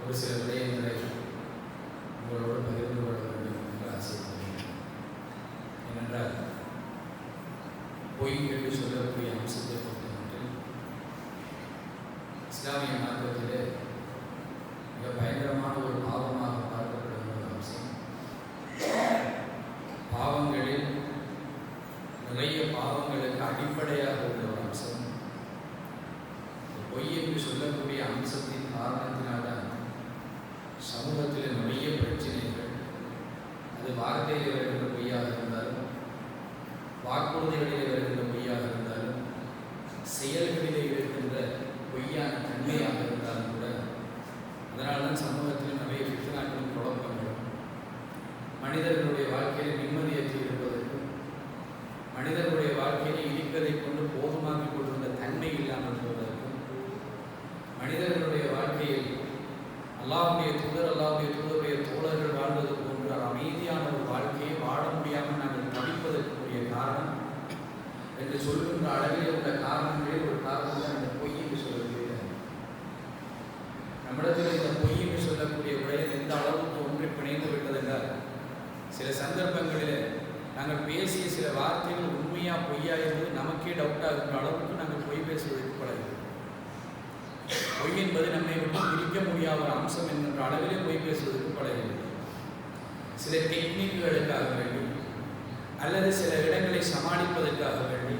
ஒரு சில விடயங்களை உங்களோடு பகிர்ந்து கொள்ள வேண்டும் என்று ஆசைப்படுகிறேன். ஏனென்றால் பொய் என்று சொல்லக்கூடிய அம்சத்தை பொறுத்தமட்டில் இஸ்லாமிய மார்க்கத்திலே மிக பயங்கரமான ஒரு பாவமாக பார்க்கப்படுகிற ஒரு அம்சம். பாவங்களில் நிறைய பாவங்களுக்கு அடிப்படையாக உள்ள ஒரு அம்சம் பொய் என்று சொல்லக்கூடிய அம்சத்தின் காரணத்தினால்தான் சமூகத்தில் நிறைய பிரச்சனைகள், அது வார்த்தையில் வருகின்ற பொய்யாக இருந்தாலும், வாக்குறுதிகளிலே வருகின்ற பொய்யாக இருந்தாலும், செயல்களிலே இருக்கின்ற பொய்யான தன்மையாக இருந்தாலும் கூட, அதனால்தான் சமூகத்தில் நிறைய பித்தனாக்களும் குழப்பங்களும், மனிதர்களுடைய வாழ்க்கையில் நிம்மதியற்று இருப்பதற்கும், மனிதர்களுடைய வாழ்க்கையில் இருப்பதை கொண்டு போதுமாக்கிக் கொள்கின்ற தன்மை இல்லாமல் போவதற்கும், மனிதர்களுடைய வாழ்க்கையில் அல்லாஹ்வுடைய தூதருடைய தோழர்கள் வாழ்வது போன்ற அமைதியான ஒரு வாழ்க்கையை வாழ முடியாமல் நாங்கள் தவிப்பதற்குரிய காரணம் என்று சொல்கின்ற அளவில் உள்ள காரணங்களில் ஒரு காரணம் தான் இந்த பொய் என்று சொல்லக்கூடிய நம்மிடத்தில் இந்த பொய் என்று சொல்லக்கூடிய விடயம் எந்த அளவுக்கு ஒன்றை பிணைந்து விட்டது என்றால், சில சந்தர்ப்பங்களில் நாங்கள் பேசிய சில வார்த்தைகள் உண்மையா பொய்யா என்பது நமக்கே டவுட் ஆகின்ற அளவுக்கு நாங்கள் பொய் பேசுவதற்கு பழகிறோம். பொய் என்பது நம்மை விட்டு பிரிக்க முடியாத ஒரு அம்சம் என்கின்ற அளவிலே பொய் பேசுவதற்கு பழகிறது. சில டெக்னிக்குகளுக்காக வேண்டி அல்லது சில இடங்களை சமாளிப்பதற்காக வேண்டி,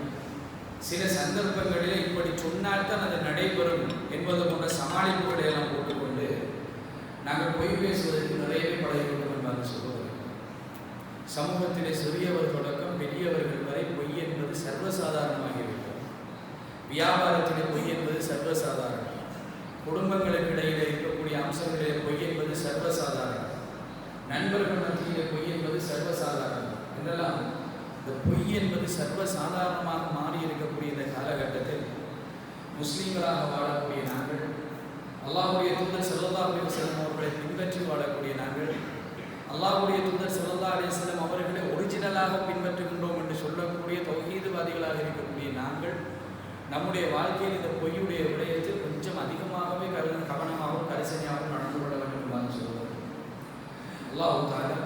சில சந்தர்ப்பங்களிலே இப்படி சொன்னால்தான் அது நடைபெறும் என்பது போன்ற சமாளிப்புகளை எல்லாம் போட்டுக்கொண்டு நாங்கள் பொய் பேசுவதற்கு நிறையவே பழகிவிட்டோம் என்பதை சொல்வது. சமூகத்திலே சிறியவர் தொடக்கம் பெரியவர்கள் வரை பொய் என்பது சர்வசாதாரணமாகிவிட்டது. வியாபாரத்திலே பொய் என்பது சர்வசாதாரணம். குடும்பங்களுக்கு இடையிலே இருக்கக்கூடிய அம்சங்களிலே பொய் என்பது சர்வசாதாரணம். நண்பர்கள் மத்தியிலே பொய் என்பது சர்வசாதாரணம் என்றெல்லாம் இந்த பொய் என்பது சர்வசாதாரணமாக மாறி இருக்கக்கூடிய இந்த காலகட்டத்தில் முஸ்லீம்களாக வாழக்கூடிய நாங்கள், அல்லாஹ்வுடைய தூதர் ஸல்லல்லாஹு அலைஹி வஸல்லம் அவர்களை பின்பற்றி வாழக்கூடிய நாங்கள், அல்லாஹ்வுடைய தூதர் ஸல்லல்லாஹு அலைஹி வஸல்லம் அவர்களை ஒரிஜினலாக பின்பற்றுகின்றோம் என்று சொல்லக்கூடிய தௌஹீதுவாதிகளாக இருக்கக்கூடிய நாங்கள் நம்முடைய வாழ்க்கையில் இந்த பொய்யுடைய விடயத்தில் கொஞ்சம் அதிகமாகவே கவனமாகவும் கரிசனையாகவும் நடந்து கொள்ள வேண்டும் என்று சொல்லுவோம். அல்லாஹ் தஆலா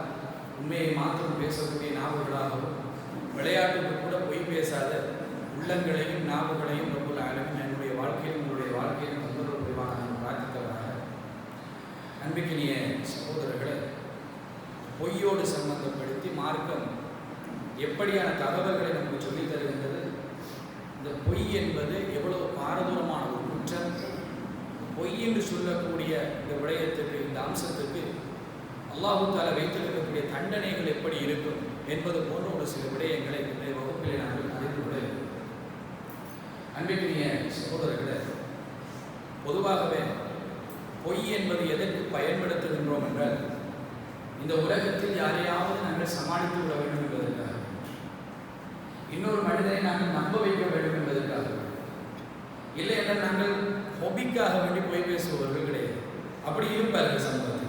உண்மையை மாத்திரம் பேசக்கூடிய நாவுகளாகவும், விளையாட்டுக்கு கூட பொய் பேசாத உள்ளங்களையும் நாவுகளையும் ரப்புல் ஆலமீன் என்னுடைய வாழ்க்கையில் உங்களுடைய வாழ்க்கையில் தந்தருள் புரிவானாக பிரார்த்தித்தவராக. அன்பிற்கினிய சகோதரர்களை, பொய்யோடு சம்பந்தப்படுத்தி மார்க்கம் எப்படியான தகவல்களை நமக்கு சொல்லித் தருகின்றது, இந்த பொய் என்பது எவ்வளவு பாரதூரமான ஒரு குற்றம், பொய் என்று சொல்லக்கூடிய இந்த விடயத்துக்கு, இந்த அம்சத்துக்கு அல்லாஹ் தஆலா வைத்திருக்கக்கூடிய தண்டனைகள் எப்படி இருக்கும் என்பது போன்ற ஒரு சில விடயங்களை இந்த வகுப்பிலே நாங்கள் அறிந்து கொள்ள வேண்டும். அன்பிற்கினிய சகோதரர்களே, பொதுவாகவே பொய் என்பது எதற்கு பயன்படுத்துகின்றோம் என்றால், இந்த உலகத்தில் யாரையாவது நாங்கள் சமாளித்து விட வேண்டும் என்பதற்காக, இன்னொரு மனிதனை நாங்கள் நம்ப வைக்க வேண்டும் என்பதற்காக, இல்லை என்றால் நாங்கள் ஹொபிக்காக வேண்டி பொய் பேசுபவர்கள் கிடையாது. அப்படி இருப்பார்கள் சமூகத்தில்.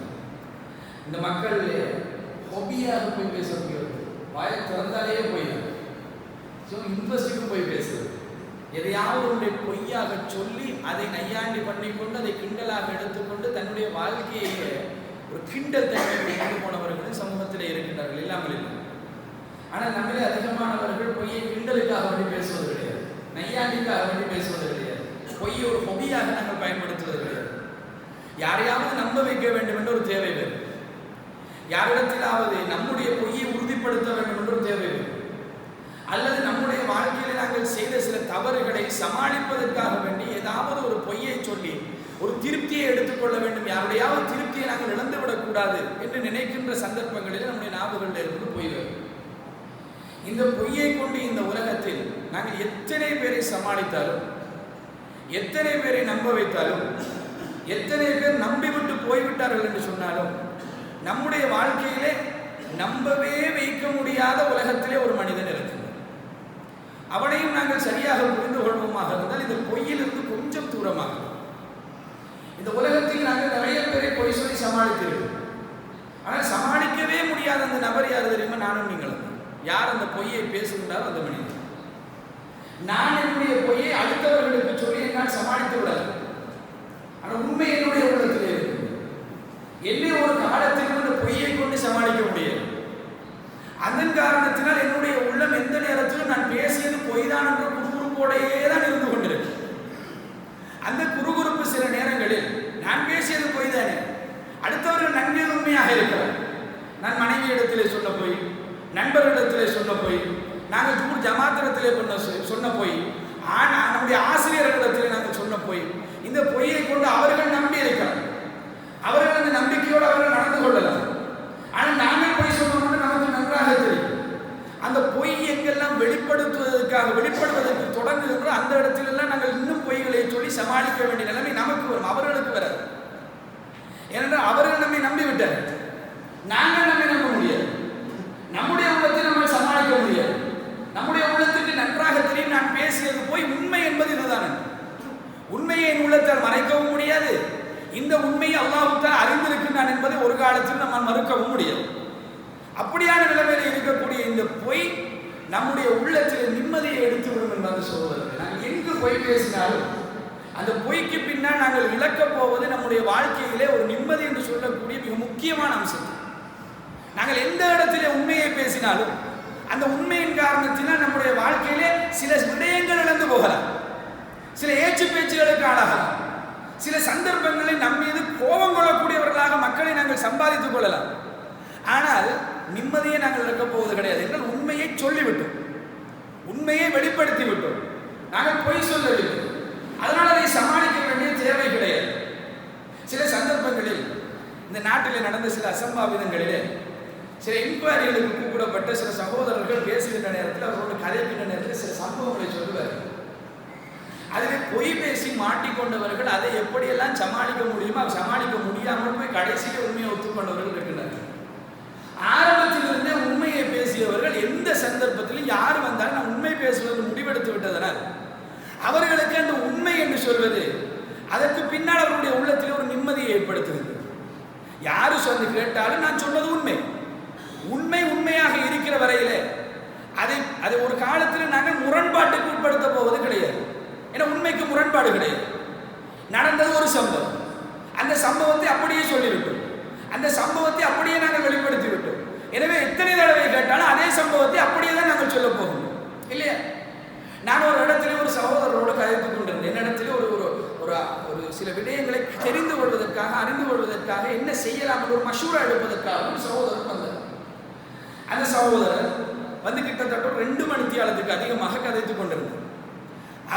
இந்த மக்கள் ஹொபியாக போய் பேசக்கூடியவர்கள், வாயை திறந்தாலே போய் இன்ட்ரெஸ்ட்டுக்கு போய் பேசுவது, எதையாவது ஒன்றை பொய்யாக சொல்லி அதை நையாண்டி பண்ணிக்கொண்டு அதை கிண்டலாக எடுத்துக்கொண்டு தன்னுடைய வாழ்க்கையை ஒரு கிண்டல் தன்மை கொண்டு போனவர்களும் சமூகத்தில் இருக்கின்றார்கள், இல்லாமல் இல்லை. ஆனால் நம்மளே அதிகமானவர்கள் பொய்யை கிண்டலுக்காக வேண்டி பேசுவது கிடையாது, நையாண்டிக்காக வேண்டி பேசுவது கிடையாது, பொய்யை ஒரு ஹொபியாக நாங்கள் பயன்படுத்துவது கிடையாது. யாரையாவது நம்ப வைக்க வேண்டும் என்ற ஒரு தேவை வேறு, யாரிடத்திலாவது நம்முடைய பொய்யை உறுதிப்படுத்த வேண்டும் என்ற ஒரு தேவை வேறு, அல்லது நம்முடைய வாழ்க்கையில் நாங்கள் செய்த சில தவறுகளை சமாளிப்பதற்காக வேண்டி ஏதாவது ஒரு பொய்யை சொல்லி ஒரு திருப்தியை எடுத்துக்கொள்ள வேண்டும், யாருடையாவது திருப்தியை நாங்கள் இழந்துவிடக்கூடாது என்று நினைக்கின்ற சந்தர்ப்பங்களில் நம்முடைய ஞாபகங்களில் இருந்து பொய் வரும். இந்த பொய்யை கொண்டு இந்த உலகத்தில் நாங்கள் எத்தனை பேரை சமாளித்தாலும், எத்தனை பேரை நம்ப வைத்தாலும், எத்தனை பேர் நம்பிவிட்டு போய்விட்டார்கள் என்று சொன்னாலும், நம்முடைய வாழ்க்கையிலே நம்பவே வைக்க முடியாத உலகத்திலே ஒரு மனிதன் இருக்கிறார். அவனையும் நாங்கள் சரியாக புரிந்து கொள்வோமாக இருந்தால் இந்த பொய்யிலிருந்து கொஞ்சம் தூரமாக, இந்த உலகத்தில் நாங்கள் நிறைய பேரை பொய் சொல்லி சமாளித்திருக்கிறோம். ஆனால் சமாளிக்கவே முடியாத அந்த நபர் யார் தெரியுமா? நானும் நீங்களும். யார் அந்த பொய்யை பேசுகின்றாரோ அந்த மனிதன். நான் என்னுடைய பொய்யை அடுத்தவர்களுக்கு சொல்லி என்னால் சமாளித்து விடாது. ஆனால் உண்மை என்னுடைய உள்ளத்திலே இருக்கு. என்னை ஒரு காலத்திற்கு அந்த பொய்யை கொண்டு சமாளிக்க முடியாது. அதன் காரணத்தினால் என்னுடைய உள்ளம் எந்த நேரத்திலும் நான் பேசியது பொய் தான் என்ற குறுகுறுப்போடையே தான் இருந்து கொண்டிருக்கு. அந்த குறுகுறுப்பு சில நேரங்களில் நான் பேசியது பொய் தானே, அடுத்தவர்கள் நன்மை உண்மையாக இருக்கிறார். நான் மனைவி இடத்திலே சொன்ன பொய், நண்பர்களிடத்திலே சொன்ன பொய், நாங்கள் ஜமாத்திரத்திலே சொன்ன பொய், நம்முடைய ஆசிரியர்களிடத்திலே நாங்கள் சொன்ன பொய், இந்த பொய்யை கொண்டு அவர்கள் நம்பி இருக்கிறார். அவர்கள் அந்த நம்பிக்கையோடு அவர்கள் நடந்து கொள்ளலாம். ஆனால் நாங்கள் பொய் சொன்னோம்னு நமக்கு நன்றாக தெரியும். அந்த பொய் எங்கெல்லாம் வெளிப்படுவதற்கு தொடங்குகின்ற அந்த இடத்திலெல்லாம் நாங்கள் இன்னும் பொய்களை சொல்லி சமாளிக்க வேண்டிய நிலைமை நமக்கு வரும், அவர்களுக்கு வராது. ஏனென்றால் அவர்கள் நம்மை நம்பிவிட்டார், நாங்கள் நம்மை நம்ப முடியாது. நம்முடைய உள்ளத்தை நம்ம சமாளிக்க முடியாது. நம்முடைய உள்ளத்துக்கு நன்றாக தெரியும் நான் பேசியது போய் உண்மை என்பது இதுதான். உண்மையை என் உள்ளத்தால் மறைக்கவும் முடியாது. இந்த உண்மையை அல்லாஹ்வுத்தால் அறிந்திருக்கின்றான் என்பதை ஒரு காலத்தில் நம்ம மறுக்கவும் முடியாது. அப்படியான நிலைமையில் இருக்கக்கூடிய இந்த பொய் நம்முடைய உள்ளத்தில் நிம்மதியை எடுத்துவிடும் என்பதை சொல்வது. நாங்கள் எங்கு பொய் பேசினாலும் அந்த பொய்க்கு பின்னால் நாங்கள் இழக்கப் போவது நம்முடைய வாழ்க்கையிலே ஒரு நிம்மதி என்று சொல்லக்கூடிய மிக முக்கியமான அம்சம். நாங்கள் எந்த இடத்திலே உண்மையை பேசினாலும் அந்த உண்மையின் காரணத்தினால் நம்முடைய வாழ்க்கையிலே சில விடயங்கள் இழந்து போகலாம், சில ஏச்சு பேச்சுகளுக்கு ஆளாகலாம், சில சந்தர்ப்பங்களில் நம் மீது கோபம் கொள்ளக்கூடியவர்களாக மக்களை நாங்கள் சம்பாதித்துக் கொள்ளலாம். ஆனால் நிம்மதியை நாங்கள் இழக்கப் போவது கிடையாது. என்றால் உண்மையை சொல்லிவிட்டோம், உண்மையை வெளிப்படுத்தி விட்டோம், நாங்கள் பொய் சொல்லவில்லை. அதனால் அதை சமாளிக்க வேண்டிய தேவை கிடையாது. சில சந்தர்ப்பங்களில் இந்த நாட்டில் நடந்த சில அசம்பாவிதங்களிலே சில இன்குவாரிகளுக்கு கூப்பிடப்பட்ட சில சகோதரர்கள் பேசுகின்ற நேரத்தில் அவர்களோட கதைக்கின்ற நேரத்தில் சில சம்பவங்களை சொல்லுவார். அதில் பொய் பேசி மாட்டிக்கொண்டவர்கள் அதை எப்படியெல்லாம் சமாளிக்க முடியுமோ சமாளிக்க முடியாமல் போய் கடைசியில் உண்மையை ஒத்துக்கொண்டவர்கள் இருக்கின்றனர். ஆரம்பத்திலிருந்தே உண்மையை பேசியவர்கள் எந்த சந்தர்ப்பத்திலும் யார் வந்தாலும் நான் உண்மை பேசுவது முடிவெடுத்து விட்டதனால் அவர்களுக்கு அந்த உண்மை என்று சொல்வது அதற்கு பின்னால் அவருடைய உள்ளத்தில் ஒரு நிம்மதியை ஏற்படுத்துகிறது. யாரு சொல்லி கேட்டாலும் நான் சொன்னது உண்மை, உண்மை உண்மையாக இருக்கிற வரையிலே அதை ஒரு காலத்தில் நாங்கள் முரண்பாட்டுக்கு உட்படுத்த போவது கிடையாது. ஏன்னா உண்மைக்கு முரண்பாடு கிடையாது. நடந்தது ஒரு சம்பவம், அந்த சம்பவத்தை அப்படியே சொல்லிவிட்டோம், அந்த சம்பவத்தை அப்படியே நாங்கள் வெளிப்படுத்தி விட்டோம். எனவே எத்தனை தடவை கேட்டாலும் அதே சம்பவத்தை அப்படியே தான் நாங்கள் சொல்ல போகிறோம் இல்லையா? நான் ஒரு இடத்துல ஒரு சகோதரரோடு கதைத்துக் கொண்டிருந்தேன். என்னிடத்திலே ஒரு ஒரு சில விடயங்களை தெரிந்து கொள்வதற்காக அறிந்து கொள்வதற்காக என்ன செய்யலாம் ஒரு மஷூரா எடுப்பதற்காக ஒரு சகோதரர் வந்தார். அந்த சகோதரர் வந்து கிட்டத்தட்ட 2 மணித்தியாலத்துக்கு அதிகமாக கதைத்துக் கொண்டிருந்தார்.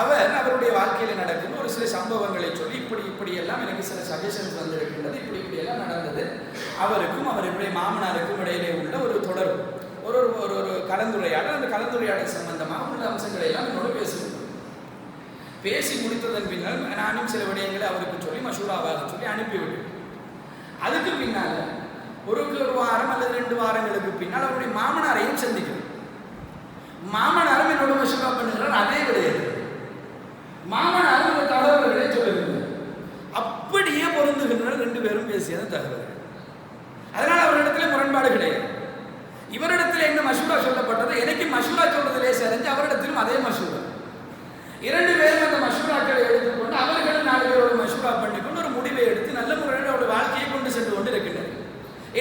அவர் அவருடைய வாழ்க்கையில் நடக்கும் ஒரு சில சம்பவங்களை சொல்லி இப்படி எல்லாம் எனக்கு சில சஜஷன்ஸ் வந்திருக்கின்றது, இப்படி எல்லாம் நடந்தது. அவருக்கும் அவருடைய மாமனாருக்கும் இடையிலே உள்ள ஒரு தொடர்பு, ஒரு ஒரு ஒரு கலந்துரையாடல். அந்த கலந்துரையாடல் சம்பந்தமாக உள்ள அம்சங்களை எல்லாம் என்னோடு பேசி முடித்ததன் பின்னால் நானும் சில விடயங்களை அவருக்கு சொல்லி மஷூராவாக சொல்லி அனுப்பிவிட்டேன். அதுக்கு பின்னால் ஒரு வாரம் அல்லது 2 வாரங்களுக்கு பின்னால் அவருடைய மாமனாரையும் சந்திக்கிறேன். மாமனாரும் என்னோட மஷூரா பண்ணுகிறார். அதே விடயத்தை மாமனாரும் ஒரு தகவல்களை சொல்லுகின்றனர். அப்படியே பொருந்துகின்றனர் 2 பேரும் பேசியது தகவல்கள். அதனால் அவரிடத்துல முரண்பாடு கிடையாது. இவரிடத்தில் என்ன மஷூரா சொல்லப்பட்டது, எனக்கு மஷூரா சொல்றதிலே சரிஞ்சு அவரிடத்திலும் அதே மஷூரா. 2 பேரும் அந்த மஷூராக்களை எடுத்துக்கொண்டு அவர்கள் 4 பேரோட மஷூரா பண்ணிக்கொண்டு ஒரு முடிவை எடுத்து நல்ல முறையில் அவருடைய வாழ்க்கையை கொண்டு சென்று கொண்டு இருக்கின்றனர்.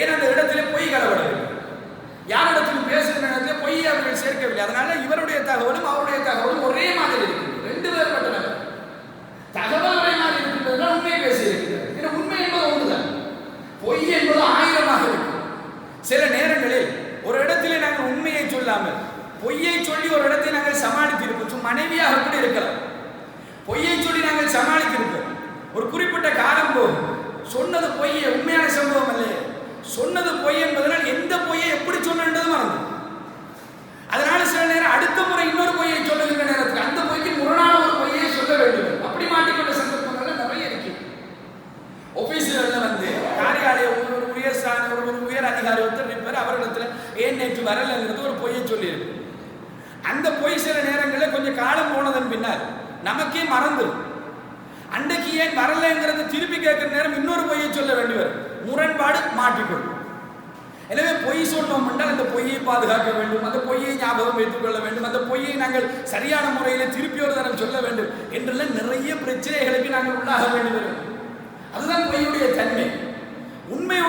ஏன்னா அந்த இடத்திலே பொய் கலவடவில்லை, யாரிடத்திலும் பேசுகிற இடத்துல பொய் அவர்கள் சேர்க்கவில்லை. அதனால இவருடைய தகவலும் அவருடைய தகவலும் ஒரே மாதிரி இருக்கு. 2 பேர் பட்டனர் தகவல் ஒரே மாதிரி இருக்கின்றதுனால் உண்மையை பேசி இருக்கிறார். ஏன்னா உண்மை என்பது ஒன்றுதான், பொய் என்பது 1000 இருக்கு. சில நேரங்களில் ஒரு இடத்திலே நாங்கள் உண்மையை சொல்லாமல் பொய்யை சொல்லி ஒரு இடத்தை நாங்கள் சமாளித்திருப்போம். மனைவியாக கூட இருக்கலாம், பொய்யை சொல்லி நாங்கள் சமாளித்திருப்போம். ஒரு குறிப்பிட்ட காலம் போகும், சொன்னது பொய்யை, உண்மையான சம்பவம் இல்லையே, சொன்னது பொய் என்பதனால் எந்த பொய்யை எப்படி சொன்னது மறந்து. அதனால சில நேரம் அடுத்த முறை இன்னொரு பொய்யை சொல்லுகின்ற நேரத்தில் அந்த பொய்க்கு முரணான ஒரு பொய்யை சொல்ல வேண்டும். அப்படி மாட்டிக்கொண்ட சந்தர்ப்பங்கள் நிறைய இருக்கு. ஆபீஸ்ல வந்து காரியாலய ஒரு உயர் அதிகாரி ஒருத்தர் இருப்பார், அவரிடத்தில் ஏன் நேற்று வரலங்கிறது ஒரு பொய்யை சொல்லியிருக்கு. அந்த பொய் சில நேரங்களில் கொஞ்சம் காலம் போனதன் பின்னால் நமக்கே மறந்துடும். அன்றைக்கு ஏன் வரலைங்கிறது திருப்பி கேட்கிற நேரம் இன்னொரு பொய்யை சொல்ல வேண்டி வரும், முரண்பாடு மாட்டிக்கொள்ளும். எனவே பொய் சொன்னோம் என்றால் அந்த பொய்யை பாதுகாக்க வேண்டும், அந்த பொய்யை ஞாபகம் வைத்துக் கொள்ள வேண்டும், அந்த பொய்யை நாங்கள் சரியான முறையில் திருப்பி ஒரு தரம் சொல்ல வேண்டும் என்றெல்லாம் நிறைய பிரச்சனைகளுக்கு நாங்கள் உள்ளாக வேண்டி வரும். அதுதான் பொய்யுடைய தன்மை. உண்மை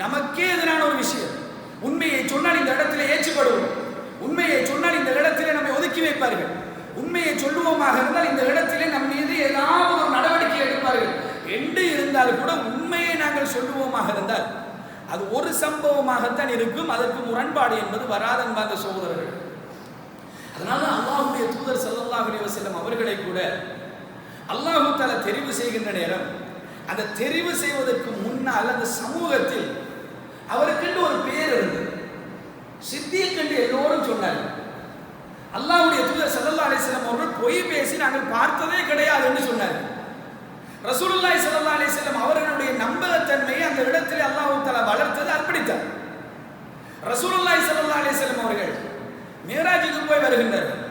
நமக்கே எதிரான ஒரு விஷயம். உண்மையை சொன்னால் இந்த இடத்திலே ஏற்றுப்படுவோம், உண்மையை சொன்னால் இந்த இடத்திலே நம்மை ஒதுக்கி வைப்பார்கள், உண்மையை சொல்லுவோமாக இருந்தால் இந்த இடத்திலே நம் மீது ஏதாவது ஒரு நடவடிக்கை எடுப்பார்கள் என்று இருந்தால் கூட உண்மையை நாங்கள் சொல்லுவோமாக இருந்தால் அது ஒரு சம்பவமாகத்தான் இருக்கும். அதற்கு முரண்பாடு என்பது வராது என்பாங்க சகோதரர்கள். அதனால அல்லாஹ்வுடைய தூதர் ஸல்லல்லாஹு அலைஹி வஸல்லம் அவர்களை கூட அல்லாஹ் தஆலா தெரிவு செய்கின்ற நேரம் அந்த தெரிவு செய்வதற்கு முன்னால் அந்த சமூகத்தில் அவருக்கென்று ஒரு பேர் இருந்தது. சித்திக் என்று எல்லோரும் சொன்னார்கள். அல்லாஹ்வுடைய தூதர் ஸல்லல்லாஹு அலைஹி வஸல்லம் அவர்கள் பொய் பேசி நாங்கள் பார்த்ததே கிடையாது என்று சொன்னார்கள். ரசூலுல்லாஹி ஸல்லல்லாஹு அலைஹி வஸல்லம் அவர்களுடைய நம்பகத்தன்மையை அந்த இடத்திலே அல்லாஹ் தஆலா வளர்த்தது, அர்ப்பணித்தார். ரசூலுல்லாஹி ஸல்லல்லாஹு அலைஹி வஸல்லம் அவர்கள் மிஅராஜுக்கு போய் வருகின்றார்கள்.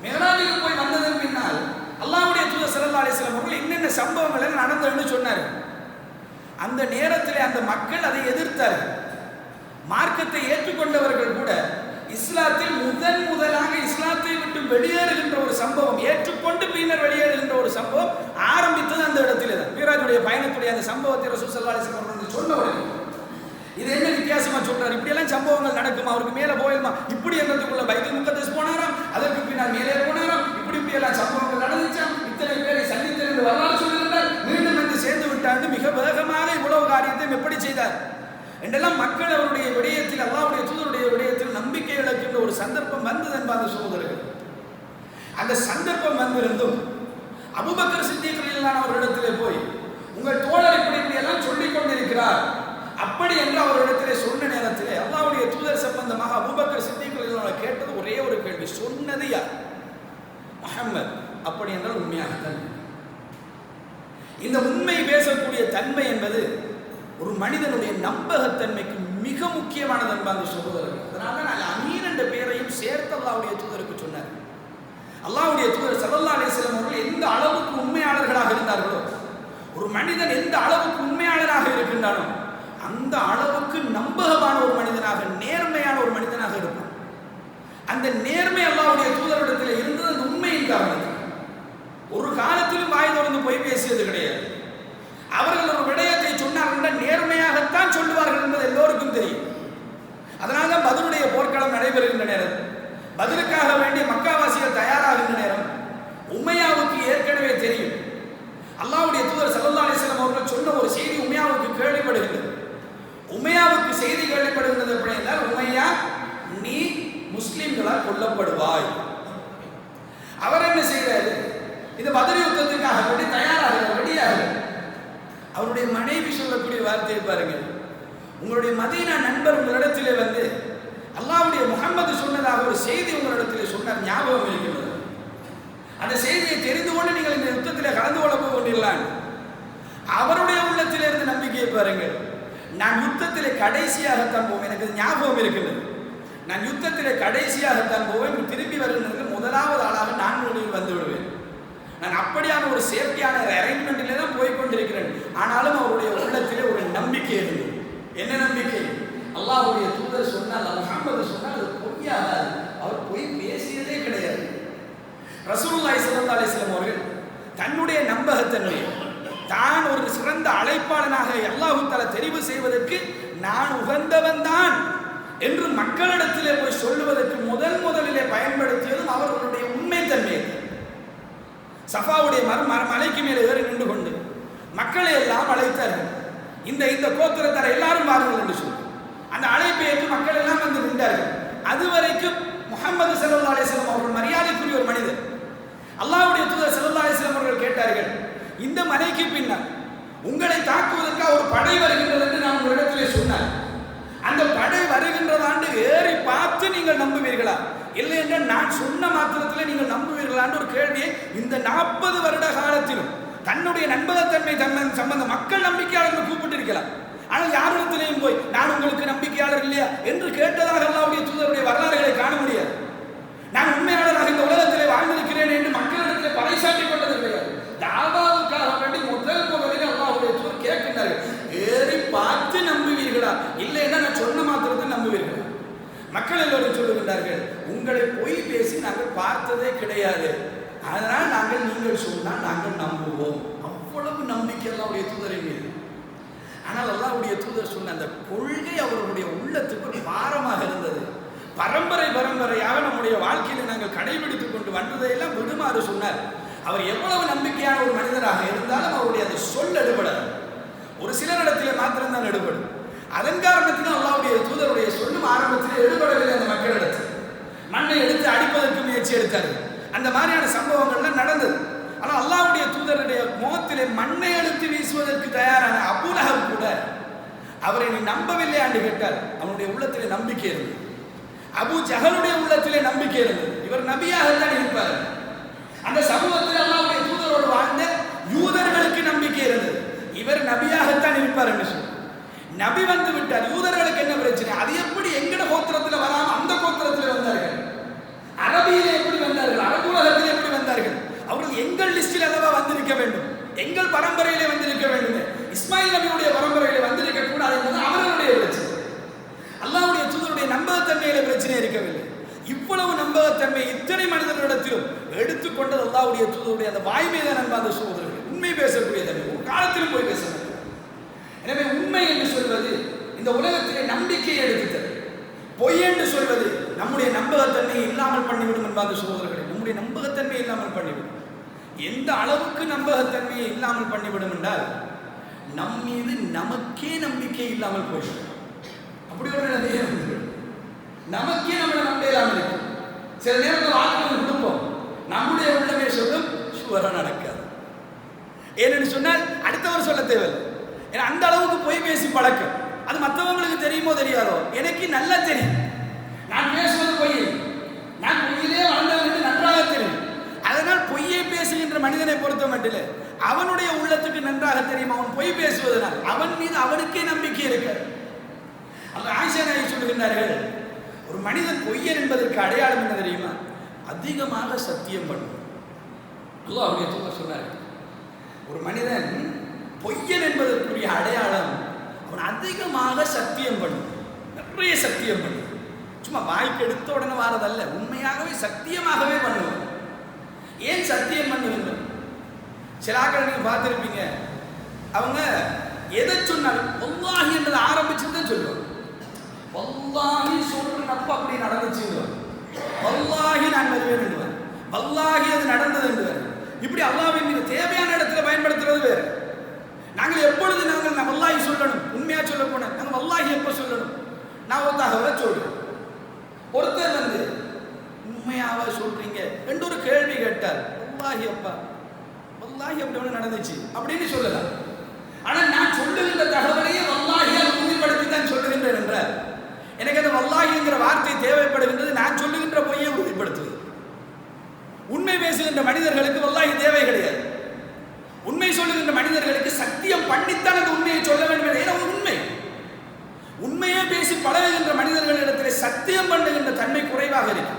மிஅராஜுக்கு போய் வந்ததன் பின்னால் அல்லாஹ்வுடைய தூதர் ஸல்லல்லாஹு அலைஹி வஸல்லம் அவர்கள் என்னென்ன சம்பவங்கள் எல்லாம் நடந்ததுன்னு சொன்னார்கள். அந்த நேரத்திலே அந்த மக்கள் அதை எதிர்த்தார்கள். மார்க்கத்தை ஏற்றுக்கொண்டவர்கள் கூட இஸ்லாத்தில் முதலாக இஸ்லாத்தை விட்டு வெளியேறுகின்ற ஒரு சம்பவம், ஏற்றுக்கொண்டு பின்னர் வெளியேறுகின்ற ஒரு சம்பவம் ஆரம்பித்தது அந்த இடத்திலே தான். மிஅராஜுடைய பயணத்துடைய அந்த சம்பவத்தை ரசூல் ஸல்லல்லாஹு அலைஹி வஸல்லம் அவர்கள் சொன்னவர்கள் இது என்ன வித்தியாசமா சொல்றாரு, இப்படி எல்லாம் சம்பவங்கள் நடக்குமா, அவருக்கு மேல போயிடுமா, இப்படி என்றதுக்குள்ள பைத்துல் முகத்தஸ் போனாராம், அதற்கு பின்னால் மேலே போனாராம், இப்படி எல்லாம் சம்பவங்கள் நடந்துச்சாம், இத்தனை பேரை சந்தித்தேன் என்று வரலாறு சொல்லுகிறார், மீண்டும் வந்து சேர்ந்து விட்டாண்டு மிக வேகமாக இவ்வளவு காரியத்தை எப்படி செய்தார் என்றெல்லாம் மக்கள் அவருடைய விடயத்தில் அல்லாஹ்வுடைய தூதருடைய விடயத்தில் நம்பிக்கை இழக்கின்ற ஒரு சந்தர்ப்பம் வந்தது என்பாங்க சகோதரர்கள். அந்த சந்தர்ப்பம் வந்திருந்தும் அபூபக்கர் சித்திக் ரலியல்லாஹு அவர்களிடத்திலே போய் உங்கள் தோழர் இப்படி எல்லாம் சொல்லிக் கொண்டிருக்கிறார் அப்படி என்று அவரிடத்திலே சொன்ன நேரத்திலே அல்லாஹ்வுடைய தூதர் சம்பந்தமாக அபூபக்கர் சித்திக் ரலியல்லாஹு கேட்டது ஒரே ஒரு கேள்வி, சொன்னது யார்? முஹம்மத். அப்படி என்றால் உண்மையாகத்தான். இந்த உண்மை பேசக்கூடிய தன்மை என்பது ஒரு மனிதனுடைய நம்பகத்தன்மைக்கு மிக முக்கியமானது என்பாங்க சகோதரர்கள். அதனால நான் அமீன் என்ற பெயரையும் சேர்த்து அல்லாஹ்வுடைய தூதருக்கு சொன்னார். அல்லாஹ்வுடைய தூதர் ஸல்லல்லாஹு அலைஹி வஸல்லம் அவர்கள் எந்த அளவுக்கு உண்மையாளர்களாக இருந்தார்களோ, ஒரு மனிதன் எந்த அளவுக்கு உண்மையாளராக இருக்கின்றானோ அந்த அளவுக்கு நம்பகமான ஒரு மனிதனாக, நேர்மையான ஒரு மனிதனாக இருப்பான். அந்த நேர்மை அல்லாஹ்வுடைய தூதரிடத்தில் இருந்தது அந்த உண்மையின் காரணத்தில். ஒரு காலத்திலும் வாய் திறந்து பொய் பேசியது கிடையாது. அவர்கள் ஒரு விடயத்தை சொன்னார்கள் நேர்மையாகத்தான் சொல்லுவார்கள் என்பது எல்லோருக்கும் தெரியும். அதனால்தான் பத்ருடைய போர்க்களம் நடைபெறுகின்ற நேரம், பத்ருக்காக வேண்டிய மக்காவாசிகள் தயாராகின்ற நேரம் உமையாவுக்கு ஏற்கனவே தெரியும். அல்லாஹ்வுடைய தூதர் ஸல்லல்லாஹு அலைஹி வஸல்லம் அவர்கள் சொன்ன ஒரு செய்தி உமையாவுக்கு கேள்விப்படுகிறது. உமையாவுக்கு செய்தி கேள்விப்படுகிறது எப்படி என்றால், உமையா நீ முஸ்லிம்களால் கொல்லப்படுவாய். அவர் என்ன செய்கிறாரு, இந்த பத்ர் யுத்தத்துக்காக வேண்டி தயாராக ரெடியாக. அவருடைய மனைவி சொல்லக்கூடிய வார்த்தையை பாருங்கள், உங்களுடைய மதீனா நண்பர் உங்களிடத்திலே வந்து அல்லாஹ்வுடைய முஹம்மது சொன்னதாக ஒரு செய்தி உங்களிடத்திலே சொன்னார், ஞாபகம் இருக்கிறது. அந்த செய்தியை தெரிந்து கொண்டு நீங்கள் இந்த யுத்தத்திலே கலந்து கொள்ள போகின்றீர்களான். அவருடைய உள்ளத்திலே இருந்து நம்பிக்கையை பாருங்கள், நான் யுத்தத்திலே கடைசியாகத்தான் போவேன், எனக்கு ஞாபகம் இருக்கிறது, நான் யுத்தத்திலே கடைசியாகத்தான் போவேன், திரும்பி வருகின்ற முதலாவது ஆளாக நான் வெளியில் வந்து விடுவேன். நான் அப்படியான ஒரு சேஃப்டியான அரேஞ்ச்மெண்ட்டிலே தான் போய்கொண்டிருக்கிறேன். ஆனாலும் அவருடைய உள்ளத்திலே ஒரு நம்பிக்கை இருந்தது. என்ன நம்பிக்கை? அல்லாஹ்வுடைய தூதர் சொன்னால், முஹம்மது சொன்னால் அது பொய்யாகாது. அவர் பொய் பேசியதே கிடையாது. ரசூலுல்லாஹி ஸல்லல்லாஹு அலைஹி வஸல்லம் அவர்கள் தன்னுடைய நம்பகத்தன்மையை, தான் ஒரு சிறந்த அழைப்பாளனாக அல்லாஹ் தஆலா தெரிவு செய்வதற்கு நான் உகந்தவன் தான் என்று மக்களிடத்திலே போய் சொல்லுவதற்கு முதலிலே பயன்படுத்தியதும் அவர்களுடைய உண்மைத்தன்மையை. சஃபாவுடைய மலைக்கு மேலே ஏறி நின்று கொண்டு மக்களை எல்லாம் அழைத்தார்கள். இந்த கோத்திரத்தார் எல்லாரும் வாருங்கள் என்று சொல்லி அந்த அழைப்பை ஏற்று மக்கள் எல்லாம் வந்து நின்றார்கள். அதுவரைக்கும் முஹம்மது ஸல்லல்லாஹு அலைஹி வஸல்லம் அவர்கள் மரியாதைக்குரிய ஒரு மனிதர். அல்லாஹ்வுடைய தூதர் ஸல்லல்லாஹு அலைஹி வஸல்லம் அவர்கள் கேட்டார்கள், இந்த மலைக்கு பின்னால் உங்களை தாக்குவதற்காக ஒரு படை வருகின்றது என்று நான் உங்களிடத்திலே சொன்னார், அந்த படை வருகின்றதாண்டு ஏறி பார்த்து நீங்கள் நம்புவீர்களா, இல்லை என்றால் நான் சொன்ன மாத்திரத்தில் நீங்கள் நம்புவீர்களான்னு ஒரு கேள்வியை இந்த 40 வருட காலத்திலும் தன்னுடைய நம்பகத்தன்மை சம்பந்த மக்கள் நம்பிக்கையாளர்கள் கூப்பிட்டிருக்கலாம். ஆனால் யாரிடத்திலையும் போய் நான் உங்களுக்கு நம்பிக்கையாளர் இல்லையா என்று கேட்டதாக அல்லாஹ்வுடைய தூதருடைய வரலாறுகளை காண முடியாது. நான் உண்மையாளராக இந்த உலகத்திலே வாழ்ந்திருக்கிறேன் என்று மக்களிடத்திலே பறைசாற்றிக் கொண்டது கிடையாது. தாவாவுக்காக வேண்டி முதலில் அல்லாஹ்வுடைய தூதர் கேட்கின்றார்கள், ஏறி பார்த்து நம்புவீர்களா, இல்லைன்னா நான் சொன்ன மாத்திரத்தில் நம்புவீர்களா? மக்கள் எல்லோரும் சொல்லுகின்றார்கள், உங்களை பொய் பேசி நாங்கள் பார்த்ததே கிடையாது, அதனால் நீங்கள் சொன்னால் நாங்கள் நம்புவோம். அவ்வளவு நம்பிக்கை அல்லாஹ்வுடைய தூதரின் மீது. ஆனால் அல்லாஹ்வுடைய தூதர் சொன்ன அந்த கொள்கை அவர்களுடைய உள்ளத்துக்கு ஒரு பாரமாக இருந்தது. பரம்பரையாக நம்முடைய வாழ்க்கையில் நாங்கள் கடைபிடித்துக் கொண்டு வந்ததையெல்லாம் விடுமாறு சொன்னார். அவர் எவ்வளவு நம்பிக்கையான ஒரு மனிதராக இருந்தாலும் அவருடைய அந்த சொல் எடுபடாது. ஒரு சிலரிடத்திலே மாத்திரம்தான் எடுபடும். அதன் காரணத்தினால் அல்லாஹ்வுடைய தூதருடைய சொல்லும் ஆரம்பத்தில் எடுபடவில்லை. அந்த மக்களிடத்தில் மண்ணை எடுத்து அடிப்பதற்கு முயற்சி எடுத்தார்கள். அந்த மாதிரியான சம்பவங்கள்லாம் நடந்தது. ஆனால் அல்லாஹ்வுடைய தூதருடைய முகத்திலே மண்ணை எடுத்து வீசுவதற்கு தயாரான அபூ லஹப் கூட அவரை நீ நம்பவில்லை என்று கேட்டார். அவனுடைய உள்ளத்திலே நம்பிக்கை இருந்தது. அபூ ஜஹலுடைய உள்ளத்திலே நம்பிக்கை இருந்தது. இவர் நபியாகத்தான் இருப்பார். அந்த சமூகத்தில் அல்லாஹ்வுடைய தூதரோடு வாழ்ந்த யூதர்களுக்கு நம்பிக்கை இருந்தது. இவர் நபியாகத்தான் இருப்பார் என்று சொல்லி நபி வந்து விட்டார். யூதர்களுக்கு என்ன பிரச்சனை? அது எப்படி எங்கட கோத்திரத்தில் வராம அந்த கோத்திரத்தில் வந்தார்கள்? அரபியிலே எப்படி வந்தார்கள்? அரபு உலகத்தில் எப்படி வந்தார்கள்? அவர்கள் எங்கள் லிஸ்டில் அல்லவா வந்திருக்க வேண்டும், எங்கள் பரம்பரையிலே வந்திருக்க வேண்டும். இஸ்மாயில் நபியுடைய பரம்பரையிலே வந்திருக்க கூடாது என்பது அவர்களுடைய பிரச்சனை. அல்லாஹ்வுடைய தூதருடைய நம்பகத்தன்மையிலே பிரச்சனை இருக்கவில்லை. இவ்வளவு நம்பகத்தன்மை இத்தனை மனிதர்களிடத்திலும் எடுத்துக்கொண்டது அல்லாஹ்வுடைய தூதருடைய அந்த வாய்மை தான். அன்பார்ந்த சகோதரர்கள், உண்மை பேசக்கூடிய தன்மை ஒரு காலத்திலும் போய் பேச வேண்டும். எனவே உண்மை என்று சொல்வது இந்த உலகத்திலே நம்பிக்கையை எடுத்துத்தது. பொய் என்று சொல்வது நம்முடைய நம்பகத்தன்மையை இல்லாமல் பண்ணிவிடும். என்பார்ந்த சகோதரர்களை, நம்முடைய நம்பகத்தன்மையை இல்லாமல் பண்ணிவிடும். எந்த அளவுக்கு நம்பகத்தன்மையை இல்லாமல் பண்ணிவிடும் என்றால் நம் மீது நமக்கே நம்பிக்கை இல்லாமல் போய்விடும். அப்படி ஒரு நிலையை நமக்கே நம்மளை நம்ப இல்லாமல் இருக்கும். சில நேரத்தில் வாக்குறுதி கொடுப்போம், நம்முடைய உள்ளமே சொல்லும் சுவரம் நடக்காது. ஏனென்று சொன்னால் அடுத்தவர் சொல்ல தேவையில்லை. ஏன்னா அந்த அளவுக்கு பொய் பேசி பழக்கம். அது மற்றவங்களுக்கு தெரியுமோ தெரியாதோ, எனக்கு நல்லா தெரியும். நான் பேசுவது பொய், நான் பொய்யிலே வாழ்ந்தவன் என்று நன்றாக தெரியும். அதனால் பொய்யை பேசுகின்ற மனிதனை பொறுத்த மட்டில் அவனுடைய உள்ளத்துக்கு நன்றாக தெரியும் அவன் பொய் பேசுவதனால் அவன் மீது அவனுக்கே நம்பிக்கை இருக்கிறது. அந்த ஆயிஷா நாயகி சொல்லுகின்றார்கள், ஒரு மனிதன் பொய்யன் என்பதற்கு அடையாளம் என்ன தெரியுமா? அதிகமாக சத்தியம் பண்ணும். அல்லாஹ்வுடைய தூதர் சொன்னார்கள், ஒரு மனிதன் பொய்யன் என்பதற்குரிய அடையாளம் அவன் அதிகமாக சத்தியம் பண்ணும், நிறைய சத்தியம் பண்ணும். சும்மா வாய்க்கு எடுத்த உடனே வாரதல்ல, உண்மையாகவே சத்தியமாகவே பண்ணுவான். ஏன் சத்தியம் பண்ணுகின்றன? சில ஆட்கள் நீங்க பார்த்துருப்பீங்க, அவங்க எதை சொன்னாலும் வல்லாஹி என்றதை ஆரம்பிச்சுட்டு தான் சொல்லுவாங்க. வல்லாஹி சொல்றப்ப அப்படி நடந்துச்சு, வல்லாஹி நான் வருவேன் என்றுவார், வல்லாஹி அது நடந்தது என்றுவார். இப்படி அல்லாஹ்வின் மீது தேவையான இடத்துல பயன்படுத்துறது வேறு. நாங்கள் எப்பொழுது நாங்கள் வல்லாஹி சொல்லணும், உண்மையா சொல்ல போனோம், நாங்கள் வல்லாஹி எப்போ சொல்லணும்? நான் ஒரு தகவலை சொல்றேன். ஒருத்தர் வந்து உண்மையாவ சொல்றீங்க என்று ஒரு கேள்வி கேட்டார், வல்லாஹி அப்பா வல்லாஹி அப்படி ஒன்று நடந்துச்சு அப்படின்னு சொல்லலாம். ஆனால் நான் சொல்லுகின்ற தகவலையே வல்லாஹியால் உறுதிப்படுத்தி தான் சொல்லுகின்றேன் என்றார். எனக்கு அந்த வல்லாஹிங்கிற வார்த்தை தேவைப்படுகின்றது, நான் சொல்லுகின்ற பொய்யை உறுதிப்படுத்துவது. உண்மை பேசுகின்ற மனிதர்களுக்கு வல்லாஹி தேவை கிடையாது. உண்மை சொல்லுகின்ற மனிதர்களுக்கு சத்தியம் பண்ணித்தான் அந்த உண்மையை சொல்ல வேண்டும். ஏன்னா உண்மை உண்மையே பேசி பழகுகின்ற மனிதர்களிடத்தில் சத்தியம் பண்ணுகின்ற தன்மை குறைவாக இருக்கு.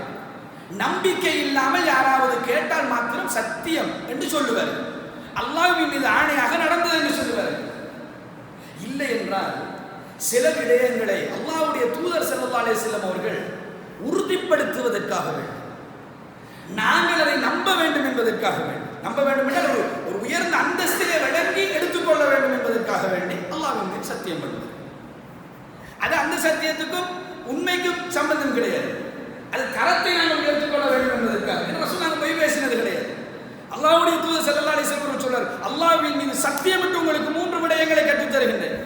நம்பிக்கை இல்லாமல் யாராவது கேட்டால் மாத்திரம் சத்தியம் என்று சொல்லுவார். அல்லாஹ்வின் மீது ஆணையாக நடந்தது என்று சொல்லுவார். இல்லை என்றால் சில விடயங்களை அல்லாஹ்வுடைய தூதர் ஸல்லல்லாஹு அலைஹி வஸல்லம் அவர்கள் உறுதிப்படுத்துவதற்காக வேண்டும், நாங்கள் அதை நம்ப வேண்டும் என்பதற்காக வேண்டும். நம்ப வேண்டும் என்றால் ஒரு உயர்ந்த அந்தஸ்திலே வழங்கி எடுத்துக்கொள்ள வேண்டும் என்பதற்காக வேண்டி அல்லாஹ்வின் மீது சத்தியம் பண்ணுவார். அது அந்த சத்தியத்துக்கும் உண்மைக்கும் சம்பந்தம் கிடையாது. அது தரத்தை நாங்கள் எடுத்துக்கொள்ள வேண்டும் என்பதற்காக. ஏன்னா ரசூல் நாங்கள் பொய் பேசினது கிடையாது. அல்லாஹ்வுடைய தூதர் ஸல்லல்லாஹு அலைஹி வஸல்லம் சொல்றார், அல்லாஹ்வின் மீது சத்தியமிட்டு உங்களுக்கு 3 விடயங்களை கற்றுத் தருகின்றேன்,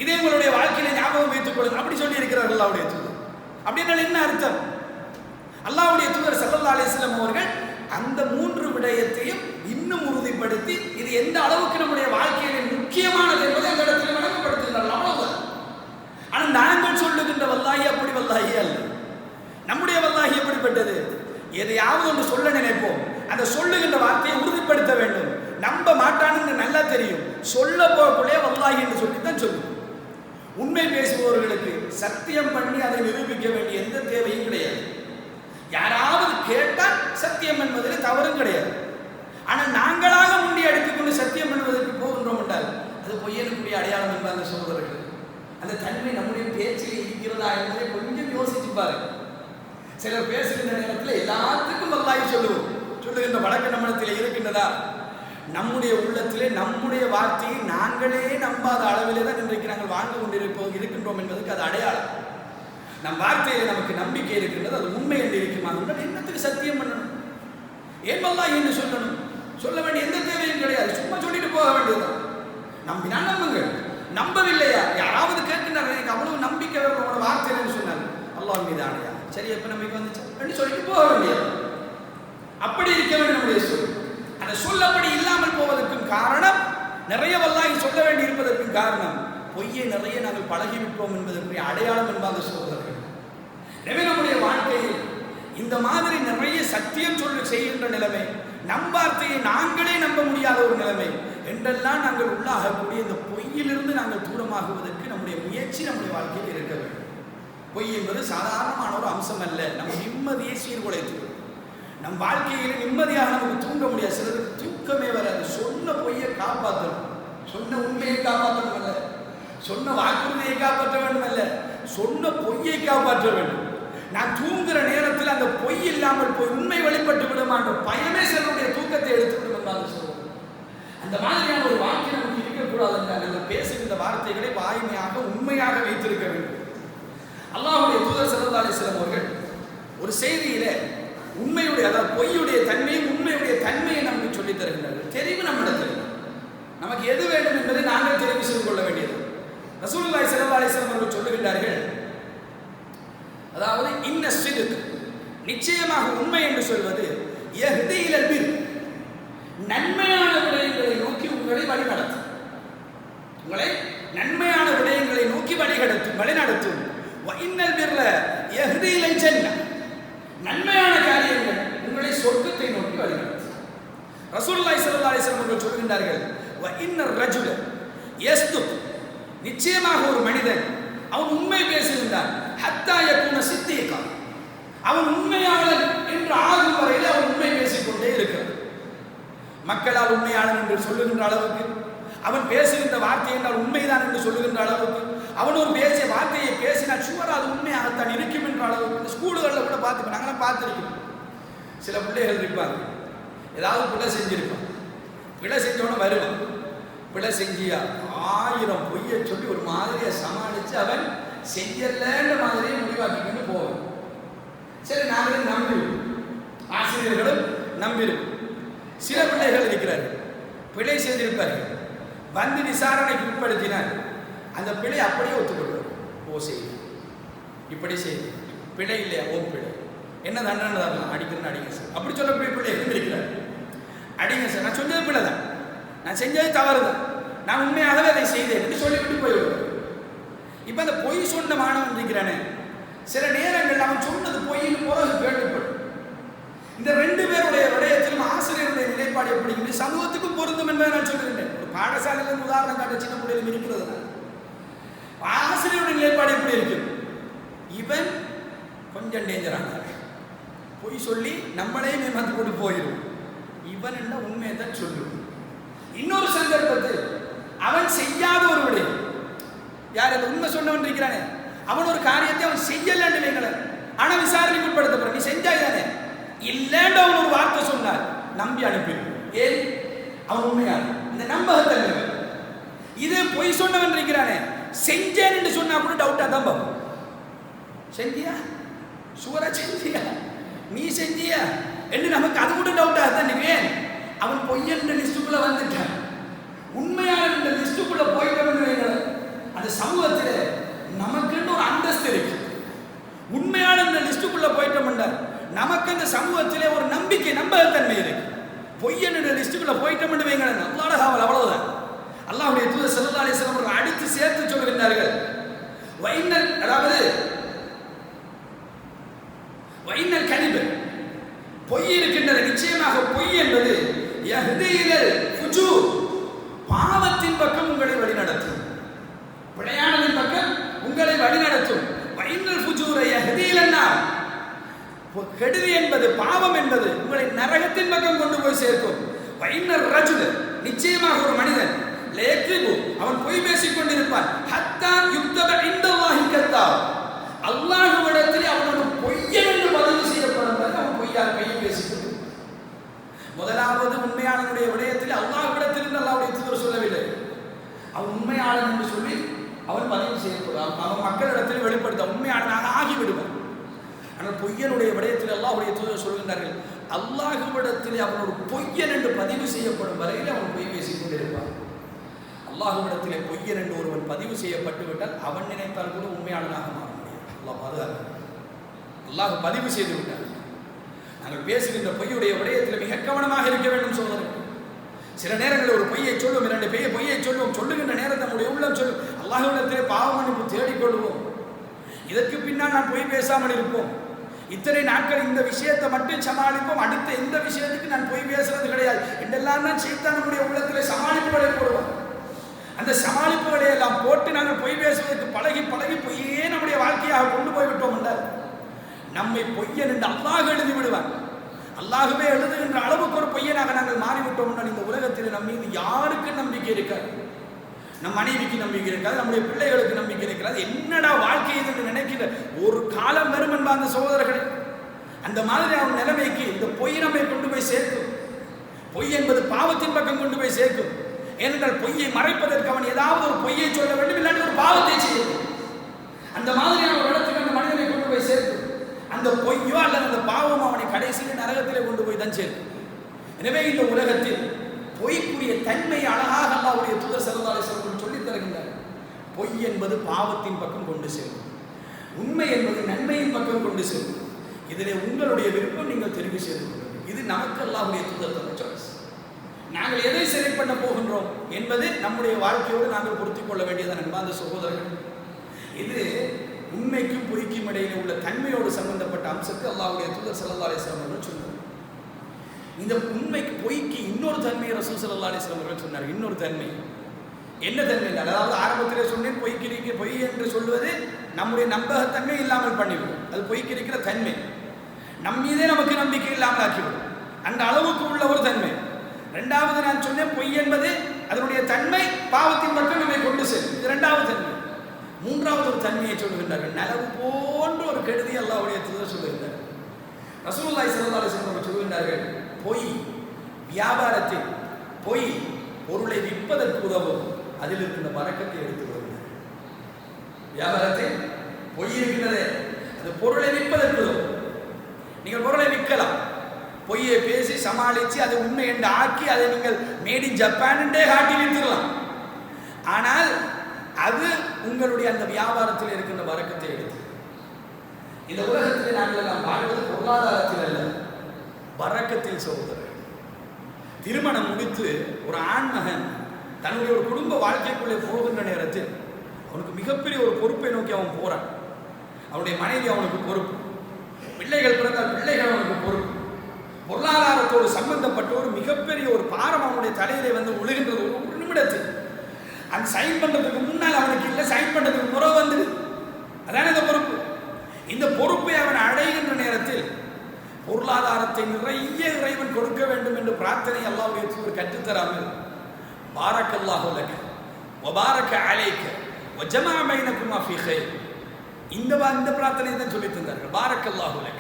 இதே உங்களுடைய வாழ்க்கையில ஞாபகம் வைத்துக் கொள்ளுங்கள் அப்படி சொல்லி இருக்கிறார் அல்லாஹ்வுடைய தூதர். அப்படின்னா என்ன அர்த்தம்? அல்லாஹ்வுடைய தூதர் ஸல்லல்லாஹு அலைஹி வஸல்லம் அவர்கள் அந்த 3 விடயத்தையும் இன்னும் உறுதிப்படுத்தி இது எந்த அளவுக்கு நம்முடைய வாழ்க்கையில முக்கியமானது என்பதை அந்த இடத்துல விளங்கப்படுத்துகிறார்கள். அவ்வளவுதான். ஆனால் நாங்கள் சொல்லுகின்ற வல்லாஹி அப்படி வல்லாஹி அல்ல. நம்முடைய வல்லாஹி எப்படிப்பட்டது? எதையாவது ஒன்று சொல்ல நினைப்போம், அந்த சொல்லுகின்ற வார்த்தையை உறுதிப்படுத்த வேண்டும். நம்ப மாட்டான்னு நல்லா தெரியும், சொல்ல போகக்குள்ளே வல்லாஹி என்று சொல்லித்தான் சொல்லுவோம். உண்மை பேசுபவர்களுக்கு சத்தியம் பண்ணி அதை நிரூபிக்க வேண்டிய எந்த தேவையும் கிடையாது. யாராவது கேட்டால் சத்தியம் என்பதில் தவறும் கிடையாது. ஆனால் நாங்களாக முண்டி அடித்துக்கொண்டு சத்தியம் பண்ணுவதற்கு போகின்றோம் என்றால் அது பொய்யனுக்குரிய அடையாளம் என்பது அந்த சகோதரர்கள். அந்த தன்மை நம்முடைய பேச்சில் இருக்கிறதா என்பதை கொஞ்சம் யோசிச்சு பாருங்க. சிலர் பேசுகின்ற நேரத்தில் எல்லாத்துக்கும் வல்லாஹி சொல்லுவோம், சொல்லுகின்ற வழக்கு நம்மிடத்தில் இருக்கின்றதா? நம்முடைய உள்ளத்திலே நம்முடைய வார்த்தையை நாங்களே நம்பாத அளவிலே தான் இன்றைக்கு நாங்கள் வாழ்ந்து இருக்கின்றோம் என்பதற்கு அது அடையாளம். நம் வார்த்தையில் நமக்கு நம்பிக்கை இருக்கின்றது, அது உண்மை என்று இருக்குமா என்றால் என்னத்துக்கு சத்தியம் பண்ணணும்? ஏன் அல்லாஹ் என்று சொல்லணும்? சொல்ல வேண்டிய எந்த தேவையும் கிடையாது, சும்மா சொல்லிட்டு போக வேண்டியதுதான். நம்பினா நம்புங்கள், நம்பவில்லையா யாராவது கேட்கின்றார்கள் எனக்கு அவ்வளவு நம்பிக்கை உங்களோட வார்த்தைன்னு சொன்னார், அல்லாஹ் மீது ஆணையா சரி எப்ப நம்பிக்கை வந்துச்சு சொல்லிட்டு போக வேண்டியது. அப்படி இருக்க வேண்டும் நம்முடைய சொல். அந்த சொல் அப்படி இல்லாமல் போவதற்கும் காரணம், நிறைய வல்லாஹ் சொல்ல வேண்டி இருப்பதற்கும் காரணம், பொய்யை நிறைய நாங்கள் பழகிவிட்டோம் என்பதற்குரிய அடையாளம் என்பதாக சொல்வார்கள். எனவே நம்முடைய வாழ்க்கையில் இந்த மாதிரி நிறைய சத்தியம் செய்கின்ற நிலைமை, நம் வார்த்தையை நாங்களே நம்ப முடியாத ஒரு நிலைமை என்றெல்லாம் நாங்கள் உள்ளாகக்கூடிய இந்த பொய்யிலிருந்து நாங்கள் தூரமாகுவதற்கு நம்முடைய முயற்சி நம்முடைய வாழ்க்கையில் இருக்க வேண்டும். பொய் என்பது சாதாரணமான ஒரு அம்சம் அல்ல, நம்ம நிம்மதியை சீர்குலைத்து நம் வாழ்க்கையில் நிம்மதியாக நமக்கு தூங்க முடியாது. சிலருக்கு தூக்கமே வராது. சொன்ன பொய்யை காப்பாற்றணும், சொன்ன உண்மையை காப்பாற்றணும் அல்ல, சொன்ன வாக்குறுதியை காப்பாற்ற வேண்டும் அல்ல, சொன்ன பொய்யை காப்பாற்ற வேண்டும். நான் தூங்குகிற நேரத்தில் அந்த பொய் இல்லாமல் போய் உண்மை வெளிப்பட்டு விடுமான்ற பயமே சிலருடைய தூக்கத்தை எடுத்துவிடும் என்றால் சொல்லுவோம். அந்த மாதிரியான ஒரு வாக்கியம் நமக்கு இருக்கக்கூடாது என்றால் நாங்கள் பேசுகின்ற வார்த்தைகளை வாய்மையாக உண்மையாக வைத்திருக்க வேண்டும். அல்லாஹ்வுடைய தூதர் ஸல்லல்லாஹு அலைஹி வஸல்லம் அவர்கள் ஒரு செய்தியில உண்மையுடைய, அதாவது பொய்யுடைய தன்மையும் உண்மையுடைய தன்மையை நமக்கு சொல்லித் தருகின்றார்கள். தெரிவு நம்மிடத்தில், நமக்கு எது வேண்டும் என்பதை நாங்கள் தெரிவு செய்து கொள்ள வேண்டியது. ரசூலுல்லாஹி ஸல்லல்லாஹு அலைஹி வஸல்லம் அவர்கள் சொல்லுகின்றார்கள், அதாவது இன்ன ஸித்க், நிச்சயமாக உண்மை என்று சொல்வது, யஹ்தி இலல் பிர், நன்மையான விடயங்களை நோக்கி உங்களை வழிநடத்தும், உங்களை நன்மையான விடயங்களை நோக்கி வழிநடத்தும். வ இன்னல் பிர்ர யஹ்தி இலல் ஜன்னah, நன்மையான காரியங்கள் உங்களை சொர்க்கத்தை நோக்கி வழிநடத்தும். ரசூலுல்லாஹி ஸல்லல்லாஹு அலைஹி வஸல்லம் அவர்கள் சொல்கின்றார்கள், வ இன்னர் ரஜுல யஸ்துக், நிச்சயமாக ஒரு மனிதன் அவன் உண்மை பேசுகின்றான், ஹத்தா யகுன சித்தீகா, அவன் உண்மையாளன் என்று ஆகும் வரையில் அவன் உண்மை பேசிக்கொண்டே இருக்கிறான். மக்களால் உண்மையாளன் என்று சொல்லுகின்ற அளவுக்கு, அவன் பேசுகின்ற வார்த்தை என்றால் உண்மைதான் என்று சொல்லுகின்ற அளவுக்கு, அவன் ஒரு பேசிய வார்த்தையை பேசினால் சுவர் அது உண்மையாகத்தான் இருக்கும் என்ற அளவுக்கு. இந்த ஸ்கூலுகளில் கூட பார்த்துப்போம், நாங்களாம் பார்த்துருக்கோம். சில பிள்ளைகள் இருப்பாங்க, ஏதாவது பிள்ளை செஞ்சிருப்பான், பிள்ளை செஞ்சவன வருவான், பிள்ளை செஞ்சியா 1000 பொய்யை சொல்லி ஒரு மாதிரியை சமாளித்து அவன் செய்யலன்ற மாதிரியே முடிவாக்கிக்கிட்டு போவான். சரி, நாங்களே நம்பிடுவோம், ஆசிரியர்களும் நம்பிடுவோம். சில பிள்ளைகள் இருக்கிறார்கள், பிழை செய்திருப்பார்கள், வந்து விசாரணைக்கு உட்படுத்தினார், அந்த பிழை அப்படியே ஒத்துக்கொள்வார். ஓ செய்தி இப்படி செய்தி பிழை இல்லையா, ஓ பிழை, என்ன தண்டனை தரலாம், அடிக்கணும் அடிங்க சார், அப்படி சொல்லக்கூடிய பிள்ளை இருக்கிறார். அடிங்க சார், நான் சொன்னது பிள்ளை தான், நான் செஞ்சது தவறு தான், நான் உண்மையாகவே அதை செய்தேன் என்று சொல்லிவிட்டு போய்விடுவேன். இப்போ அந்த பொய் சொன்ன மாணவன் இருக்கிறானே, சில நேரங்கள் அவன் சொன்னது பொய்ன்னு பிறகு கேள்விப்படும். இந்த 2 பேருடைய விடயத்திலும் ஆசிரியருடைய நிலைப்பாடு எப்படி சமூகத்துக்கும் பொருந்தும் என்பதை நான் சொல்லுகின்றேன். ஒரு பாடசாலையில் உதாரணம் காட்ட சின்ன பிள்ளைகளும் இருக்கிறது. ஆசிரியருடைய நிலைப்பாடு எப்படி இருக்கு? இவன் கொஞ்சம் டேஞ்சரான, பொய் சொல்லி நம்மளே மேம்பட்டு கொண்டு போயிடும், இவன் என்ன உண்மையை தான் சொல்லுவான். இன்னொரு சந்தர்ப்பத்தில் அவன் செய்யாத ஒரு விடயம், யார் அந்த உண்மை சொன்னவன் இருக்கிறானே, அவன் ஒரு காரியத்தை அவன் செய்யலன்னு வைங்களேன், ஆனா விசாரணைக்கு உட்படுத்தப்படுற, நீ செஞ்சாய் தானே, இல்லைன்னு அவன் ஒரு வார்த்தை சொன்னார், நம்பி அனுப்பிடும். ஏன்? அவன் உண்மையான இந்த நம்பகத்தன்மை. இதே பொய் சொன்னவன் இருக்கிறானே, செஞ்சேன் என்று சொன்னா கூட டவுட்டா தான் பார்ப்போம். செஞ்சியா, சுவரா செஞ்சியா, நீ செஞ்சியா என்று நமக்கு அது கூட டவுட்டா தான். ஏன்? அவன் பொய்யன்ற லிஸ்டுக்குள்ள வந்துட்டான், உண்மையான இந்த லிஸ்டுக்குள்ள போயிட்டவன். அந்த சமூகத்தில் நமக்குன்னு ஒரு அந்தஸ்து இருக்கு. உண்மையான இந்த லிஸ்டுக்குள்ள போயிட்டோம்னா நமக்கு அந்த சமூகத்திலே ஒரு நம்பிக்கை, நம்பகத்தன்மை இருக்கு. பொய்யன்ற லிஸ்டுக்குள்ள போயிட்டோம்னு வைங்களேன், அல்லாஹ்வுடைய காவல் அவ்வளவுதான். அல்லாஹ்வுடைய தூதர் ஸல்லல்லாஹு அலைஹி வஸல்லம் அவர்கள் அடித்து சேர்த்து சொல்கிறார்கள், வைனல், அதாவது வைனல் கலிபு, பொய் இருக்கின்றது, நிச்சயமாக பொய் என்பது யஹ்தி இலல் ஃபுஜூர், பாவத்தின் பக்கம் உங்களை வழிநடத்தும், விளையாடலின் பக்கம் உங்களை வழிநடத்தும். வைனல் ஃபுஜூர யஹ்தி இலன் நார், கெடுதி என்பது, பாவம் என்பது உங்களை நரகத்தின் பக்கம் கொண்டு போய் சேர்க்கும். வைனர் ரஜுல, நிச்சயமாக ஒரு மனிதன், லேக்ரிபு, அவன் பொய் பேசிக் கொண்டிருப்பான், ஹத்தா யுக்தப இன்தல்லாஹி கத்தாப், அல்லாஹ்விடத்தில் அவனோட பொய்யன் என்று பதிவு செய்யப்படும், அவன் பொய்யாக பொய் பேசிக் கொண்டிருப்பான். முதலாவது அதாவது உண்மையாளனுடைய விடயத்தில் அல்லாஹ்விடத்திலிருந்து அல்லாஹ்வுடைய தூதர் சொல்லவில்லை. அவன் உண்மையாளன் என்று சொல்லி அவன் பதிவு செய்யப்படுவான். அவன் மக்களிடத்தில் வெளிப்படுத்த உண்மையாளனாக ஆகிவிடுவான். ஆனால் பொய்யனுடைய விடயத்தில் அல்லாஹ்வுடைய தூதர் சொல்கின்றார்கள், அல்லாஹ்விடத்தில் அவன் ஒரு பொய்யன் என்று பதிவு செய்யப்படும் வரையில் அவன் பொய் பேசிக் கொண்டிருப்பான். அல்லாஹ்விடத்திலே பொய்யன் என்று ஒருவன் பதிவு செய்யப்பட்டு விட்டால் அவன் நினைத்தால் கூட உண்மையாளனாக மாற முடியாது. அல்லாஹ் பாதுகாக்க. அல்லாஹ் பதிவு செய்து விட்டார். நாங்கள் பேசுகின்ற பொய்யுடைய விடயத்தில் மிக கவனமாக இருக்க வேண்டும் சோதரர்கள். சில நேரங்களில் ஒரு பொய்யை சொல்லும், 2 பொய்யை சொல்லுவோம். சொல்லுகின்ற நேரத்தை நம்முடைய உள்ளம் சொல்லும், அல்லாஹ்விடத்திலே பாவ மன்னிப்பு தேடிக்கொள்வோம். இதற்கு பின்னால் நான் பொய் பேசாமல் இருப்போம். இத்தனை நாட்கள் இந்த விஷயத்தை மட்டும் சமாளிப்போம், அடுத்த எந்த விஷயத்துக்கு நான் பொய் பேசுறது கிடையாது என்றெல்லாம் தான் சைத்தான் நம்முடைய உள்ளத்திலே சமாளிப்புகளை போடுவோம். அந்த சமாளிப்புகளை எல்லாம் போட்டு நாங்கள் பொய் பேசுவதற்கு பழகி பொய்யே நம்முடைய வாழ்க்கையாக கொண்டு போய்விட்டோம் என்றால் நம்மை பொய்யன் என்று அல்லாஹ் எழுதி விடுவான். அல்லாஹ்வே எழுதுகின்ற அளவுக்கு ஒரு பொய்யனாக நாங்கள் மாறிவிட்டோம் என்றால் இந்த உலகத்தில் நம் மீது யாருக்கு நம்பிக்கை இருக்காது. நம் மனைவிக்கு நம்பிக்கை இருக்காது, நம்முடைய பிள்ளைகளுக்கு நம்பிக்கை இருக்கிறது. என்னடா வாழ்க்கை என்று நினைக்கிற ஒரு காலம் வரும் என்பார் அந்த சகோதரர்களே. அந்த மாதிரி அவன் நிலைமைக்கு இந்த பொய் நம்மை கொண்டு போய் சேர்க்கும். பொய் என்பது பாவத்தின் பக்கம் கொண்டு போய் சேர்க்கும். ஏனென்றால் பொய்யை மறைப்பதற்கு அவன் ஏதாவது ஒரு பொய்யை சொல்ல வேண்டும், இல்லாட்டி ஒரு பாவத்தை செய்யும். அந்த மாதிரியான ஒரு இடத்துக்கு அந்த மனிதனை கொண்டு போய் சேர்க்கும். அந்த பொய்யோ அல்லது அந்த பாவம் அவனை கடைசியில் நரகத்திலே கொண்டு போய் தான் சேர்க்கும். எனவே இந்த உலகத்தில் பொய்க்குரிய தன்மை அழகாக அல்லாஹ்வுடைய தூதர் ஸல்லல்லாஹு அலைஹி வஸல்லம் சொல்லித் தருகின்றார். பொய் என்பது பாவத்தின் பக்கம் கொண்டு செல்லும், உண்மை என்பது நன்மையின் பக்கம் கொண்டு செல்லும். இதிலே உங்களுடைய விருப்பம் நீங்கள் தெரிவு செய்து கொள்ளுங்கள். இது நமக்கு அல்லாஹ்வுடைய தூதர் தந்த சாய்ஸ். நாங்கள் எதை சரி பண்ண போகின்றோம் என்பது நம்முடைய வாழ்க்கையோடு நாங்கள் பொருத்திக் கொள்ள வேண்டியதான் என்பது சகோதரர்கள். இது உண்மைக்கும் பொய்க்கும் இடையிலே உள்ள தன்மையோடு சம்பந்தப்பட்ட அம்சத்தை அல்லாஹ்வுடைய தூதர் ஸல்லல்லாஹு அலைஹி வஸல்லம் அவர்கள் சொன்னார். இந்த உண்மைக்கு பொய்க்கு இன்னொரு தன்மையை ரசூல் ஸல்லல்லாஹு அலைஹி வஸல்லம் அவர்கள் சொன்னார். இன்னொரு தன்மை என்ன தன்மை? அதாவது ஆரம்பத்திலே சொன்னேன், பொய் என்று சொல்வது நம்முடைய நம்பகத்தன்மை இல்லாமல் பண்ணிவிடும். அது பொய்க்கு இருக்கிற தன்மை, நம் மீதே நமக்கு நம்பிக்கை இல்லாமல் ஆக்கிவிடும். அந்த அளவுக்கு உள்ள ஒரு தன்மை. இரண்டாவது நான் சொன்னேன், பொய் என்பது அதனுடைய தன்மை பாவத்தின் பக்கம் நம்மை கொண்டு செல்லும். இது இரண்டாவது தன்மை. மூன்றாவது ஒரு தன்மையை சொல்லுகின்றார்கள், நலவு போன்ற ஒரு கெடுதி அல்லாஹ்வுடைய தூதர் சொல்லுகின்றார். ரசூலுல்லாஹி ஸல்லல்லாஹு அலைஹி வஸல்லம் சொல்லுகின்றார்கள், பொய் வியாபாரத்தில் பொய் பொருளை விற்பதற்கு உதவும், அதில் இருக்கின்ற பரக்கத்தை எடுத்து விடுகிறார். வியாபாரத்தில் பொய் இருக்கிறது, அது பொருளை விற்பதற்கு உதவும். நீங்கள் பொருளை விற்கலாம், பொய்யை பேசி சமாளித்து அதை உண்மை என்று ஆக்கி அதை நீங்கள் மேட் இன் ஜப்பான் என்றே காட்டி விற்கலாம். ஆனால் அது உங்களுடைய அந்த வியாபாரத்தில் இருக்கின்ற வரக்கத்தை எடுத்து. இந்த உலகத்தில் நாங்கள் எல்லாம் வாழ்வது பொருளாதாரத்தில் அல்ல, வரக்கத்தில் சகோதரர். திருமணம் முடித்து ஒரு ஆண்மகன் தன்னுடைய ஒரு குடும்ப வாழ்க்கைக்குள்ளே போகின்ற நேரத்தில் அவனுக்கு மிகப்பெரிய ஒரு பொறுப்பை நோக்கி அவன் போறான். அவனுடைய மனைவி அவனுக்கு பொறுப்பு, பிள்ளைகள் பிறந்தால் பிள்ளைகள் அவனுக்கு பொறுப்பு. பொருளாதாரத்தோடு சம்பந்தப்பட்ட ஒரு மிகப்பெரிய ஒரு பாரம் அவனுடைய தலையிலே வந்து விழுகின்றது. ஒரு நிமிடத்தில் அந்த சைன் பண்றதுக்கு முன்னால் அவனுக்கு இல்லை, சைன் பண்றதுக்கு முறை வந்துடு. அதான இந்த பொறுப்பு. இந்த பொறுப்பை அவன் அடைகின்ற நேரத்தில் பொருளாதாரத்தை நிறைய இறைவன் கொடுக்க வேண்டும் என்று பிரார்த்தனை அல்லாஹ்வுடைய தூதர் கற்றுத்தராமல், பாரக்கல்லாஹு லக வ பாரக அலைக வ ஜமா பைனகுமா ஃபீ கைர், இந்த பிரார்த்தனை தான் சொல்லி தந்தார்கள். பாரக்கல்லாஹு லக,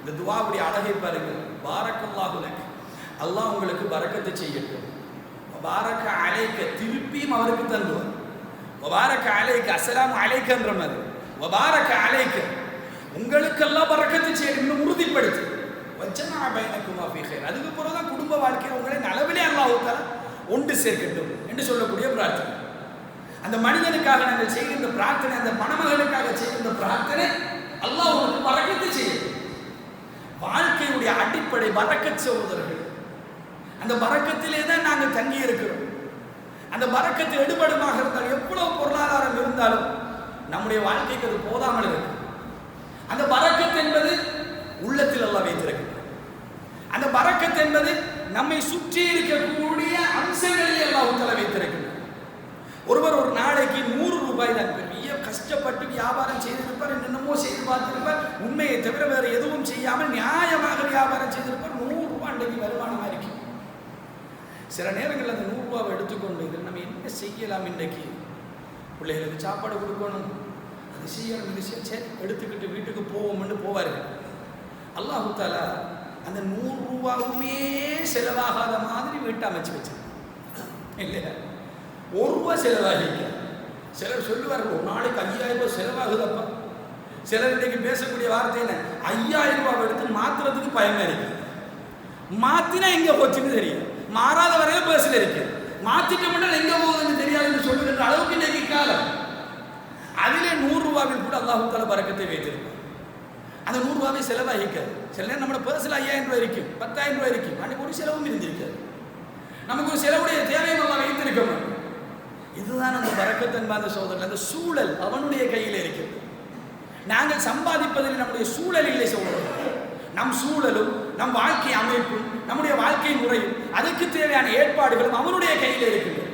இந்த துஆவுடைய அழகை பாருங்கள். பாரக்கல்லாஹு லக, அல்லாஹ் உங்களுக்கு பரக்கத்தை செய்யட்டும். பாரக அலைக்க, திருப்பியும் அவருக்கு தந்துவார். பாரக அலைக்க, அஸ்ஸலாமு அலைக்கன்ற மாதிரி. பாரக அலைக்க, உங்களுக்கெல்லாம் பரக்கத்தை செய்யணும் உறுதிப்படுத்து. வஜ்ஜமா பைனகுமா ஃபீ கைர், அதுக்கு பிறகுதான் குடும்ப வாழ்க்கையில் உங்களை நலவிலே அல்லாஹ் தஆலா ஒன்று சேர்க்கட்டும் என்று சொல்லக்கூடிய பிரார்த்தனை. அந்த மனிதனுக்காக நாங்கள் செய்கின்ற பிரார்த்தனை, அந்த மணமகனுக்காக செய்கின்ற பிரார்த்தனை, அல்லாஹ் உங்களுக்கு பரக்கத்தை செய்யட்டும். வாழ்க்கையுடைய அடிப்படை பரக்கத் சகோதரர்கள். அந்த பரக்கத்திலே தான் நாங்கள் தங்கி இருக்கிறோம். அந்த பரக்கத்து எடுபடுமாக இருந்தால், எவ்வளவு பொருளாதாரம் இருந்தாலும் நம்முடைய வாழ்க்கைக்கு அது போதாமல் இருக்கு. அந்த பரக்கத் என்பது உள்ளத்தில் அல்லாஹ் வைத்திருக்கிறார். அந்த பரக்கத் என்பது நம்மை சுற்றி இருக்கக்கூடிய அம்சங்களில் அல்லாஹ் தஆலா வைத்திருக்கிறார். ஒருவர் ஒரு நாளைக்கு 100 ரூபாய் தான், பெரிய கஷ்டப்பட்டு வியாபாரம் செய்திருப்பார், என்னென்னமோ செய்து பார்த்திருப்பார், உண்மையை தவிர வேறு எதுவும் செய்யாமல் நியாயமாக வியாபாரம் செய்திருப்பார். 100 ரூபாய் அன்றைக்கு வருமானமாக இருக்கு. சில நேரங்களில் அந்த 100 ரூபாவை எடுத்துக்கொண்டு இதில் நம்ம என்ன செய்யலாம், இன்றைக்கு பிள்ளைகளுக்கு சாப்பாடு கொடுக்கணும், அது செய்யணும், இது சரி எடுத்துக்கிட்டு வீட்டுக்கு போவோம்னு போவார்கள். அல்லாஹ் தஆலா அந்த 100 ரூபாவுமே செலவாகாத மாதிரி வீட்டை அமைச்சு வச்சிருக்கோம் இல்லையா? 1 ரூபா செலவாகிக்க. சிலர் சொல்லுவார்கள் ஒரு நாளைக்கு 5000 ரூபாய் செலவாகுதப்பா. சிலர் இன்றைக்கு பேசக்கூடிய வார்த்தை என்ன, 5000 ரூபாய் எடுத்து மாத்துறதுக்கு பயமா இருக்கு. மாத்தினா எங்க போச்சுன்னு தெரியும், மாறாத வரையில பேசல இருக்கு. மாத்திட்ட மட்டும் எங்க போகுதுன்னு தெரியாதுன்னு சொல்லுகின்ற அளவுக்கு இன்னைக்கு காலம். அதிலே 100 ரூபாவில் கூட அல்லாஹ் தஆலா பரக்கத்தை வைத்திருக்கும். அந்த 100 ரூபாவை செலவாகிக்காது. சில நேரம் நம்ம பர்சில் 5000 ரூபாய் இருக்கும், 10000 ரூபாய் இருக்கும், அன்னைக்கு ஒரு செலவும் இருந்திருக்காது. நமக்கு ஒரு செலவுடைய தேவையை அல்லாஹ் வைத்திருக்க மாட்டோம். இதுதான் அந்த பரக்கத் என்பாத சோதரர். அந்த சூழல் அவனுடைய கையில் இருக்கிறது. நாங்கள் சம்பாதிப்பதில் நம்முடைய சூழல் இல்லை சோதரர். நம் சூழலும் நம் வாழ்க்கை அமைப்பும் நம்முடைய வாழ்க்கை முறையும் அதுக்கு தேவையான ஏற்பாடுகளும் அவனுடைய கையில் இருக்கின்றது.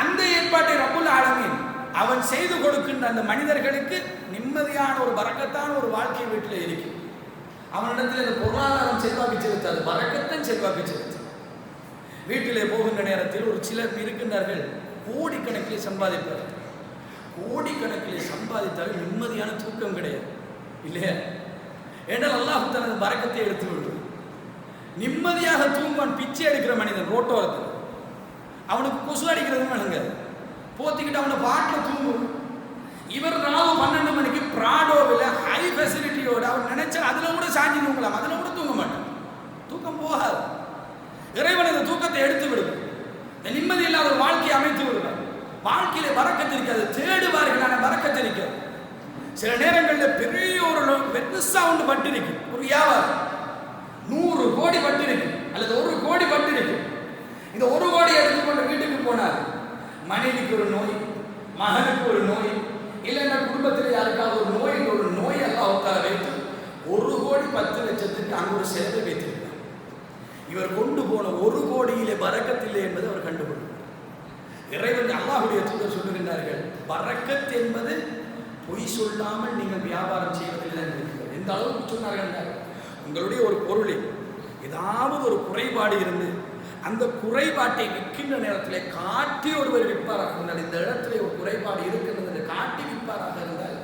அந்த ஏற்பாட்டை ரப்புல் ஆலமீன் அவன் செய்து கொடுக்கின்ற அந்த மனிதர்களுக்கு நிம்மதியான ஒரு பரக்கத்தான ஒரு வாழ்க்கை வீட்டில் இருக்கு. அவனிடத்தில் அந்த பொருளாதாரம் செல்வாக்கு செலுத்தாது, பரக்கத்தன் செல்வாக்கு செலுத்து. வீட்டிலே போகின்ற நேரத்தில் ஒரு சிலர் இருக்கின்றார்கள், கோடிக்கணக்கிலே சம்பாதிப்பார்கள். கோடிக்கணக்கிலே சம்பாதித்தாலும் நிம்மதியான தூக்கம் கிடையாது இல்லையா? என்றால் அல்லாஹ் தனது பரக்கத்தை எடுத்து விடுவார். நிம்மதியாக தூங்குவான். பிச்சை எடுக்கிற மனிதன் ரோட்டோரத்தில் அவனுக்கு கொசு அடிக்கிறதும் வழங்காது, போத்திக்கிட்டு அவனை பாட்டில் தூங்குவான். இவர் ராவு 12 மணிக்கு பிராடோவில் ஹை ஃபெசிலிட்டியோடு அவர் நினைச்சா அதில் கூட சாஞ்சி தூங்கலாம், அதில் கூட தூங்க மாட்டான். தூக்கம் போகாது. இறைவன் இந்த தூக்கத்தை எடுத்து விடுவார். இந்த நிம்மதி இல்லாத ஒரு வாழ்க்கையை அமைத்து விடுவார். வாழ்க்கையில பரக்கத்து இருக்காது, தேடுவார்கள் ஆனால் பரக்கத்து இருக்காது. சில நேரங்களில் பெரிய ஒரு பெருசா ஒன்று பட்டு இருக்கு, ஒரு வியாபாரம் 100 கோடி பட்டு இருக்கு அல்லது 1 கோடி பட்டு இருக்கு. இந்த 1 கோடி எடுத்துக்கொண்டு வீட்டுக்கு போனார், மனைவிக்கு ஒரு நோய், மகனுக்கு ஒரு நோய், இல்லைன்னா குடும்பத்தில் யாருக்காவது ஒரு நோய் அல்லாஹ் தஆலா வைத்து 1 கோடி 10 லட்சத்துக்கு அங்கு ஒரு செலவை வைத்திருக்கிறார். இவர் கொண்டு போன 1 கோடியிலே பரக்கத்தில்லை என்பதை அவர் கண்டுபிடித்தார். இறைவன் அல்லாஹ்வுடைய தூதர் சொல்லுகின்றார்கள், பரக்கத் என்பது பொய் சொல்லாமல் நீங்கள் வியாபாரம் செய்வதில் தான் இருக்கிறது. எந்த அளவுக்கு சொன்னார்கள், உங்களுடைய ஒரு பொருளில் ஏதாவது ஒரு குறைபாடு இருந்து அந்த குறைபாட்டை விற்கின்ற நேரத்தில் காட்டி ஒருவர் விற்பாராக இருந்தால், இந்த இடத்துல ஒரு குறைபாடு இருக்கிறது என்று காட்டி விற்பாராக இருந்தால்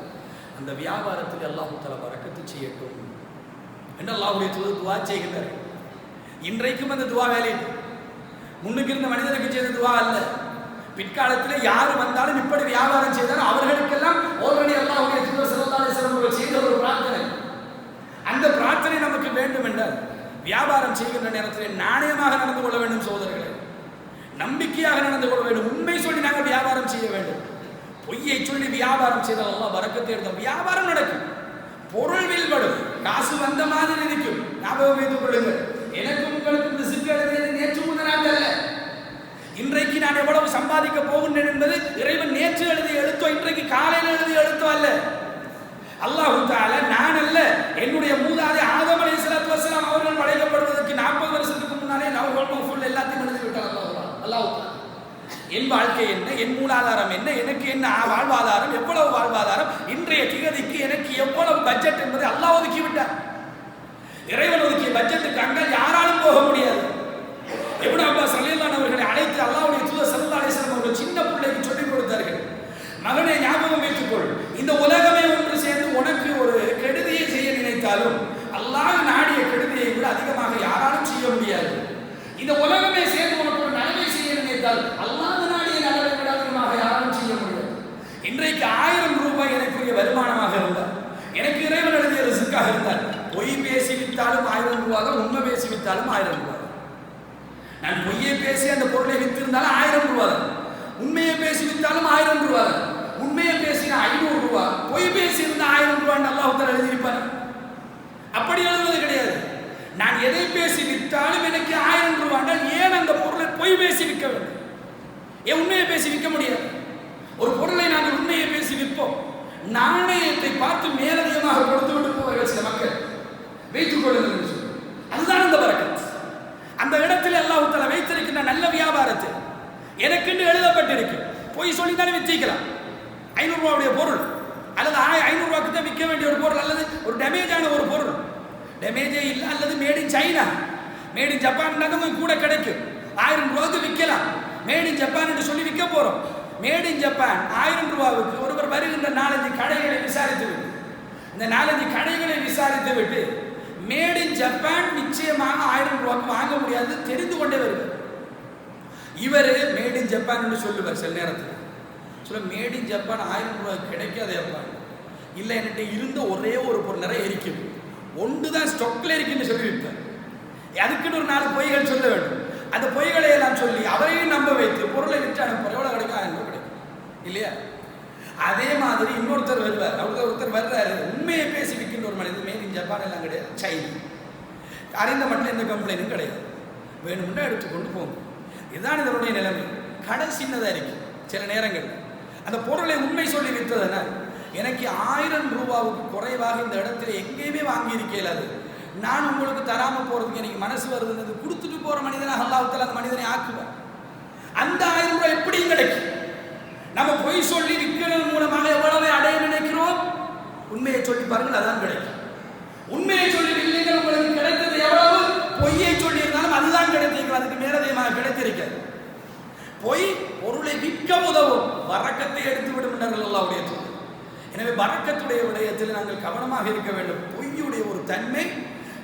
அந்த வியாபாரத்தில் அல்லாஹ் தஆலா பரக்கத்து செய்யட்டும் என்று அல்லாஹ்வுடைய தூதர் துஆ செய்கின்றார்கள். இன்றைக்கும் அந்த துஆ வேலை. முன்னுக்கு இருந்த மனிதருக்கு செய்த துஆ அல்ல. பிற்காலத்தில் யார் வந்தாலும் இப்படி வியாபாரம் செய்தாலும் அவர்களுக்கெல்லாம் ஆல்ரெடி அல்லாஹ்வுடைய தூதர் ஸல்லல்லாஹு அலைஹி வஸல்லம் அவர்கள் செய்த ஒரு பிரார்த்தனை. அந்த பிரார்த்தனை நமக்கு வேண்டும் என்றால் வியாபாரம் செய்கின்ற நேரத்தில் நாணயமாக நடந்து கொள்ள வேண்டும் சகோதரர்களே, நம்பிக்கையாக நடந்து கொள்ள வேண்டும். உண்மை சொல்லி நாங்கள் வியாபாரம் செய்ய வேண்டும். பொய்யை சொல்லி வியாபாரம் செய்தால் அல்லாஹ் பரக்கத்தை எடுத்தால் வியாபாரம் நடக்கும், பொருள் வில்படும், காசு வந்த மாதிரி இருக்கும். ஞாபகம் வைத்துக் கொள்ளுங்கள், எனக்கும் உங்களுக்கு இந்த சிக்கு எழுதியது நேற்று முந்தினாங்க அல்ல. இன்றைக்கு நான் எவ்வளவு சம்பாதிக்க போகின்றேன் என்பது இறைவன் நேற்று எழுதிய எழுத்தோ இன்றைக்கு காலையில் எழுதிய எழுத்தோ அல்ல. அல்லாஹ் தஆலா நான் அல்ல, என்னுடைய மூதாதை ஆதம் அலைஹிஸ்ஸலாத்து வஸலாம் அவர்கள் படைக்கப்படுவதற்கு 40 வருஷத்துக்கு முன்னாலே லவ்ஹுல் மஹ்ஃபூல் எல்லாத்தையும் எழுதி விட்டார் அல்லாஹ் தஆலா. என் வாழ்க்கை என்ன, என் மூலாதாரம் என்ன, எனக்கு என்ன வாழ்வாதாரம், எவ்வளவு வாழ்வாதாரம், இன்றைய திகதிக்கு எனக்கு எவ்வளவு பட்ஜெட் என்பதை அல்லாஹ் ஒதுக்கி விட்டார். இறைவன் ஒதுக்கிய பட்ஜெட்டுக்கு அங்கே யாராலும் போக முடியாது. இப்னு அப்பாஸ் ரலியல்லாஹு அவர்களை அழைத்து அல்லாஹ்வுடைய தூதர் ஸல்லல்லாஹு அலைஹி வஸல்லம் அவர்கள் சின்ன பிள்ளைக்கு சொல்லிக் கொடுத்தார்கள், மகனே ஞாபகம் வைத்துக்கொள், இந்த உலகமே ஒன்று சேர்ந்து உனக்கு ஒரு கெடுதியை செய்ய நினைத்தாலும் அல்லாஹ் நாடிய கெடுதியை விட அதிகமாக யாராலும் செய்ய முடியாது. இந்த உலகமே சேர்ந்து உனக்கு ஒரு நன்மை செய்ய நினைத்தால் அல்லாஹ் நாடிய நன்மை விட அதிகமாக யாராலும் செய்ய முடியாது. இன்றைக்கு 1000 ரூபாய் எனக்குரிய வருமானமாக இருந்தால், எனக்கு இறைவன் எழுதிய ரிஸ்காக இருந்தால், பொய் பேசி வித்தாலும் 1000 ரூபாய் தான், உண்மை பேசி வித்தாலும் 1000 ரூபாய். நான் பொய்யை பேசி அந்த பொருளை வித்திருந்தாலும் 1000 ரூபாய் தான், உண்மையை பேசி வித்தாலும் 1000 ரூபாய் தான். உண்மையை பேசினா 500 ரூபாய், பொய் பேசி இருந்தா 1000 ரூபாய் அல்லாஹ் தஆலா எழுதியிருப்பார். அப்படி எழுதுவது கிடையாது. நான் எதை பேசி வித்தாலும் எனக்கு 1000 ரூபாய், ஏன் அந்த பொருளை பொய் பேசி விற்க வேண்டும்? ஏன் உண்மையை பேசி விற்க முடியாது? ஒரு பொருளை நாங்கள் உண்மையை பேசி விற்போம், நாணயத்தை பார்த்து மேலதிகமாக கொடுத்து விட்டு போவார்கள் சில மக்கள். வைத்துக் கொள்ளுங்கள் என்று சொல்லி, அதுதான் அந்த பரக்கத். அந்த இடத்தில் அல்லாஹ் தஆலா வைத்திருக்கின்ற நல்ல வியாபாரத்தை எனக்கென்று எழுதப்பட்டிருக்கு. பொய் சொல்லித்தானே விற்கலாம். 500 ரூபாவுடைய பொருள் அல்லது 500 ரூபாய்க்கு தான் விற்க வேண்டிய ஒரு பொருள், அல்லது ஒரு டேமேஜான ஒரு பொருள், டேமேஜே இல்லை, அல்லது made in China, made in Japan கூட கிடைக்கும், 1000 ரூபாய்க்கு விற்கலாம். மேட் இன் ஜப்பான் என்று சொல்லி விற்க போறோம். மேட் இன் ஜப்பான் 1000 ரூபாவுக்கு ஒருவர் வருகின்ற 4-5 கடைகளை விசாரித்து விட்டு, இந்த 4-5 கடைகளை விசாரித்து விட்டு மேட் இன் ஜப்பான் நிச்சயமாக 1000 ரூபாய்க்கு வாங்க முடியாது, தெரிந்து கொண்டே வருவார். இவர் மேட் இன் ஜப்பான் சொல்லுவார். சில நேரத்தில் சொல்ல மேட் இன் ஜப்பான் 1000 ரூபாய்க்கு கிடைக்காது ஜப்பான் இல்லை, என்கிட்ட இருந்த ஒரே ஒரு பொருள் நிறைய இருக்குது, ஒன்று தான் ஸ்டொக்கில் இருக்குன்னு சொல்லி விற்பார். அதுக்குன்னு ஒரு 4 பொய்கள் சொல்ல வேண்டும். அந்த பொய்களை எல்லாம் சொல்லி அவரையும் நம்ப வைத்து பொருளை விற்று அனுப்புற எவ்வளோ கிடைக்கும்? 1000 ரூபாய் கிடைக்கும் இல்லையா? அதே மாதிரி இன்னொருத்தர் வருவார். ஒருத்தர் வர்றாரு, உண்மையை பேசி விற்கின்ற ஒரு மனிதர். மேட் இன் ஜப்பான் எல்லாம் கிடையாது, சைனா. அறிந்த மட்டும் எந்த கம்ப்ளைண்ட்டும் கிடையாது, வேணும்னா எடுத்துக்கொண்டு போகும். இதுதான் இதனுடைய நிலைமை. கடை சின்னதாக இருக்கு. சில நேரங்கள் அந்த பொருளை உண்மை சொல்லி விற்றதுனா எனக்கு 1000 ரூபாவுக்கு குறைவாக இந்த இடத்துல எங்கேயுமே வாங்கி இருக்கலாது, நான் உங்களுக்கு தராமல் போகிறதுக்கு எனக்கு மனசு வருதுன்னு கொடுத்துட்டு போகிற மனிதனாக அல்லாஹ் தஆலா அந்த மனிதனை ஆக்குவார். அந்த 1000 ரூபாய் எப்படியும் கிடைக்கும். நம்ம பொய் சொல்லி விற்கிறது மூலமாக எவ்வளவு அடைய நினைக்கிறோம்? உண்மையை சொல்லி பாருங்கள், அதான் கிடைக்கும். உண்மையை சொல்லி இல்லைங்கள் உங்களுக்கு கிடைத்தது எவ்வளவு? பொய்யை சொல்லி இருந்தாலும் அதுதான் கிடைத்திருக்கும், அதுக்கு மேலதிகமாக கிடைத்திருக்காது. பொய் பொருளை விற்க உதவும், பரக்கத்தை எடுத்து விடும் என்றார்கள் அல்லாஹ்வுடைய தூதர். எனவே பரக்கத்துடைய விடயத்தில் நாங்கள் கவனமாக இருக்க வேண்டும். பொய்யுடைய ஒரு தன்மை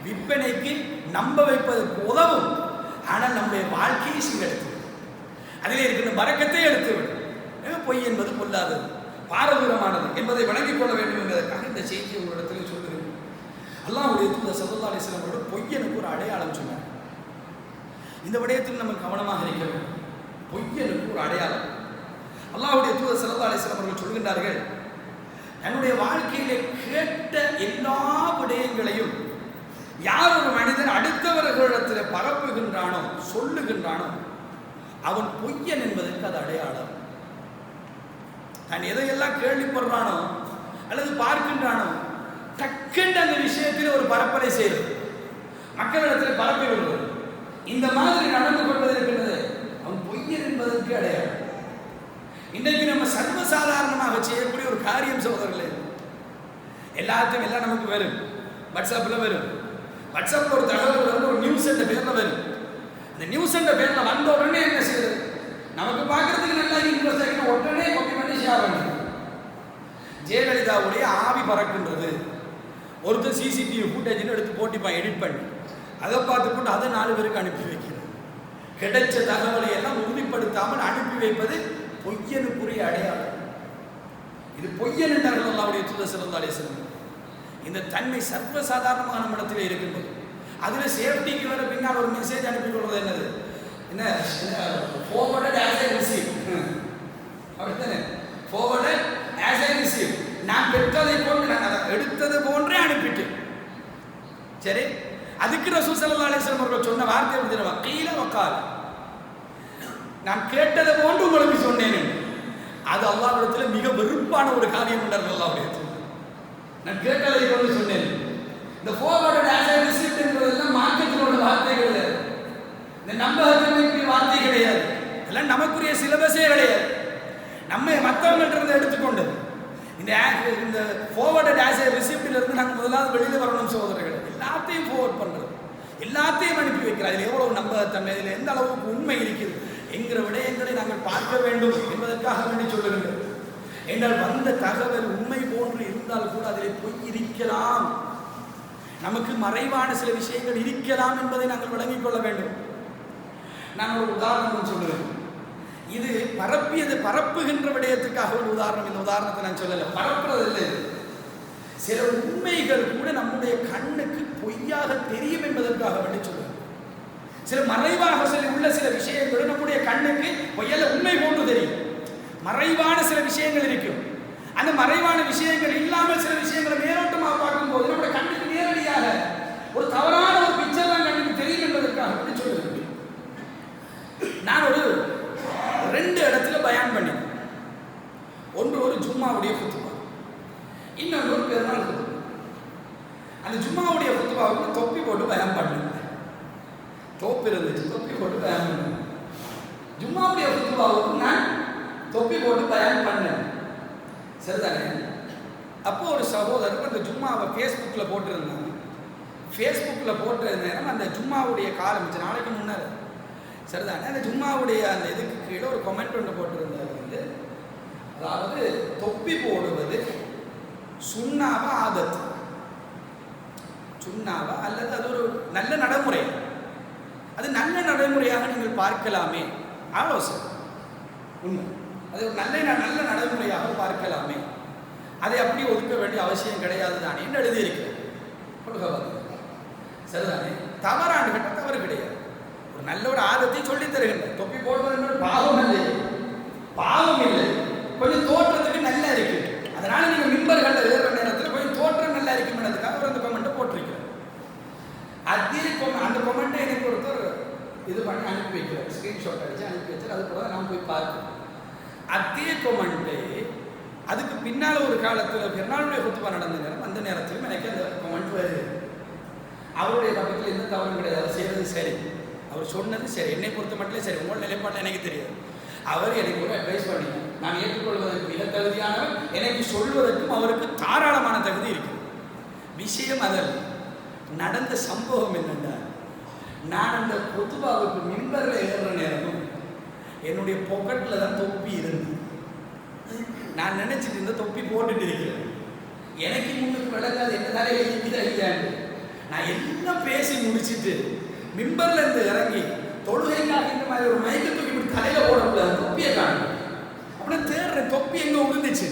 விற்பனைக்கு நம்ப வைப்பதற்கு உதவும், ஆனால் நம்முடைய வாழ்க்கையை சீரழித்து அதிலே இருக்கின்ற பரக்கத்தை எடுத்துவிடும். பொய் என்பது பொல்லாதது, பாரதூரமானது என்பதை வழங்கிக் கொள்ள வேண்டும் என்பதற்காக இந்த செய்தியை உங்களிடத்தில் சொல்கிறேன். அல்லாஹ்வுடைய தூதர் ஸல்லல்லாஹு அலைஹி வஸல்லம் அவர்கள் பொய்யனுக்கு ஒரு அடையாளம் சொன்னார். இந்த விடயத்தில் நம்ம கவனமாக இருக்க வேண்டும். பொய்யனுக்கு ஒரு அடையாளம் அல்லாஹ்வுடைய தூதர் ஸல்லல்லாஹு அலைஹி வஸல்லம் அவர்கள் சொல்கின்றார்கள், என்னுடைய வாழ்க்கையிலே கேட்ட எல்லா விடயங்களையும் யார் ஒரு மனிதன் அடுத்தவர்களிடத்தில் பரப்புகின்றானோ சொல்லுகின்றானோ அவன் பொய்யன் என்பதற்கு அது அடையாளம். நான் எதையெல்லாம் கேள்விப்படுறானோ அல்லது பார்க்கின்றானோ டக்குன்னு அந்த விஷயத்தில் ஒரு பரப்பலை செய்வது, மக்களிடத்தில் பரப்பி விடுவது, இந்த மாதிரி நடந்து கொள்வது இருக்கின்றது, அவன் பொய்யன் என்பதற்கு அடையாளம். இன்றைக்கு நம்ம சர்வசாதாரணமாக செய்யக்கூடிய ஒரு காரியம் சகோதரர்களே, எல்லாத்தையும் எல்லாம் நமக்கு வரும். வாட்ஸ்அப்பில் வரும். வாட்ஸ்அப்பில் ஒரு தகவல் வரும், ஒரு நியூஸ் என்ற பேரில் வரும். அந்த நியூஸ் என்ற பேரில் வந்த உடனே என்ன செய்யுது? நமக்கு பார்க்கறதுக்கு நல்லா இன்ட்ரெஸ்ட் ஆகிட்டு உடனே கொப்பி பண்ணி ஷேர் பண்ணுது. ஜெயலலிதாவுடைய ஆவி பறக்கின்றது. ஒருத்தர் சிசிடிவி ஃபுட்டேஜ்னு எடுத்து போட்டிப்பான், எடிட் பண்ணி அதை பார்த்துக்கொண்டு அதை 4 பேருக்கு அனுப்பி வைக்கிறது. கிடைச்ச தகவலை எல்லாம் உறுதிப்படுத்தாமல் அனுப்பி வைப்பது பொய்யனுக்குரிய அடையாளம். இது பொய்யன் என்றார்கள் அல்லாஹ்வுடைய தூதர் ஸல்லல்லாஹு அலைஹி வஸல்லம். இந்த தன்மை சர்வசாதாரணமான இடத்திலே இருக்கின்றது. அதில் சேஃப்டிக்கு வர பின்னால் ஒரு மெசேஜ் அனுப்பி கொள்வது என்னது? என்ன forwarded as I receive, அப்படித்தானே? forwarded as I receive, நான் பெற்றதை போன்று நான் அதை எடுத்தது போன்றே அனுப்பிட்டேன். சரி, அதுக்கு ரசூல் ஸல்லல்லாஹு அலைஹி வஸல்லம் அவர்கள் சொன்ன வார்த்தை எப்படி தெரியுமா? கீல வக்கால், நான் கேட்டதை போன்று உங்களுக்கு சொன்னேன். அது அல்லாஹ்விடத்தில் மிக வெறுப்பான ஒரு காரியம் என்றார்கள் அல்லாஹ்வுடைய தூதர். நான் கேட்டதை போன்று சொன்னேன். இந்த forwarded as I received என்பதெல்லாம் மார்க்கெட்டில் உள்ள வார்த்தைகள் கிடையாது, இந்த நம்பகத்தன்மைக்குரிய வார்த்தை கிடையாது, எல்லாம் நமக்குரிய சிலபஸே கிடையாது. நம்ம மற்றவங்கள்ட்ட இருந்து எடுத்துக்கொண்டது. இந்த forwarded as I received இருந்து நாங்கள் முதலாவது வெளியில் வரணும் சகோதரர்கள். எல்லாத்தையும் forward பண்ணுறது, எல்லாத்தையும் அனுப்பி வைக்கிறார். இதில் எவ்வளவு நம்பகத்தன்மை, இதில் எந்த அளவுக்கு உண்மை இருக்குது என்கிற விடயங்களை நாங்கள் பார்க்க வேண்டும் என்பதற்காக வேண்டி சொல்லுங்கள். என்றால் வந்த தகவல் உண்மை போன்று இருந்தால் கூட அதில் பொய் இருக்கலாம், நமக்கு மறைவான சில விஷயங்கள் இருக்கலாம் என்பதை நாங்கள் விளங்கிக் கொள்ள வேண்டும். நான் ஒரு உதாரணம் சொல்லுவேன். இது பரப்புகின்ற விடயத்துக்காக ஒரு உதாரணம். இந்த உதாரணத்தை நான் சொல்லலை, பரப்புறது இல்லை. சில உண்மைகள் கூட நம்முடைய கண்ணுக்கு பொய்யாக தெரியும் என்பதற்காக வேண்டி சொல்லுவேன். சில மறைவாக உள்ள சில விஷயங்கள் நம்முடைய கண்ணுக்கு பொய்யல்ல உண்மை போன்று தெரியும். மறைவான சில விஷயங்கள் இருக்கும். அந்த மறைவான விஷயங்கள் இல்லாமல் சில விஷயங்களை மேலோட்டமாக பார்க்கும்போது நம்முடைய கண்ணுக்கு நேரடியாக ஒரு தவறான ஒரு பிக்சர் தான் கண்ணுக்கு தெரியும் என்பதற்காக வேண்டி சொல்லுவேன். நான் ஒரு 2 இடத்துல பயான் பண்ணேன். ஒன்று ஒரு ஜும்மாவுடைய குத்துபா, இன்னொன்று ஒரு பெருநாள் குத்துபா. அந்த ஜும்மாவுடைய குத்துபாவுக்கு தொப்பி போட்டு பயான் பண்ணேன். தொப்பி இருந்துச்சு, தொப்பி போட்டு பயான் பண்ணேன். ஜும்மாவுடைய குத்துபாவுக்கு நான் தொப்பி போட்டு பயான் பண்ணேன். சரிதானே? அப்போ ஒரு சகோதரர் அந்த ஜும்மாவை ஃபேஸ்புக்கில் போட்டிருந்தாங்க. ஃபேஸ்புக்கில் போட்டிருந்த நேரம் அந்த ஜும்மாவுடைய காலம் நாளைக்கு முன்னர், சரிதானே? அந்த ஜும்மாவுடைய அந்த இதுக்கு கீழே ஒரு கமெண்ட் ஒன்று போட்டிருந்தார். அதாவது தொப்பி போடுவது சுன்னாவ ஆதத். சுண்ணாவா அல்லது அது ஒரு நல்ல நடைமுறை, அது நல்ல நடைமுறையாக நீங்கள் பார்க்கலாமே, ஆலோசனை உண்மை, அது ஒரு நல்ல நடைமுறையாக பார்க்கலாமே, அதை அப்படி ஒதுக்க வேண்டிய அவசியம் கிடையாது தானே என்று எழுதியிருக்கிறது. சரிதானே? தவறாண்டு கேட்ட தவறு கிடையாது. ஒரு நல்ல ஒரு ஆதத்தை சொல்லி தருகின்ற தொப்பி போடுவது பாவம் இல்லை, பாவம் இல்லை, கொஞ்சம் தோற்றத்துக்கு நல்லா இருக்கு, அதனால நீங்க மிம்பர்கள் ஏறுற நேரத்தில் கொஞ்சம் தோற்றம் நல்லா இருக்குன்றதுக்காக ஒரு அந்த கமெண்ட்டை போட்டிருக்கிறேன். அதே அந்த கமெண்ட்டை எனக்கு ஒருத்தர் இது பண்ணி அனுப்பி வைக்கிறார், ஸ்கிரீன்ஷாட் அடிச்சு அனுப்பி வச்சார். அது கூட நான் போய் பார்க்கிறேன். அதே கமெண்ட்டு அதுக்கு பின்னால் ஒரு காலத்தில் பெருநாளுடைய குத்துபா நடந்த நேரம், அந்த நேரத்திலும் எனக்கு அந்த கமெண்ட் வருது. அவருடைய பக்கத்தில் எந்த தவறும் கிடையாது, அவர் செய்வது சரி, அவர் சொன்னது சரி, என்னை பொறுத்த மட்டும் சரி, உங்களோட நிலைப்பாட்டில் எனக்கு தெரியாது. அவர் எனக்கு ஒரு அட்வைஸ் பண்ணி நான் ஏற்றுக்கொள்வதற்கு மிக தகுதியானவர், எனக்கு சொல்வதற்கும் அவருக்கு தாராளமான தகுதி இருக்கு. விஷயம் அதில் நடந்த சம்பவம் என்னென்னா, நான் அந்த குத்துபாவுக்கு மிம்பரில் ஏறுற நேரமும் என்னுடைய பாக்கெட்டில் தான் தொப்பி இருந்து, நான் நினைச்சிட்டு இருந்த தொப்பி போட்டுட்டு இருக்கிறேன். எனக்கு முன்னுக்கு விளங்காது என்ன தலையில இருக்குதாண்டு. நான் எல்லாம் பேசி முடிச்சுட்டு மிம்பர்ல இருந்து இறங்கி தொழுகைக்காக இந்த மாதிரி ஒரு மைக்க தூக்கி இப்படி தலையில போடக்கூடாது, தொப்பியை காணும் அப்படின்னு தேடுறேன். தொப்பி எங்க விழுந்துச்சு,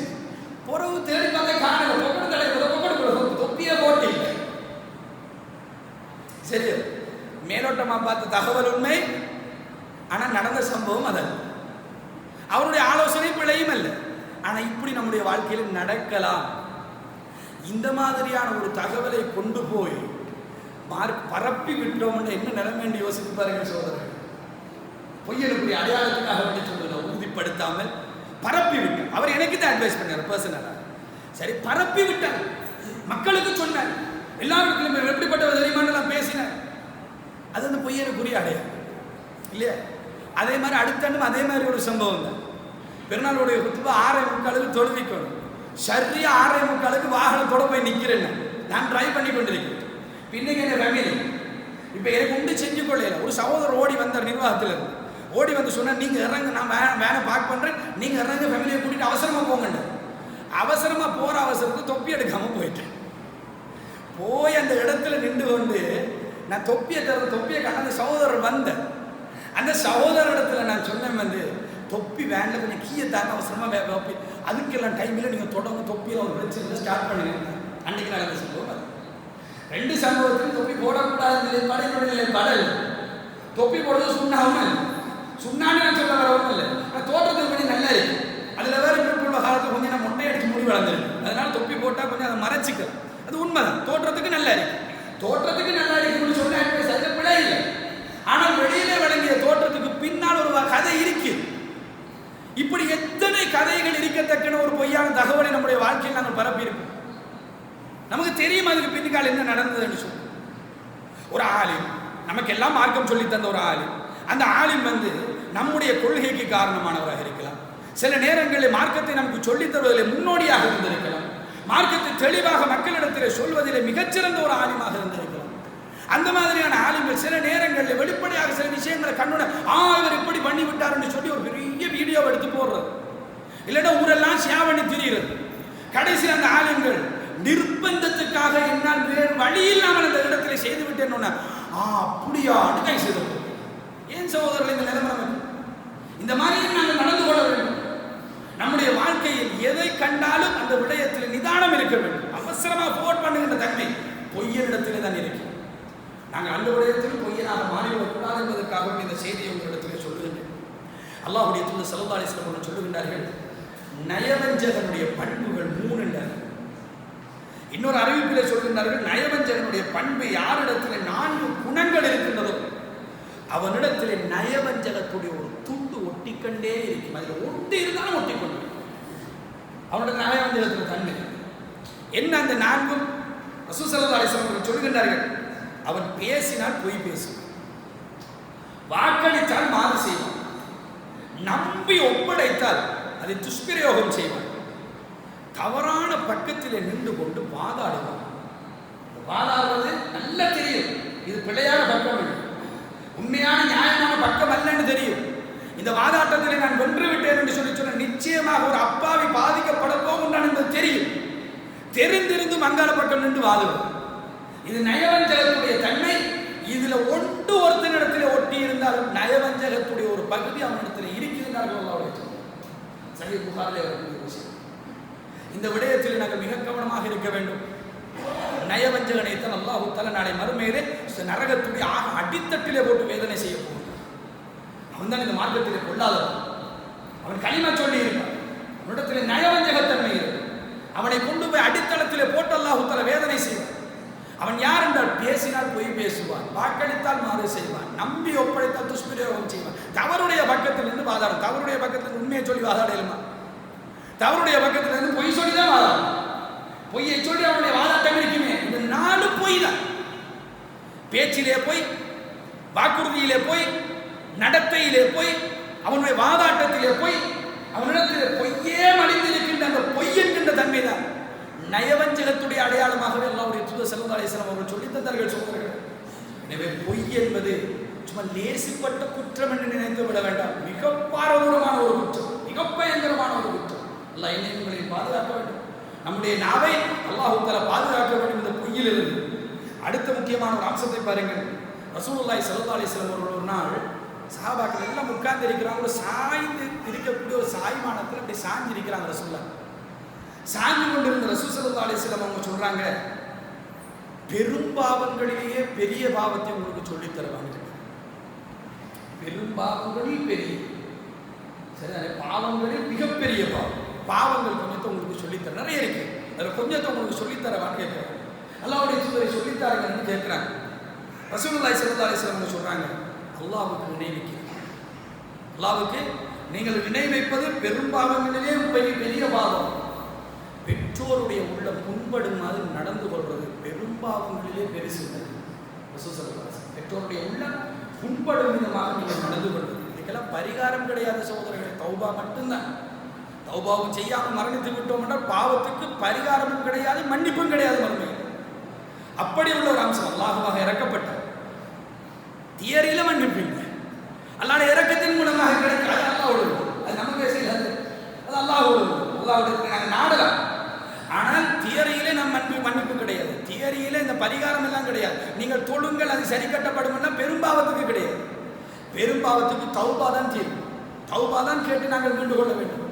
பொறவு தேடி பார்த்தா காணல, பொக்கடு தலைவர் தொப்பியை போட்டு. சரி, மேலோட்டமா பார்த்த தகவல் உண்மை, ஆனா நடந்த சம்பவம் அதல்ல. அவருடைய ஆலோசனை பிழையும் அல்ல, ஆனா இப்படி நம்முடைய வாழ்க்கையில் நடக்கலாம். இந்த மாதிரியான ஒரு தகவலை கொண்டு போய் பரப்பி விட்டோம்னு என்ன நிலைமை என்று யோசித்து பாருங்க சோதரர்கள். பொய்யனுக்குரிய அடையாளத்துக்காக வேண்டி சொல்றத உறுதிப்படுத்தாமல் பரப்பி விட்டார். அவர் எனக்கு தான் அட்வைஸ் பண்ணார் பர்சனலா. சரி, பரப்பி விட்டார், மக்களுக்கு சொன்னார், எல்லாருக்கும் எப்படிப்பட்ட தெரியுமான்னு நான் பேசினேன். அது அந்த பொய்யனுக்குரிய அடையாளம் இல்லையா? அதே மாதிரி அடுத்தண்டும் அதே மாதிரி ஒரு சம்பவம் தான். பெருநாளுடைய குத்துபா 6:45 தொழுவிக்கணும். சரியா 6:45 வாகனத்தோட போய் நிற்கிறேன். நான் டிரைவ் பண்ணி கொண்டிருக்கிறேன். பின்னைக்கு என்ன ஃபேமிலி இப்போ எனக்கு உண்டு செஞ்சு கொள்ளையில ஒரு சகோதரர் ஓடி வந்தார், நிர்வாகத்தில் இருந்து ஓடி வந்து சொன்னார், நீங்கள் இறங்க, நான் வேனை பார்க் பண்ணுறேன், நீங்கள் இறங்க, ஃபேமிலியை கூட்டிகிட்டு அவசரமாக போங்கண்ட. அவசரமாக போகிற அவசரத்துக்கு தொப்பி எடுக்காமல் போயிட்டேன். போய் அந்த இடத்துல நின்று கொண்டு நான் தொப்பியை கண்ட அந்த சகோதரர் வந்தேன். அந்த சகோதர இடத்துல நான் சொன்னேன், வந்து தொப்பி வேனில் கொஞ்சம் கீழே தாங்க அவசரமாக தொப்பி, அதுக்கெல்லாம் டைமில் நீங்கள் தொடங்க தொப்பியில் ஒரு பிரச்சனை ஸ்டார்ட் பண்ணுங்க. அன்றைக்கு நடந்த சம்பவம். ரெண்டு சம்பவத்திலும் தொப்பி போடக்கூடாது நிலைப்பாடு என்னுடைய நிலைப்பாடு. தொப்பி போடுறது சுண்ணான்னு நான் சொல்ல வரவும் இல்லை, ஆனால் தோற்றத்துக்கு கொஞ்சம் நல்லா இருக்கு. அதில் வேறு இப்போ உள்ள காலத்தில் கொஞ்சம் நான் மொட்டை அடிச்சு முடி வளர்ந்துருக்கு, அதனால தொப்பி போட்டால் கொஞ்சம் அதை மறைச்சிக்கலாம். அது உண்மைதான், தோற்றத்துக்கு நல்லா இருக்கு. தோற்றத்துக்கு நல்லா இருக்குன்னு சொன்ன அட்வைஸ் அதில் பிழை இல்லை. ஆனால் வெளியில வழங்கிய தோற்றத்துக்கு பின்னால் ஒரு கதை இருக்கு. இப்படி எத்தனை கதைகள் இருக்கத்தக்கன ஒரு பொய்யான தகவலை நம்முடைய வாழ்க்கையில் நாங்கள் பரப்பி இருக்கோம். நமக்கு தெரியும் அதுக்கு பின்னால் என்ன நடந்ததுன்னு சொல்லி. ஒரு ஆலிம், நமக்கு எல்லாம் மார்க்கம் சொல்லி தந்த ஒரு ஆலிம், அந்த ஆலிம் வந்து நம்முடைய கொள்கைக்கு காரணமானவராக இருக்கலாம். சில நேரங்களில் மார்க்கத்தை நமக்கு சொல்லித் தருவதில் முன்னோடியாக இருந்திருக்கலாம். மார்க்கத்தை தெளிவாக மக்களிடத்தில் சொல்வதில் மிகச்சிறந்த ஒரு ஆலிமாக இருந்திருக்கலாம். அந்த மாதிரியான ஆலிம்கள் சில நேரங்களில் வெளிப்படையாக சில விஷயங்களை கண்ணுட இவர் இப்படி பண்ணி விட்டாருன்னு சொல்லி ஒரு பெரிய வீடியோ எடுத்து போடுறது, இல்லைன்னா ஊரெல்லாம் ஷேர் பண்ணி திரிகிறது. கடைசி அந்த ஆலிம்கள் நிர்பந்தத்துக்காக என்னால் வேறு வழி இல்லாமல் அந்த இடத்துல செய்து விட்டேன்னு அப்படியா கை செய்து. ஏன் சகோதரர்கள் இந்த நிலைமை? இந்த மாதிரி நாங்கள் நடந்து கொள்ள வேண்டும். நம்முடைய வாழ்க்கையில் எதை கண்டாலும் அந்த விடயத்தில் நிதானம் இருக்க வேண்டும். அவசரமாக போட் பண்ணுகின்ற தன்மை பொய்யனிடத்திலே தான் இருக்கு. நாங்கள் அந்த விடயத்தில் பொய்யனாக மாறிவிடக்கூடாது என்பதற்காக இந்த செய்தியை உங்களிடத்திலே சொல்லுகின்றேன். அல்லாஹ்வுடைய தூதர் ஸல்லல்லாஹு அலைஹி வஸல்லம் சொல்லுகின்றார்கள், நயவஞ்சகனுடைய பண்புகள் 3 என்றார்கள். இன்னொரு அறிவிப்பிலே சொல்கின்றார்கள், நயவஞ்சகனுடைய பண்பு யாரிடத்தில் 4 குணங்கள் இருக்கின்றதோ அவனிடத்திலே நயவஞ்சகத்துடைய ஒரு துண்டு ஒட்டிக்கொண்டே இருக்கும். அதில் ஒட்டி இருந்தாலும் ஒட்டிக்கொண்டு அவனுடைய நயவஞ்சகத்தின் தன்மை என்ன? அந்த 4 ரசூல் ஸல்லல்லாஹு அலைஹி வஸல்லம் சொல்கின்றார்கள், அவன் பேசினால் பொய் பேசுவான், வாக்களித்தால் மாறு செய்வான், நம்பி ஒப்படைத்தால் அதை துஷ்பிரயோகம் செய்வான், தவறான பக்கத்தில் நின்று கொண்டு வாதாடுவான். வாதாடுவது நல்ல தெரியும், இது பிழையான பக்கம் இல்லை, உண்மையான நியாயமான பக்கம் அல்லன்னு தெரியும். இந்த வாதாட்டத்தில் நான் வென்று விட்டேன் என்று சொல்லி சொன்ன நிச்சயமாக ஒரு அப்பாவி பாதிக்கப்பட போகின்றான் என்பது தெரியும். தெரிந்திருந்தும் அங்கால பக்கம் நின்று வாதுவான். இது நயவஞ்சகத்துடைய தன்மை. இதுல ஒருத்தனிடத்தில் ஒட்டி இருந்தாலும் நயவஞ்சகத்துடைய ஒரு பகுதி அவனிடத்தில் இருக்கிறார்கள். சஹீஹ் புகாரிலே வரக்கூடிய விஷயம். இந்த விடயத்தில் நாங்கள் மிக கவனமாக இருக்க வேண்டும். நயவஞ்சகனைத்தான் அல்லாஹ் தஆலா நாளை மறுமையிலே நரகத்துடைய அடித்தட்டிலே போட்டு வேதனை செய்ய போகிறான். அவன் தான் இந்த மார்க்கத்திலே கொள்ளாதவன். அவன் களிமா சொல்லி இருப்பான், அவனிடத்தில் நயவஞ்சகத்தன்மை இருக்கு. அவனை கொண்டு போய் அடித்தளத்திலே போட்டு அல்லாஹ் தஆலா வேதனை செய்வான். அவன் யார் என்றால் பேசினால் பொய் பேசுவான், வாக்களித்தால் மாறு செய்வான், நம்பி ஒப்படைத்தால் துஷ்பிரயோகம் செய்வான். தவறுடைய பக்கத்திலிருந்து வாதாடும். தவறுடைய பக்கத்தில் உண்மையை சொல்லி வாதாடலுமா? தவறுடைய பக்கத்திலிருந்து பொய் சொல்லி தான் வாதாடும். பொய்யை சொல்லி அவனுடைய வாதாட்டம் இருக்குமே. இந்த 4 பொய் தான். பேச்சிலே போய், வாக்குறுதியிலே போய், நடத்தையிலே போய், அவனுடைய வாதாட்டத்திலே போய், அவனிடத்திலே பொய்யே மடிந்திருக்கின்ற அந்த பொய் என்கின்ற தன்மை தான் நயவஞ்சகத்துடைய அடையாளமாகவே அல்லாஹ்வுடைய தூதர் ஸல்லல்லாஹு அலைஹி வஸல்லம் அவர்கள் சொல்லித் தந்தார்கள் சொல்கிறார்கள். எனவே பொய் என்பது சும்மா லேசிப்பட்ட குற்றம் என்று நினைத்து விட வேண்டாம். மிக பாரதூரமான ஒரு குற்றம், மிக பயங்கரமான ஒரு குற்றம். அல்லாஹ் என்னை உங்களை பாதுகாக்க வேண்டும். நம்முடைய நாவை அல்லாஹ் தஆலா பாதுகாக்க வேண்டும் இந்த பொய்யிலிருந்து. அடுத்த முக்கியமான ஒரு அம்சத்தை பாருங்கள். ரசூலுல்லாஹி ஸல்லல்லாஹு அலைஹி வஸல்லம் அவர்கள் ஒரு நாள் சஹாபாக்கள் எல்லாம் உட்கார்ந்து இருக்கிறாங்க. ஒரு சாய்ந்து இருக்கக்கூடிய ஒரு சாய்மானத்தில் அப்படி சாய்ந்து இருக்கிறாங்க. ரசூலுல்லாஹ் சாய்ந்து கொண்டிருந்த ரசூல் ஸல்லல்லாஹு அலைஹி வஸல்லம் அவங்க சொல்றாங்க, பெரும் பாவங்களிலேயே பெரிய பாவத்தை உங்களுக்கு சொல்லித் தருவாங்க. பெரும் பாவங்களில் பெரிய, சரி, பாவங்களில் மிகப்பெரிய பாவம். பாவங்கள் கொஞ்சத்தை உங்களுக்கு சொல்லித்தர நிறைய இருக்கு. அதில் கொஞ்சத்தை உங்களுக்கு சொல்லித்தரவான்னு கேட்குறாங்க. அல்லாஹ்வுடைய தூதரை சொல்லித்தாருங்கன்னு கேட்குறாங்க. ரசூலுல்லாஹி ஸல்லல்லாஹு அலைஹி வஸல்லம் சொல்றாங்க, அல்லாஹ்வுக்கு இணை வைக்கிறீங்க. அல்லாஹ்வுக்கு நீங்கள் இணை வைப்பது பெரும் பாவங்களிலே பெரிய பாவம். பெற்றோருடைய உள்ள புண்படும் மாதிரி நடந்து கொள்வது பெரும் பாவங்களிலே பெருசு. ரசூல் ஸல்லல்லாஹு அலைஹி வஸல்லம் பெற்றோருடைய உள்ள புண்படும் விதமாக நீங்கள் நடந்து கொள்வது, இதுக்கெல்லாம் பரிகாரம் கிடையாது சகோதரர்களே. தௌபா மட்டும்தான். தௌபாவும் செய்யாமல் மரணித்து விட்டோம் என்றால் பாவத்துக்கு பரிகாரமும் கிடையாது, மன்னிப்பும் கிடையாது மறுமையில். அப்படி உள்ள ஒரு அம்சம் அல்லாஹ்வாக இறக்கப்பட்டார். தியரியில மன்னிப்பு இல்லை, அல்லாஹ் இறக்கத்தின் மூலமாக கிடைக்காது. அல்லாஹ்வுடைய அது நமக்கு செய்யாது, அது அல்லாஹ்வுடைய நாங்கள் நாடலாம். ஆனால் தியரியிலே நம் மன்னிப்பு கிடையாது. தியரியில இந்த பரிகாரம் எல்லாம் கிடையாது. நீங்கள் தொழுங்கள் அது சரி கட்டப்படும், பெரும்பாவத்துக்கு கிடையாது. பெரும்பாவத்துக்கு தௌபா தான் தீர்வு. தௌபா தான் கேட்டு நாங்கள் மீண்டு கொள்ள வேண்டும்.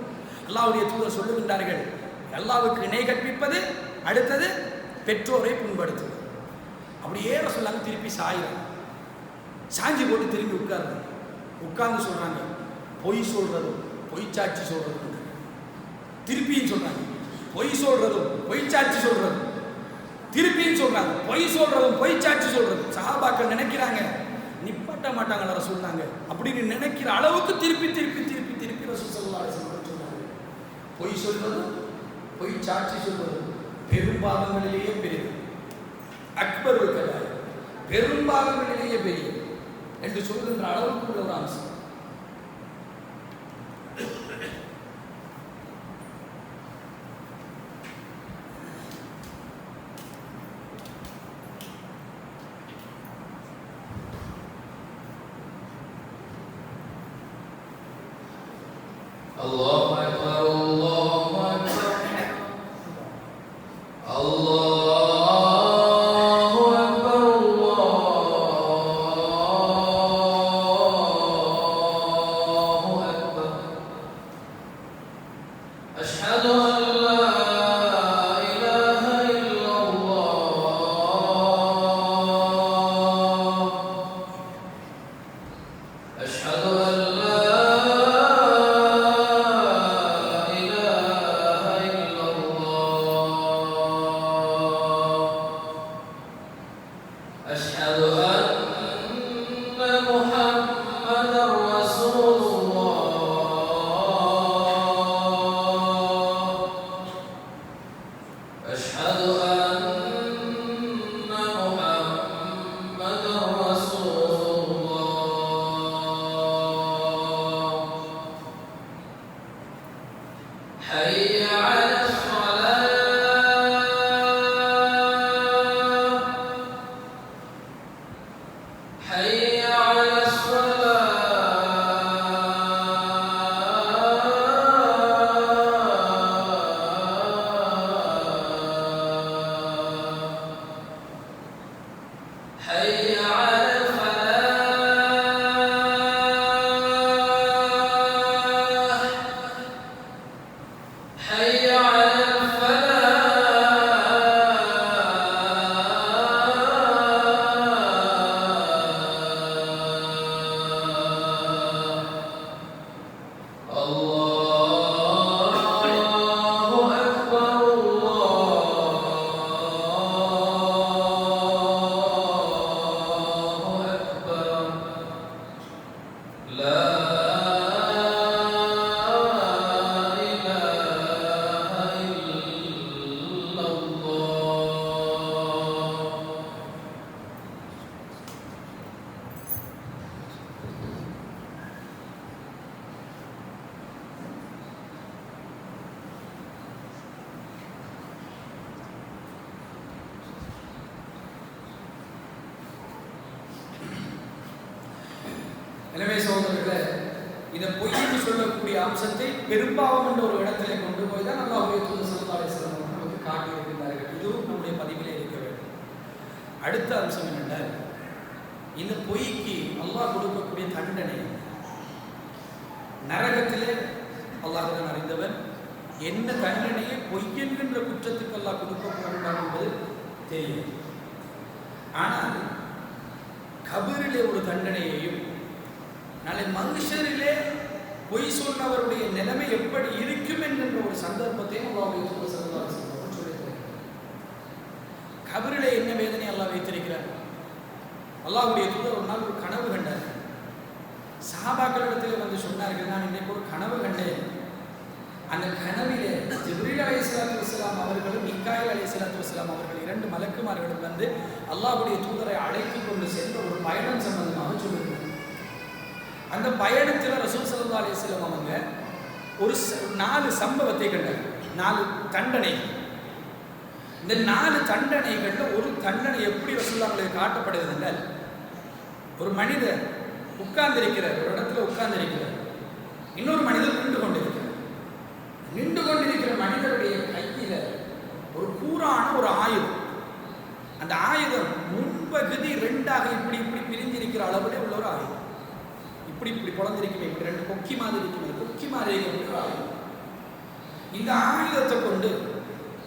அல்லாஹ்வுடைய தூதர் சொல்லுகின்றார்கள், அல்லாஹ்வுக்கு இணை கற்பிப்பது, அடுத்தது பெற்றோரை புண்படுத்துவது. அப்படியே சொல்லாங்க. திருப்பி சாயிறாங்க, சாஞ்சி போட்டு திரும்பி உட்கார்ந்து சொல்றாங்க, பொய் சொல்றதும் பொய் சாட்சி சொல்றதும். திருப்பியும் சொல்றாங்க, பொய் சொல்றதும் பொய் சாட்சி சொல்றதும். திருப்பியும் சொல்றாங்க, பொய் சொல்றதும் பொய் சாட்சி சொல்றதும். சஹாபாக்கள் நினைக்கிறாங்க நிப்பாட்ட மாட்டாங்களா சொன்னாங்க அப்படின்னு நினைக்கிற அளவுக்கு திருப்பி திருப்பி திருப்பி திருப்பி ரசூல் ஸல்லல்லாஹு அலைஹி வஸல்லம் சொன்னாங்க, பொய் சொல்வதும் பொய் சாட்சி சொல்வதும் பெரும்பாவங்களிலேயே பெரியது. அக்பர் பெரும்பாவங்களிலேயே பெரியது என்று சொல்கின்ற அளவுக்கு உள்ள ஒரு அம்சம். Allahu Akbar, Allahu Akbar, Allahu Akbar, Allahu Akbar. Ashhadu an la ilaha illallah. Ashhadu an la أشهد أن محمدًا رسول الله. أشهد أن محمدًا رسول الله. حي على حي على الصلاة. حي على الفلاح حي على எனவே சகோதரர்களே, இந்த பொய்ன்னு சொல்லக்கூடிய அம்சத்தை பெரும்பாவம் என்ற ஒரு இடத்திலே கொண்டு போய் தான் அல்லாஹ்வுடைய தூதர் ஸல்லல்லாஹு அலைஹி வஸல்லம் நமக்கு காட்டியிருக்கிறார்கள். இதுவும் நம்முடைய பதிவிலே இருக்க வேண்டும். அடுத்த அம்சம் என்னென்றால், இந்த பொய்க்கு அல்லாஹ் கொடுக்கக்கூடிய தண்டனை நரகத்திலே அல்லாஹ் தான் அறிந்தவர். என்ன தண்டனையை பொய் என்கின்ற குற்றத்துக்கு அல்லாஹ் கொடுக்க போகிறார் என்பது தெரியும். ஆனால் கபரிலே ஒரு தண்டனையையும், நாளை மனுஷரிலே பொய் சொன்னவருடைய நிலைமை எப்படி இருக்கும் என்கின்ற ஒரு சந்தர்ப்பத்தையும் அல்லாஹ்வுடைய தூதர் ஸல்லல்லாஹு அலைஹி வஸல்லம் சொல்லியிருக்கிறார். கபரிலே என்ன வேதனை அல்லாஹ் வைத்திருக்கிறார்? அல்லாஹ்வுடைய தூதர் ஒரு நாள் ஒரு கனவு கண்டார். சஹாபாக்களிடத்தில் வந்து சொன்னார்கள், நான் இன்னைக்கு ஒரு கனவு கண்டேன். அந்த கனவிலே ஜிப்ரீல் அலைஹிஸ்ஸலாத்து வஸ்ஸலாம் அவர்களும் மீகாயில் அலைஹிஸ்ஸலாத்து வஸ்ஸலாம் அவர்கள் இரண்டு மலக்குமார்களும் வந்து அல்லாஹ்வுடைய தூதரை அழைத்து கொண்டு சென்ற ஒரு பயணம் சம்பந்தமாக சொல்லுகிறார். அந்த பயணத்தில் ரசூல் ஸல்லல்லாஹு அலைஹி வஸல்லம் அவங்க ஒரு 4 சம்பவத்தை கண்டார். 4 தண்டனை. இந்த 4 தண்டனைகள்ல ஒரு தண்டனை எப்படி ரசூலுல்லாஹ்வுக்கு காட்டப்படுகிறது என்றால், ஒரு மனிதர் உட்கார்ந்திருக்கிறார், ஒரு இடத்துல உட்கார்ந்திருக்கிறார், இன்னொரு மனிதர் நின்று கொண்டிருக்கிறார். நின்று கொண்டிருக்கிற மனிதருடைய கையில ஒரு கூரான ஒரு ஆயுதம். அந்த ஆயுதம் முன்பகுதி 2ஆக இப்படி இப்படி பிரிஞ்சிருக்கிற அளவுல உள்ள ஒரு ஆயுதம். இப்படி இப்படி குழந்திருக்குமே, இப்படி 2 கொக்கி மாதிரி இருக்குமே, கொக்கி மாதிரி இருக்கிற ஆயுதம். இந்த ஆயுதத்தை கொண்டு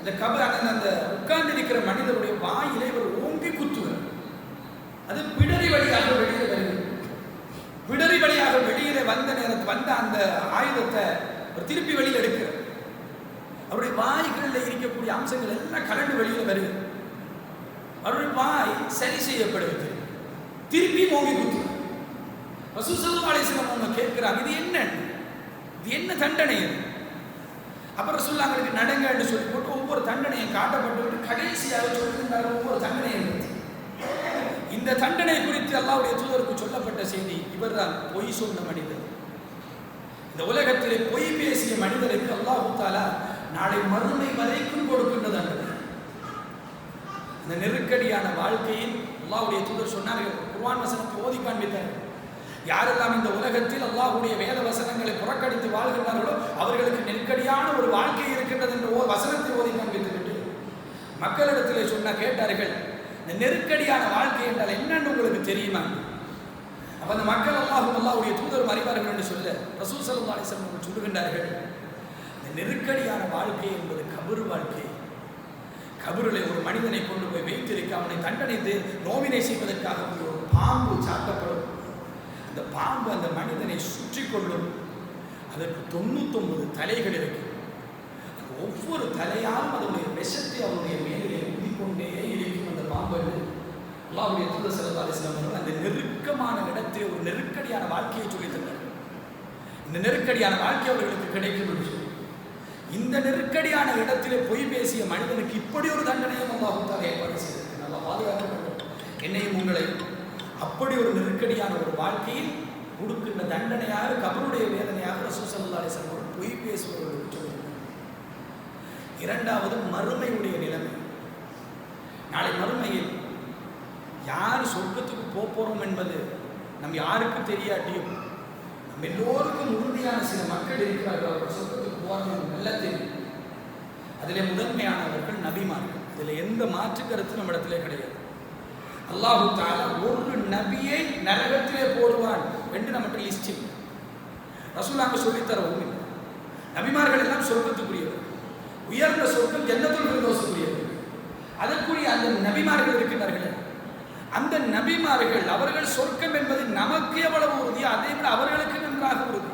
அந்த உட்கார்ந்திருக்கிற மனிதருடைய வாயிலை இவர் ஓங்கி குத்துகிறார். அது பிடரி வழியாக வெளியே வருகிறது. பிடரி வழியாக வெளியில வந்த நேரத்தில் வந்த அந்த ஆயுதத்தை திருப்பி வெளியில் எடுக்கிறார். அவருடைய வாய்களில் இருக்கக்கூடிய அம்சங்கள் எல்லாம் கலந்து வெளியில் வருகிறது. அவருடைய வாய் சரி செய்யப்படுகிறது. திருப்பி ஓங்கி குத்துகிறார். ரசூல் ஸல்லல்லாஹு அலைஹி வஸல்லம் அவங்க கேட்கிறாங்க, இது என்ன தண்டனை? அப்புறம் ரசூலுல்லாஹ்வுக்கு நடங்க என்று சொல்லி போட்டு ஒவ்வொரு தண்டனையும் காட்டப்பட்டு கடைசியாக சொல்லியிருந்தார்கள் ஒவ்வொரு தண்டனையும். இந்த தண்டனை குறித்து அல்லாஹ்வுடைய தூதருக்கு சொல்லப்பட்ட செய்தி, இவர்தான் பொய் சொன்ன மனிதர். இந்த உலகத்திலே பொய் பேசிய மனிதருக்கு அல்லாஹ் தஆலா நாளை மறுமை வரைக்கும் கொடுக்கின்றது. இந்த நெருக்கடியான வாழ்க்கையில் அல்லாஹ்வுடைய தூதர் சொன்னார்கள், குர்ஆன் வசனத்தை ஓதி காண்பித்தார்கள். யாரெல்லாம் இந்த உலகத்தில் அல்லாஹ்வுடைய வேத வசனங்களை புறக்கணித்து வாழ்கின்றார்களோ அவர்களுக்கு நெருக்கடியான ஒரு வாழ்க்கை இருக்கின்றது என்ற ஒரு வசனத்தை ஓதி காண்பித்துவிட்டு மக்களிடத்திலே சொன்ன கேட்டார்கள், இந்த நெருக்கடியான வாழ்க்கை என்றால் என்னன்னு உங்களுக்கு தெரியுமா? அப்ப அந்த மக்கள் அல்லாஹ்வுடைய தூதர் அறிவார்கள் என்று சொல்ல ரசூல் ஸல்லல்லாஹு அலைஹி வஸல்லம் சொல்லுகின்றார்கள், இந்த நெருக்கடியான வாழ்க்கை என்பது கபர் வாழ்க்கை. கபரிலே ஒரு மனிதனை கொண்டு போய் வைத்திருக்க அவனை தண்டனைத்து நோவினை செய்வதற்காக ஒரு பாம்பு சாட்டப்படும். அந்த பாம்பு அந்த மனிதனை சுற்றி கொள்ளும். அதற்கு 99 தலைகள் இருக்கு. ஒவ்வொரு தலையாலும் அதனுடைய விஷத்தை அவருடைய மேலே ஊதிக்கொண்டே இருக்கும் அந்த பாம்பு. அல்லாஹ்வுடைய தூதர் ஸல்லல்லாஹு அலைஹி வஸல்லம் அந்த நெருக்கமான இடத்தில் ஒரு நெருக்கடியான வாழ்க்கையை சொல்லித் தந்தார்கள். இந்த நெருக்கடியான வாழ்க்கை அவர்களுக்கு கிடைக்கும் என்று சொல்லி இந்த நெருக்கடியான இடத்திலே பொய் பேசிய மனிதனுக்கு இப்படி ஒரு தண்டனையும் அல்லாஹ் தஆலா ஏற்பாடு செய்திருக்கிறார். நல்லா பாதுகாக்க வேண்டும் என்னையும் உங்களை. அப்படி ஒரு நெருக்கடியான ஒரு வாழ்க்கையில் கொடுக்கின்ற தண்டனையாக கபருடைய வேதனையாக ரசூல் ஸல்லல்லாஹு அலைஹி வஸல்லம் பொய் பேசுபவர்களுக்கு சொல்லியிருக்கிறார். இரண்டாவது மறுமையுடைய நிலைமை. நாளை மறுமையில் யார் சொர்க்கத்துக்கு போகிறோம் என்பது நம் யாருக்கும் தெரியாட்டியும் நம்ம எல்லோருக்கும் உறுதியான சில மக்கள் இருக்கிறார்கள். அவர்கள் சொர்க்கத்துக்கு போவார்கள் நல்லா தெரியும். அதிலே முதன்மையானவர்கள் நபிமார்கள். இதில் எந்த மாற்று கருத்து நம்ம இடத்துல கிடையாது. அல்லாஹு தஆலா ஒரு நபியை நரகத்திலே போடுவான் என்று நம்மகிட்ட லிஸ்ட் இல்லை. ரசூலுல்லாஹ் சொல்லித்தர ஒண்ணு. நபிமார்கள் எல்லாம் சொர்க்கத்துக்குரியவர், உயர்ந்த சொர்க்கம் ஜன்னத்துல் ஃபிர்தௌஸுக்குரியவர். அதற்குரிய அந்த நபிமார்கள் இருக்கின்றார்களே, அந்த நபிமார்கள் அவர்கள் சொர்க்கம் என்பது நமக்கு எவ்வளவு உறுதி, அதை விட அவர்களுக்கு நன்றாக உறுதி.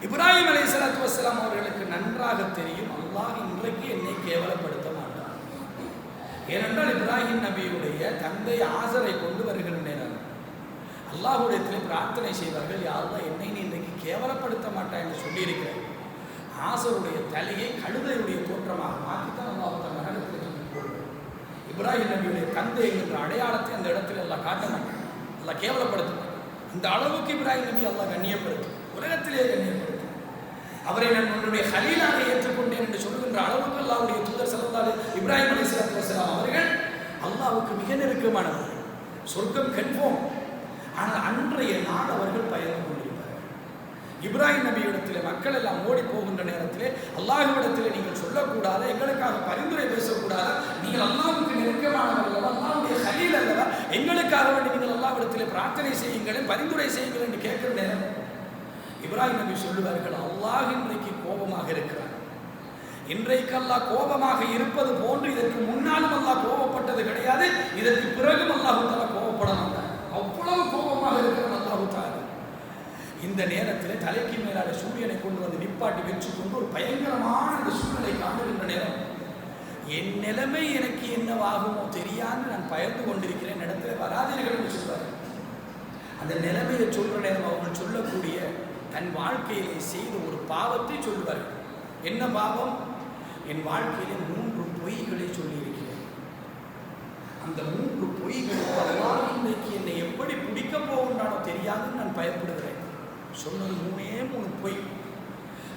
இப்ராஹிம் அலைஹிஸ்ஸலாத்து வஸ்ஸலாம் அவர்களுக்கு நன்றாக தெரியும், அல்லாஹ் இன்றைக்கு என்னை கேவலப்படுத்த மாட்டான். ஏனென்றால் இப்ராஹிம் நபியுடைய தந்தை ஆசரை கொண்டு வருகிற நேரம் அல்லாஹ்விடத்தில் பிரார்த்தனை செய்வார்கள், யா அல்லாஹ் என்னை நீ இன்றைக்கு கேவலப்படுத்த மாட்டாய் என்று சொல்லியிருக்கிறேன். ஆசருடைய தலையை கழுதையுடைய தோற்றமாக மாற்றித்தான் அல்லாஹ் நரகத்தில் போடுவார். இப்ராஹிம் நபியுடைய தந்தை என்கின்ற அடையாளத்தை அந்த இடத்துல எல்லாம் காட்ட மாட்டான், எல்லாம் கேவலப்படுத்த. இந்த அளவுக்கு இப்ராஹிம் நபி அல்லாஹ் கண்ணியப்படுத்தும், உலகத்திலே கண்ணியப்படுத்தும். அவரை நான் உன்னுடைய ஹலீலாக ஏற்றுக்கொண்டேன் என்று சொல்லுகின்ற அளவுக்கு அல்லாஹ்வுடைய தூதர் ஸல்லல்லாஹு இப்ராஹிம் அலைஹிஸ்ஸலாத்து வஸலாம் அவர்கள் அல்லாஹ்வுக்கு மிக நெருக்கமானவர்கள், சொர்க்கம் கன்ஃபார்ம். ஆனால் அன்றைய நாள் அவர்கள் பயந்து கொண்டிருப்பார்கள். இப்ராஹிம் நபியிடத்தில் மக்கள் எல்லாம் ஓடி போகின்ற நேரத்திலே அல்லாஹ்விடத்தில் நீங்கள் சொல்லக்கூடாது, எங்களுக்காக பரிந்துரை பேசக்கூடாது, நீங்கள் அல்லாஹ்வுக்கு நெருக்கமானவர்கள், அல்லாஹ்வுடைய ஹலீல் அல்லவா, எங்களுக்காக வேண்டி நீங்கள் அல்லாஹ்விடத்தில் பிரார்த்தனை செய்யுங்கள், பரிந்துரை செய்யுங்கள் என்று கேட்கிற நேரம் இப்ராஹிம் நபி சொல்லுவார்கள், அல்லாஹ் இன்றைக்கு கோபமாக இருக்கிறார். இன்றைக்கு அல்லாஹ் கோபமாக இருப்பது போன்று இதற்கு முன்னாலும் அல்லாஹ் கோபப்பட்டது கிடையாது, இதற்கு பிறகும் அல்லாஹ் தஆலா கோபப்பட மாட்டார். அவ்வளவு கோபமாக இருக்கிறார் அல்லாஹ் தஆலா. இந்த நேரத்தில் தலைக்கு மேலான சூரியனை கொண்டு வந்து நிப்பாட்டி வச்சு கொண்டு ஒரு பயங்கரமான அந்த சூழலை காணுகின்ற நேரம் என் நிலைமை எனக்கு என்னவாகுமோ தெரியாது, நான் பயந்து கொண்டிருக்கிறேன், இடத்துல வராதீர்கள் என்று சொல்வார்கள். அந்த நிலைமையை சொல்ற நேரம் அவர்கள் சொல்லக்கூடிய தன் வாழ்க்கையிலே செய்த ஒரு பாவத்தை சொல்லுவார்கள். என்ன பாவம்? என் வாழ்க்கையிலே 3 பொய்களை சொல்லியிருக்கிறேன். அந்த 3 பொய்களுக்கு அல்லாஹ் இன்றைக்கு என்னை எப்படி பிடிக்க போகின்றானோ தெரியாதுன்னு நான் பயப்படுகிறேன். சொன்னது 3 பொய்.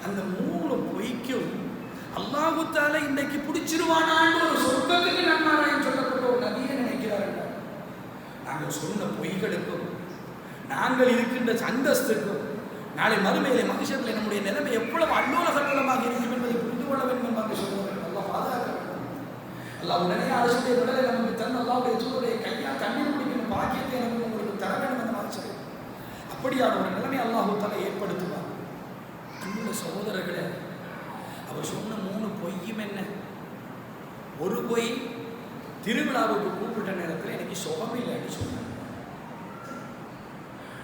அந்த 3 பொய்க்கும் அல்லாஹ் தஆலா இன்றைக்கு பிடிச்சிருவானான்னு ஒரு சொர்க்கத்துக்கு நன்மாராயம் சொல்லப்பட்ட ஒரு நபியை நினைக்கிறார்கள். நாங்கள் சொன்ன பொய்களுக்கும் நாங்கள் இருக்கின்ற அந்தஸ்துக்கும் நாளை மறுமையிலே மகிஷத்தில் நம்முடைய நிலைமை எவ்வளவு அல்லோலகல்லமாக இருக்கும் என்பதை புரிந்து கொள்ள வேண்டும் என்பதை சொல்லுவார்கள். அல்லாஹ் பாதுகாக்க வேண்டும். அல்லாஹ் உடனே அரசுடைய விடலை நமக்கு தன் அல்லாஹ்வுடைய தூதருடைய கையால் தண்ணீர் குடிக்கின்ற பாக்கியத்தை நமக்கு உங்களுக்கு தர வேண்டும் என்று மாதிரி அப்படியான ஒரு நிலைமை அல்லாஹ் தஆலா ஏற்படுத்துவார். அன்புள்ள சகோதரர்களே, அவர் சொன்ன 3 பொய்யும் என்ன? ஒரு பொய், திருவிழாவுக்கு கூப்பிட்ட நேரத்தில் எனக்கு சுகமில்லைன்னு சொன்னார்.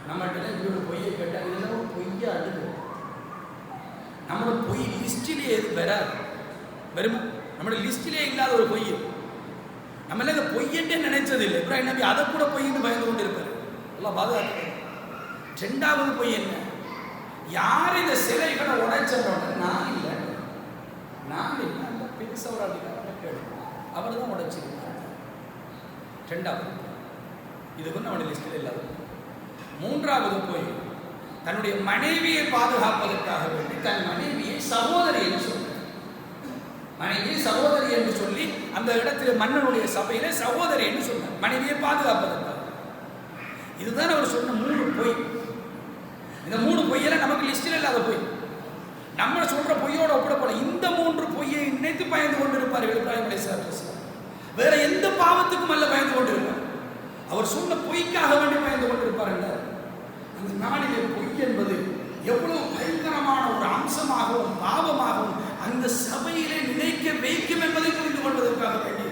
நம்மகிட்ட இப்படி ஒரு பொய்யை கேட்டால் இதெல்லாம் ஒரு பொய்யா அடுது. நம்மளோட பொய் லிஸ்டிலே எது வராது, வருமா? நம்மளோட லிஸ்டிலே இல்லாத ஒரு பொய். நம்ம எல்லாம் இந்த பொய்யன்றே நினைச்சது இல்லை. இப்ராஹிம் நபி அதை கூட பொய்ன்னு பயந்து கொண்டு இருப்பார். எல்லாம் பாதுகாக்க. 2வது பொய் என்ன? யார் இந்த சிலைகளை உடைச்சவரோட நான் இல்லை, அந்த பெருசவராட்டிக்கார கேடு அவர் தான் உடைச்சிருக்காங்க. 2வது இது கூட அவனுடைய லிஸ்டில் இல்லாத. 3வது போய் தன்னுடைய மனைவியை பாதுகாப்பதற்காக வேண்டி தன் மனைவியை சகோதரி என்று சொல்றார். மனைவியை சகோதரி என்று சொல்லி அந்த இடத்தில் மன்னனுடைய சபையில சகோதரி என்று சொன்னார், மனைவியை பாதுகாப்பதற்காக. இதுதான் அவர் சொன்ன 3 பொய். இந்த 3 பொய்யெல்லாம் நமக்கு லிஸ்டில் இல்லாத பொய். நம்ம சொல்ற பொய்யோட ஒப்பிடப்பட இந்த 3 பொய்யை நினைத்து பயந்து கொண்டிருப்பார்கள் இப்ராஹிம் அலைஹிஸ்ஸலாத்து வஸலாம். வேற எந்த பாவத்துக்கும் அல்ல பயந்து கொண்டிருப்பார். அவர் சொன்ன பொய்க்காக வேண்டி பயந்து கொண்டிருப்பார்கள். அந்த நாளிலே பொய் என்பது எவ்வளவு பயங்கரமான ஒரு அம்சமாகவும் பாவமாகவும் அந்த சபையிலே நினைக்க வைக்கும் என்பதை புரிந்து கொள்வதற்காக வேண்டி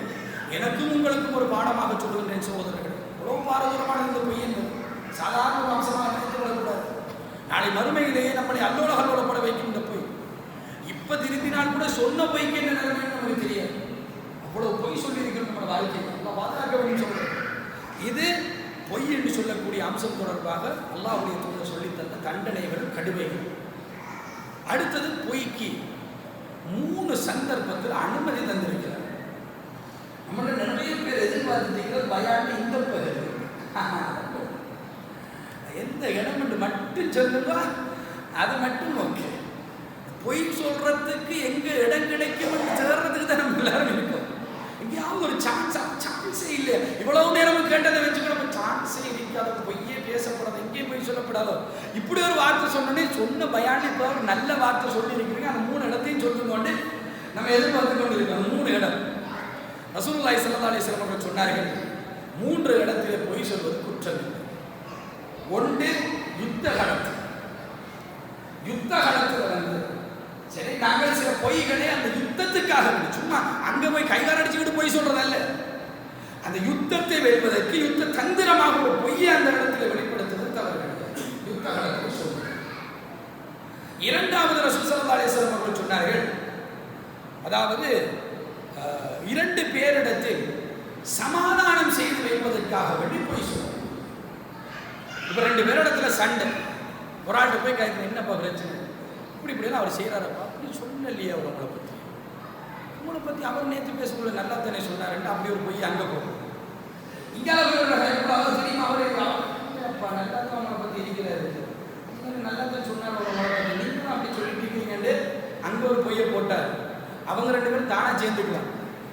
எனக்கும் உங்களுக்கும் ஒரு பாடமாக சொல்லுகின்றேன் சகோதரர்கள். எவ்வளவு பாரதூரமான இந்த பொய் என்பது சாதாரண ஒரு அம்சமாக நினைத்துக் கொள்ளக்கூடாது. நாளை மறுமையிலேயே நம்மளை அல்லோலகல்லோலப்பட வைக்கும் இந்த பொய். இப்ப திரும்பினால் கூட சொன்ன பொய்க்கு என்ன நிலைமை நமக்கு தெரியாது. அவ்வளவு பொய் சொல்லியிருக்கிறோம் நம்மளோட வாழ்க்கையை. நம்ம பாதுகாக்க வேண்டும் சொல்றோம். இது பொய் என்று சொல்லக்கூடிய அம்சம் தொடர்பாக அல்லாஹ்வுடைய தூதர் சொல்லித்தந்த தண்டனைகள் கடுமைகள். அடுத்தது பொய்க்கு 3 சந்தர்ப்பத்தில் அனுமதி தந்திருக்கிறார். நம்மள நிறைய பேர் எதிர்பார்த்திருக்கிற பயான் இந்த பகுதி எந்த இடம் என்று மட்டும் சொல்லுவா, அது மட்டும் ஓகே. பொய் சொல்றதுக்கு எங்க இடம் கிடைக்கும் தேடுறதுக்கு தான் நம்ம எல்லாரும் இருக்கோம். எங்கேயாவது ஒரு சான்ஸே இல்லை. இவ்வளவு நேரம் கேட்டதை வச்சுக்கணும், சான்ஸே இருக்காது. பொய்யே பேசப்படாது, எங்கேயும் பொய் சொல்லப்படாதோ. இப்படி ஒரு வார்த்தை சொன்னோன்னே சொன்ன பயானி இப்போ ஒரு நல்ல வார்த்தை சொல்லி இருக்கிறீங்க. அந்த 3 இடத்தையும் சொல்லிக்கொண்டு நம்ம எதிர்பார்த்து கொண்டு இருக்கோம். அந்த 3 இடம் ரசூலுல்லாஹி ஸல்லல்லாஹு அலைஹி வஸல்லம் அவர்கள் சொன்னார்கள், 3 இடத்திலே பொய் சொல்வது குற்றம் இல்லை. ஒன்று யுத்த காலத்தில். யுத்த காலத்தில் வந்து சரி நாங்கள் சில பொய்களே அந்த யுத்தத்துக்காக சும்மா அங்கே போய் கைகார அடிச்சுக்கிட்டு பொய் சொல்றதல்ல, அந்த யுத்தத்தை வெல்வதற்கு யுத்த தந்திரமாக ஒரு பொய்யை அந்த இடத்துல வெளிப்படுத்துவது தவறு. யுத்த காலத்தில் சொல்வது. இரண்டாவது ரசூல் ஸல்லல்லாஹு அலைஹி வஸல்லம் அவர்கள் சொன்னார்கள், அதாவது 2 பேரிடத்தில் சமாதானம் செய்து வைப்பதற்காக வேண்டி பொய் சொல்லுவோம். இப்போ 2 பேரிடத்துல சண்டை, ஒரு ஆள்கிட்ட போய் கேட்குறேன் என்னப்பா பிரச்சனை, இப்படிலாம் அவர் செய்கிறாரப்பா, அப்படி சொல்லலையே உங்களை பற்றி அவர் நேற்று பேசக்குள்ள நல்லா தானே சொன்னாருன்ட்டு அப்படி ஒரு பொய் அங்கே போகும். இங்கே தெரியுமா அவரே அப்பா நல்லா தான் அவங்களை பற்றி இருக்கிறாரு, நல்லா தான் சொன்னார் நீங்களும் அப்படி சொல்லிட்டு இருக்கீங்கன்னு அங்கே ஒரு பொய்யை போட்டார். அவங்க 2 பேரும் தானா சேர்ந்துக்கலாம்.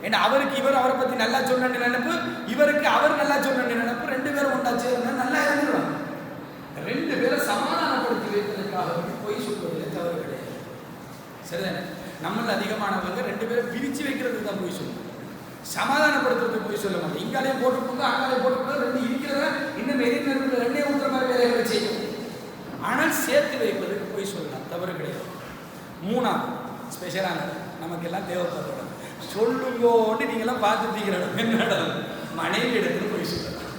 ஏன்னா அவருக்கு இவர் அவரை பற்றி நல்லா சொன்ன நினைப்பு, இவருக்கு அவர் நல்லா சொன்ன நினைப்பு, 2 பேரும் ஒன்றா சேர்ந்து நல்லா இருந்துருவாங்க. 2 பேரை சமாதானப்படுத்தி வைப்பதற்காக பொய் சொல்வதில்லை, தவறு கிடையாது. சரிதானே? நம்மள அதிகமானவங்க 2 பேரை பிரித்து வைக்கிறதுக்கு தான் பொய் சொல்லுவோம், சமாதானப்படுத்துறதுக்கு பொய் சொல்ல மாட்டோம். இங்காலையும் போட்டுக்கோங்க அங்காலையும் போட்டுக்கோங்க, 2 இருக்கிறத இன்னும் எதிர்ப்பு 2 ஊற்றுற மாதிரி வேலைகளை செய்யும். ஆனால் சேர்த்து வைப்பதற்கு பொய் சொல்லலாம், தவறு கிடையாது. 3ஆவது ஸ்பெஷலானது நமக்கெல்லாம் தேவைப்படுற சொல்லுங்கோன்னு நீங்களாம் பார்த்துட்டீங்க என்னடா மனைவி இடத்துல பொய் சொல்லலாம்.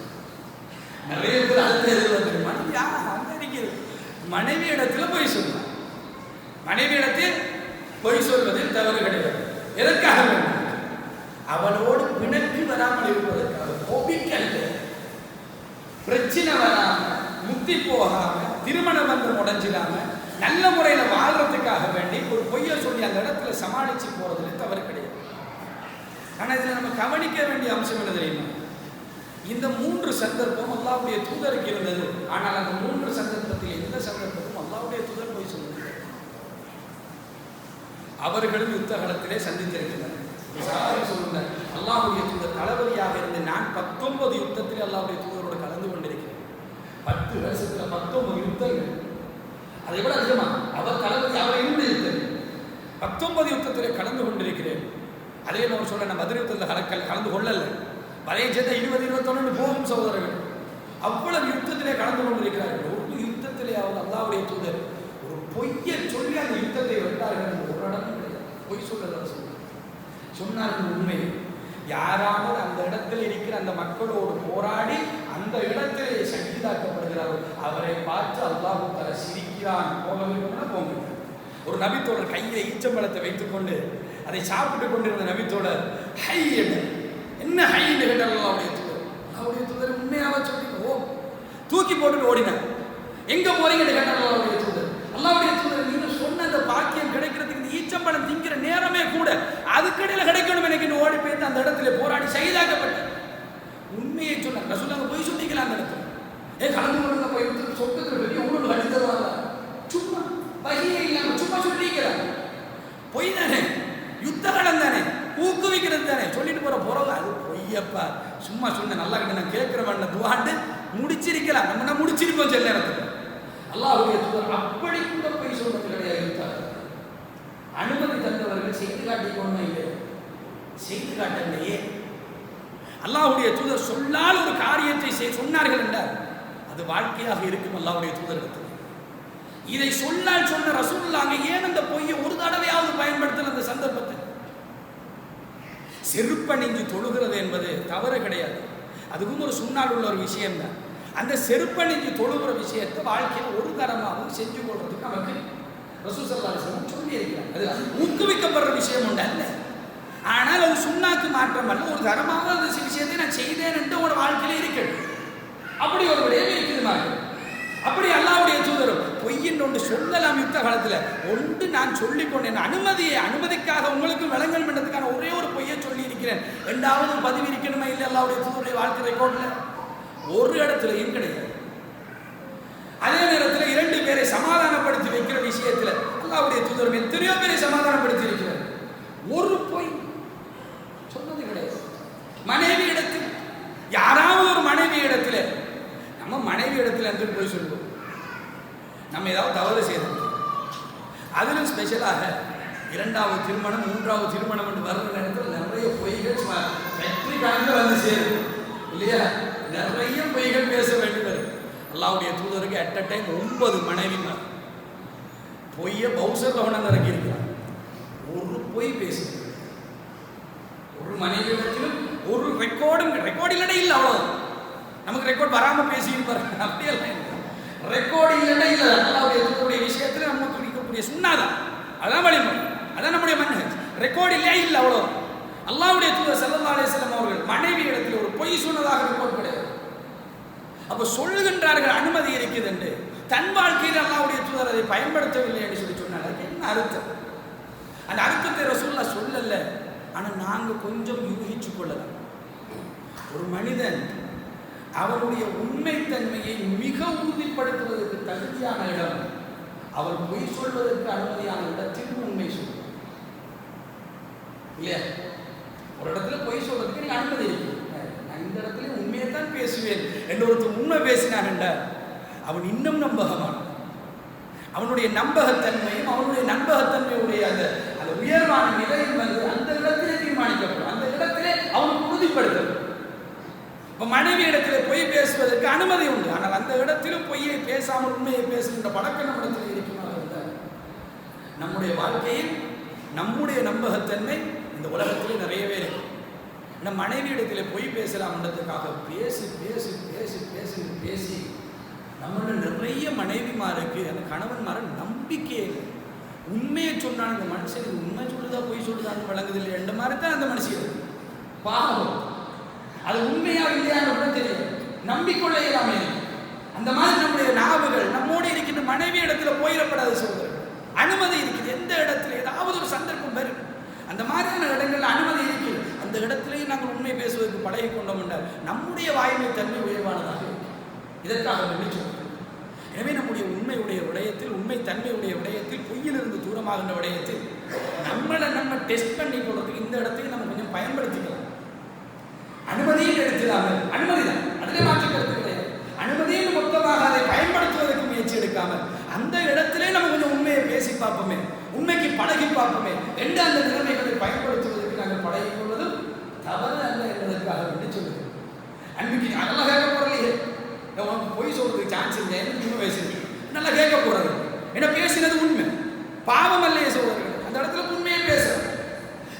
நிறைய பேர் அடுத்த எதிர்ப்பு மனைவி இடத்துல பொய் சொல்லலாம். மனைவி இடத்தில் பொய் சொல்வதில் தவறு கிடையாது. எதற்காக வேண்டும்? அவளோடு பிணக்கு வராமல் இருப்பதற்காக, கோபிக்கல்ல பிரச்சனை வராம, முத்தி போகாம, திருமண பந்தம் உடைஞ்சிடாம, நல்ல முறையில் வாழ்றதுக்காக வேண்டி ஒரு பொய்யை சொல்லி அந்த இடத்துல சமாளிச்சு போறதுல தவறு கிடையாது. ஆனால் இதில் நம்ம கவனிக்க வேண்டிய அம்சம் என்ன தெரியுமா? இந்த 3 சந்தர்ப்பம் அல்லாஹ்வுடைய தூதருக்கு இருந்தது. ஆனால் அந்த 3 சந்தர்ப்பத்தில் எந்த சந்தர்ப்பமும் அல்லாஹ்வுடைய தூதர் பொய் சொல்லுது. அவர்களும் யுத்த காலத்திலே சந்தித்திருக்கிறார். சொல்லுங்கள், அல்லாஹ்வுடைய தூதர் தளபதியாக இருந்து நான் 19 யுத்தத்தில் அல்லாஹ்வுடைய தூதரோடு கலந்து கொண்டிருக்கிறேன். 10 வருஷத்துல 19 யுத்தங்கள், அதை விட அதிகமா அவர் தளபதி, அவர் இருந்து யுத்தம் 19 யுத்தத்திலே கலந்து கொண்டிருக்கிறேன். அதே மாதிரி சொல்ல நான் பதில் யுத்தத்தில் கலந்து கொள்ளல, வரைய சேர்ந்த 20-21 போகும் சகோதரர்கள் அவ்வளவு யுத்தத்திலே கலந்து கொண்டிருக்கிறார்கள். ஒரு யுத்தத்திலே அவர் அல்லாஹ்வுடைய தூதர் ஒரு பொய்யை சொல்லி அந்த யுத்தத்தை வென்றார்கள். ஒரு இடமும் கிடையாது, பொய் சொல்றத சொன்னார்கள் உண்மை. யாராவது அந்த இடத்துல இருக்கிற அந்த மக்களோடு போராடி அந்த இடத்திலே சகிதாக்கப்படுகிறார்கள், அவரை பார்த்து அல்லாஹ் தஆலா சிரிக்கிறான். போக வேண்டும்னா போங்க. ஒரு நபித்தோழர் கையில ஈச்சம்பழத்தை வைத்துக்கொண்டு அதை சாப்பிட்டு கொண்டிருந்த நபித்தோழர் ஹை என்ன ஹைன்னு கேட்டார். அல்லாஹ்வுடைய தூதர் உண்மையாக சொல்லி தூக்கி போட்டுட்டு ஓடினார். எங்க போறீங்கன்னு கேட்டார் அல்லாஹ்வுடைய தூதர். அல்லாஹ்வுடைய தூதர் நீங்க சொன்ன அந்த பாக்கியம் கிடைக்கிறதுக்கு இந்த ஈச்சம்பழம் திங்கிற நேரமே கூட அதுக்கடையில் கிடைக்கணும் எனக்கு ஓடி போய் அந்த இடத்துல போராடி சகிதாக்கப்பட்டார். உண்மையை சொன்னார். ரசூலுல்லாஹ் போய் சொன்னீங்களா அந்த இடத்துல கலந்து கொண்டு போய் சொத்துக்கு வெளியே உங்களுக்கு அடி தருவாங்க. சும்மா வகையே இல்லாம சும்மா சொல்லிக்கிறாங்க. பொய் தானே, யுத்த காலம் தானே, ஊக்குவிக்கிறது தானே, சொல்லிட்டு போற அது பொய்யப்பா, சும்மா சொன்ன நல்லா கிட்ட நான் கேட்கிறவன் துவாண்டு முடிச்சிருக்கலாம். நம்ம முடிச்சிருக்கோம் சில நேரத்தில். அல்லாஹ்வுடைய தூதர் அப்படி கூட பொய் சொல்றது கிடையாது. அனுமதி தந்தவர்கள் செய்து காட்டிக்கொண்டு இல்லை, செய்து காட்டலையே. அல்லாஹ்வுடைய தூதர் சொல்லால் ஒரு காரியத்தை சொன்னார்கள் என்றால் அது வாழ்க்கையாக இருக்கும். அல்லாஹ்வுடைய தூதரிடத்தில் இதை சொன்னால் சொன்ன ரசூலுல்லாஹ் ஏன் அந்த பொய்யை ஒரு தடவையாவது பயன்படுத்தல? அந்த சந்தர்ப்பத்தை செருப்பணிஞ்சு தொழுகிறது என்பது தவறு கிடையாது, அதுவும் ஒரு சுன்னால் உள்ள ஒரு விஷயம் தான். அந்த செருப்பணிஞ்சு தொழுகிற விஷயத்தை வாழ்க்கையில் ஒரு தரமாகவும் செஞ்சு கொள்றதுக்கு நமக்கு ரசூல் ஸல்லல்லாஹு அலைஹி வஸல்லம் சொல்லி இருக்கிறார். அது ஊக்குவிக்கப்படுற விஷயம் உண்டு அல்ல, ஆனால் அது சுன்னாக்கு மாற்றம் அல்ல. ஒரு தரமாக அந்த விஷயத்தை நான் செய்தேன் என்று ஒரு வாழ்க்கையில இருக்கிறது. அப்படி ஒரு விடயம் இருக்குது மாதிரி. அப்படி அல்லாஹ்வுடைய தூதர் பொய்யின் ஒன்று சொல்லலாம். யுத்த காலத்தில் ஒன்று நான் சொல்லிக்கொண்டேன், அனுமதிக்காக உங்களுக்கு விளங்கல் பண்ணதுக்கான ஒரே ஒரு பொய்யை சொல்லி இருக்கிறேன். 2வது பதிவு இருக்கணுமா இல்லை? அல்லாஹ்வுடைய தூதருடைய வாழ்க்கை ரெக்கார்ட்ல ஒரு இடத்துலையும் கிடையாது. அதே நேரத்தில் 2 பேரை சமாதானப்படுத்தி வைக்கிற விஷயத்தில் அல்லாஹ்வுடைய தூதர் எத்தனையோ பேரை சமாதானப்படுத்தி இருக்கிறார். ஒரு பொய் சொன்னது கிடையாது. மனைவி இடத்தில் யாராவது ஒரு மனைவி இடத்துல, நம்ம மனைவி இடத்துல என்று போய் சொல்லுவோம், நம்ம ஏதாவது தவறு செய்யணும். அதிலும் ஸ்பெஷலாக 2வது திருமணம் 3வது திருமணம் என்று வர்ற நேரத்தில் நிறைய பொய்கள் வெற்றி கலந்து வந்து சேரும் இல்லையா? இல்லையா? நிறைய பொய்கள் பேச வேண்டியது. அல்லாஹ்வுடைய தூதருக்கு அட் அ டைம் 9 மனைவிமார். பொய்ய பவுசர்ல ஒன்று இறக்கி இருக்கிறார். ஒரு பொய் பேசுகிறது. ஒரு மனைவியிடத்திலும் ஒரு ரெக்கார்டு இல்லடா இல்லை, அவ்வளவு. நமக்கு ரெக்கார்ட் வராம பேசியிருப்பாரு, அப்படியெல்லாம் இல்லை. ரெக்கார்டு இல்லடா இல்லை. அல்லாஹ்வுடைய தூதருடைய விஷயத்துல நம்ம துடிக்கக்கூடிய சுன்னாதான், அதான் வழிமுறை, அதான் நம்முடைய மன்ஹஜ். ரெக்கார்டு இல்லையா இல்லை, அவ்வளோ. அல்லாஹ்வுடைய தூதர் ஸல்லல்லாஹு அலைஹி வஸல்லம் அவர்கள் மனைவி இடத்தில் ஒரு பொய் சொன்னதாக ரெக்கார்ட் கிடையாது. அப்ப சொல்லுகின்றார்கள் அனுமதி இருக்குது என்று. தன் வாழ்க்கையில் அல்லாஹ்வுடைய தூதர் அதை பயன்படுத்தவில்லை என்று சொன்னார். அதுக்கு என்ன அர்த்தம்? அந்த அர்த்தத்தை ரசூலுல்லாஹ் சொல்லல. ஆனால் நாங்கள் கொஞ்சம் யூகிச்சு கொள்ளலாம். ஒரு மனிதன் அவருடைய உண்மைத்தன்மையை மிக உறுதிப்படுத்துவதற்கு தகுதியான இடம், அவர் பொய் சொல்வதற்கு அனுமதியான இடத்தில் உண்மை சொல்லுவார் இல்லையா? ஒரு இடத்துல பொய் சொல்றதுக்கு நீங்க அனுமதி இருக்கு. நான் இந்த இடத்துல உண்மையை தான் பேசுவேன் என்று ஒருத்தர் உண்மை பேசினான் என்றால் அவன் இன்னும் நம்பகமான, அவனுடைய நம்பகத்தன்மையும் அவனுடைய நம்பகத்தன்மையுடைய அந்த உயர்வான நிலையும் வந்து அந்த இடத்திலே தீர்மானிக்கப்படும். அந்த இடத்திலே அவனுக்கு உறுதிப்படுத்தப்படும். இப்போ மனைவி இடத்துல பொய் பேசுவதற்கு அனுமதி உண்டு. ஆனால் அந்த இடத்திலும் பொய்யை பேசாமல் உண்மையை பேசுகின்ற பழக்கம் நம்மிடத்தில் இருக்குமாக இருந்தால் நம்முடைய வாழ்க்கையில் நம்முடைய நம்பகத்தன்மை இந்த உலகத்திலே நிறையவே இருக்கும். நம்ம மனைவி இடத்துல பொய் பேசலாம்ன்றதுக்காக பேசி பேசி பேசி பேசி பேசி நம்மளோட நிறைய மனைவிமாருக்கு அந்த கணவன்மார நம்பிக்கையே இல்லை. உண்மையை சொன்னான் இந்த மனுஷன், உண்மை சொல்லுதா பொய் சொல்லுதான்னு வழங்குது இல்லை என்ற மாதிரி தான் அந்த மனுஷன் பாவம். அது உண்மையா இல்லையான்னு கூட தெரியும், நம்பிக்கொள்ள இயலாமே. அந்த மாதிரி நம்முடைய நாவுகள் நம்மோடு இருக்கின்ற மனைவி இடத்துல போயிடப்படாது சொல்கிறார்கள். அனுமதி இருக்குது. எந்த இடத்துல ஏதாவது ஒரு சந்தர்ப்பம் வரும், அந்த மாதிரியான இடங்கள்ல அனுமதி இருக்குது. அந்த இடத்துலையும் நாங்கள் உண்மை பேசுவதற்கு பழகி கொண்டோம் என்றால் நம்முடைய வாய்மை தன்மை உயர்வானதாக இருக்கும். இதற்காக சொல்கிறோம். எனவே நம்முடைய உண்மையுடைய விடயத்தில், உண்மை தன்மையுடைய விடயத்தில், பொய்யிலிருந்து தூரமாகின்ற விடயத்தில் நம்ம டெஸ்ட் பண்ணி கொள்றதுக்கு இந்த இடத்தையும் நம்ம கொஞ்சம் பயன்படுத்திக்கலாம். அனுமதியும் எடுத்துக்காமல், அனுமதிதான் அதிலே மாற்று கருத்து கிடையாது. அனுமதியும் மொத்தமாக அதை பயன்படுத்துவதற்கு முயற்சி எடுக்காமல் அந்த இடத்திலே நம்ம கொஞ்சம் உண்மையை பேசி பார்ப்போமே, உண்மைக்கு பழகி பார்ப்போமே என்ற அந்த நிலைமைகளை பயன்படுத்துவதற்கு நாங்கள் பழகிக் கொள்வதும் தவறு அல்ல என்பதற்காக வேண்டி சொல்லுங்கள். அன்றைக்கு அதெல்லாம் கேட்க போறலையே, உனக்கு பொய் சொல்றதுக்கு சான்ஸ் இல்லை, உண்மை பேசுறது நல்லா கேட்க போறது, என்ன பேசினது உண்மை, பாவம் அல்லையே சொல்றாங்க. அந்த இடத்துல உண்மையை பேசுறது.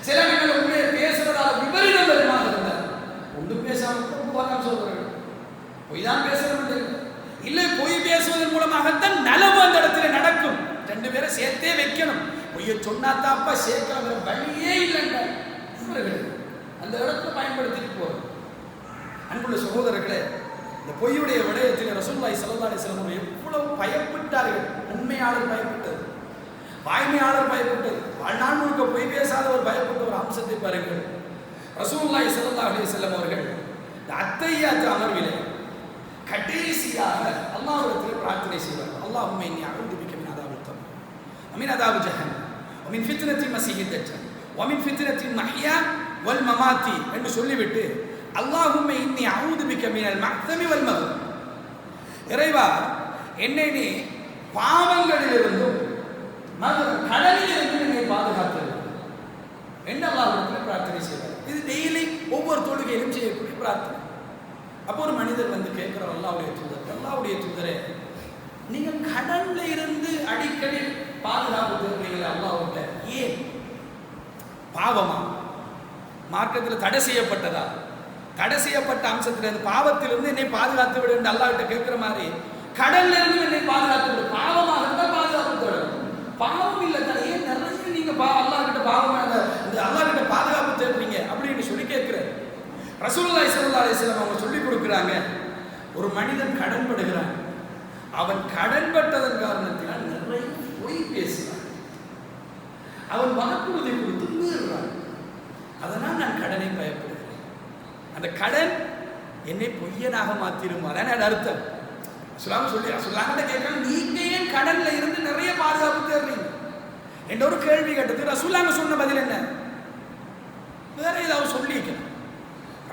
சில நேரங்கள் உண்மையை பேசுறதால விபரீதம் வருமாக இருந்தார் ஒன்றும் பேசாம சொல்றாங்க. பொய் தான் பேசுறது இல்லை, பொய் பேசுவதன் மூலமாகத்தான் நலவு அந்த இடத்துல நடக்கும். ரெண்டு பேரை சேர்த்தே வைக்கணும். பொய்யை சொன்னாத்தாப்பா சேர்க்கிற வழியே இல்லைங்க. அந்த இடத்துல பயன்படுத்திட்டு போறோம். அன்புள்ள சகோதரர்களே, இந்த பொய்யுடைய விடயத்தில் ரசூலுல்லாஹி ஸல்லல்லாஹு அலைஹி வஸல்லம் எவ்வளவு பயப்பட்டார்கள். உண்மையாளர் பயப்பட்டது, வாய்மையாளர் பயப்பட்டது, வாழ்நாள் முழுக்க பொய் பேசாதவர் பயப்பட்ட ஒரு அம்சத்தை பாருங்கள். ரசூலுல்லாஹி ஸல்லல்லாஹு அலைஹி வஸல்லம் அவர்கள் இந்த அத்தஹியாத் அமர்விலே கடைசியாக அல்லாஹ்விடத்தில் பிரார்த்தனை செய்வார். அல்லாஹும்ம இன்னி அஊது பிக மின் அதாபில் கப்ர் வ மின் அதாபி ஜஹன்னம் வ மின் ஃபித்னத்தில் மஸீஹித் தஜ்ஜால் வ மின் ஃபித்னத்தில் மஹ்யா வல் மமாத்தி என்று சொல்லிவிட்டு அல்லாஹும்ம இன்னி அஊது பிக மினல் மஅ்தமி வல் மக்ரம், இறைவா என்னை நீ பாவங்களிலிருந்தும் கடலிலிருந்தும் என்னை பாதுகாத்து என்று அல்லாஹ்விடத்தில் பிரார்த்தனை செய்வார். இது டெய்லி ஒவ்வொரு தொழுகையிலும் செய்யக்கூடிய பிரார்த்தனை. அப்போ ஒரு மனிதர் வந்து கேட்கிறார், அல்லாஹ்வுடைய தூதரே, நீங்கள் கடல்ல இருந்து அடிக்கடி பாதுகாப்பு தேடுறீங்களே அல்லாஹ்வுட்ட, ஏன்? பாவமா? மார்க்கத்தில் தடை செய்யப்பட்டதா? தடை செய்யப்பட்ட அம்சத்திலிருந்து பாவத்திலிருந்து என்னை பாதுகாத்து விடு என்று அல்லாஹ்கிட்ட கேட்கிற மாதிரி கடல்ல இருந்து என்னை பாதுகாத்து விடு. பாவமாக இருந்தால் பாதுகாப்பு தேடணும். பாவம் இல்லை தானே, ஏன் நிறைய நீங்க அல்லாஹ்கிட்ட பாவமாக இந்த அல்லாஹ்கிட்ட பாதுகாப்பு தேடுறீங்க அப்படின்னு சொல்லி கேட்கிறார். ரசூலுல்லாஹி ஸல்லல்லாஹு அலைஹி வஸல்லம் அவங்க சொல்லி கொடுக்குறாங்க, ஒரு மனிதன் கடன்படுகிறான், அவன் கடன்பட்டதன் காரணத்தினால் நிறைய பொய் பேசுகிறான், அவன் வாக்குறுதி கொடுத்து மீறுறான், அதனால் நான் கடனை பயப்படுகிறேன், அந்த கடன் என்னை பொய்யனாக மாற்றிடும். அதான் அர்த்தம். சொல்லாம கேட்கறாங்க, நீங்க ஏன் கடன்ல இருந்து நிறைய பாதுகாப்பு தேடுறீங்க என்ற ஒரு கேள்வி கேட்டது. ரசூலுல்லாஹ் சொன்ன பதில் என்ன? வேற ஏதாவது சொல்லிக்கணும்.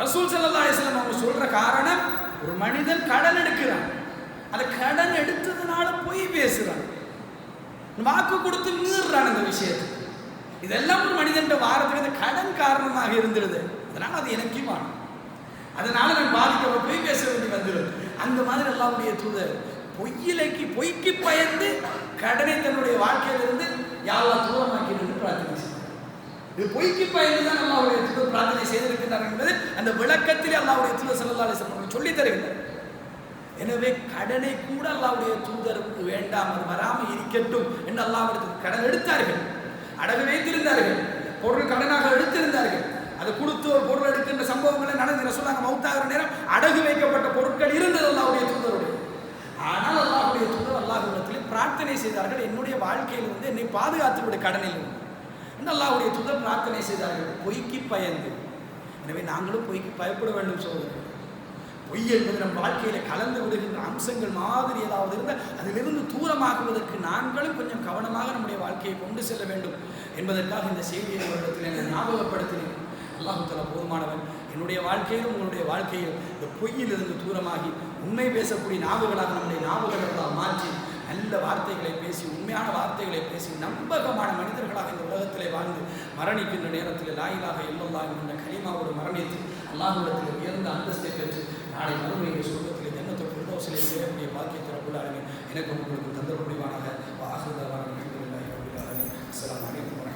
ரசூல் ஸல்லல்லாஹு அலைஹி வஸல்லம் அவங்க சொல்ற காரணம், ஒரு மனிதன் கடன் எடுக்கிறான், அந்த கடன் எடுத்ததுனால பொய் பேசுறான், வாக்கு கொடுத்து மீறுறான் அந்த விஷயத்துக்கு. இதெல்லாம் ஒரு மனிதன் வாரத்துக்கு அந்த கடன் காரணமாக இருந்துருது. அதனால அது எனக்குமான அதனால நான் பாதிக்கப்பட்டு பொய் பேச வேண்டி வந்துடும். அந்த மாதிரி அல்லாஹ்வுடைய தூதர் பொய்க்கு பயந்து கடனை தன்னுடைய வாழ்க்கையிலிருந்து யா அல்லாஹ் தூரமாக்கிட்டு பிரார்த்தனை செய்தார். இது பொய்க்கு பயந்து தான் அல்லாஹ்வுடைய தூதர் பிரார்த்தனை செய்திருக்கிறார் என்பது அந்த விளக்கத்திலே அல்லாஹ்வுடைய தூதர் ஸல்லல்லாஹு அலைஹி வஸல்லம் சொல்லி தருகிறார். எனவே கடனை கூட அல்லாஹ்வுடைய தூதருக்கு வேண்டாம், அது வராமல் இருக்கட்டும் என்று அல்லாஹ்விடத்தில் கடன் எடுத்தார்கள், அடகு வைத்திருந்தார்கள், பொருள் கடனாக எடுத்திருந்தார்கள். அதை கொடுத்து ஒரு பொருள் எடுக்கின்ற சம்பவங்களை நடந்து சொன்னாங்க. மௌத்தாகிற நேரம் அடகு வைக்கப்பட்ட பொருட்கள் இருந்தது அல்லாஹ்வுடைய தூதருடைய. ஆனால் அல்லாஹ்வுடைய தூதர் அல்லாஹ்விடத்தில் பிரார்த்தனை செய்தார்கள், என்னுடைய வாழ்க்கையில் வந்து என்னை பாதுகாத்து விட கடனில் என்று அல்லாஹ்வுடைய தூதர் பிரார்த்தனை செய்தார்கள் பொய்க்கு பயந்து. எனவே நாங்களும் பொய்க்கு பயப்பட வேண்டும் சகோதரர்கள். பொய் என்பது நம் வாழ்க்கையில் கலந்து விடுகின்ற அம்சங்கள் மாதிரி ஏதாவது இருந்தால் அதிலிருந்து தூரமாகுவதற்கு நாங்களும் கொஞ்சம் கவனமாக நம்முடைய வாழ்க்கையை கொண்டு செல்ல வேண்டும் என்பதற்காக இந்த செய்தியை வருடத்தில் ஞாபகப்படுத்தினேன். அல்லாஹ் தஆலா போதுமானவன். என்னுடைய வாழ்க்கையிலும் உங்களுடைய வாழ்க்கையில் இந்த பொய்யிலிருந்து தூரமாகி உண்மை பேசக்கூடிய நாவுகளாக நம்முடைய நாவுகளை மாற்றி நல்ல வார்த்தைகளை பேசி உண்மையான வார்த்தைகளை பேசி நம்பகமான மனிதர்களாக இந்த உலகத்திலே வாழ்ந்து மரணிக்கின்ற நேரத்தில் லா இலாஹ இல்லல்லாஹ் என்கின்ற கலிமாவோடு மரணித்து அல்லாஹ்விடத்தில் உயர்ந்த அந்தஸ்தை பெற்று நாளை மறுமையில் சொர்க்கத்திலே ஜன்னத்துல் ஃபிர்தௌஸிலே சேரக்கூடிய பாக்கியத்தை ரப்புல் ஆலமீன் எனக்கு உங்களுக்கு தந்தருள் புரிவானாக. வ ஆகிரு தஅவானா அல்ஹம்துலில்லாஹி ரப்பில் ஆலமீன். அஸ்ஸலாமு அலைக்கும்.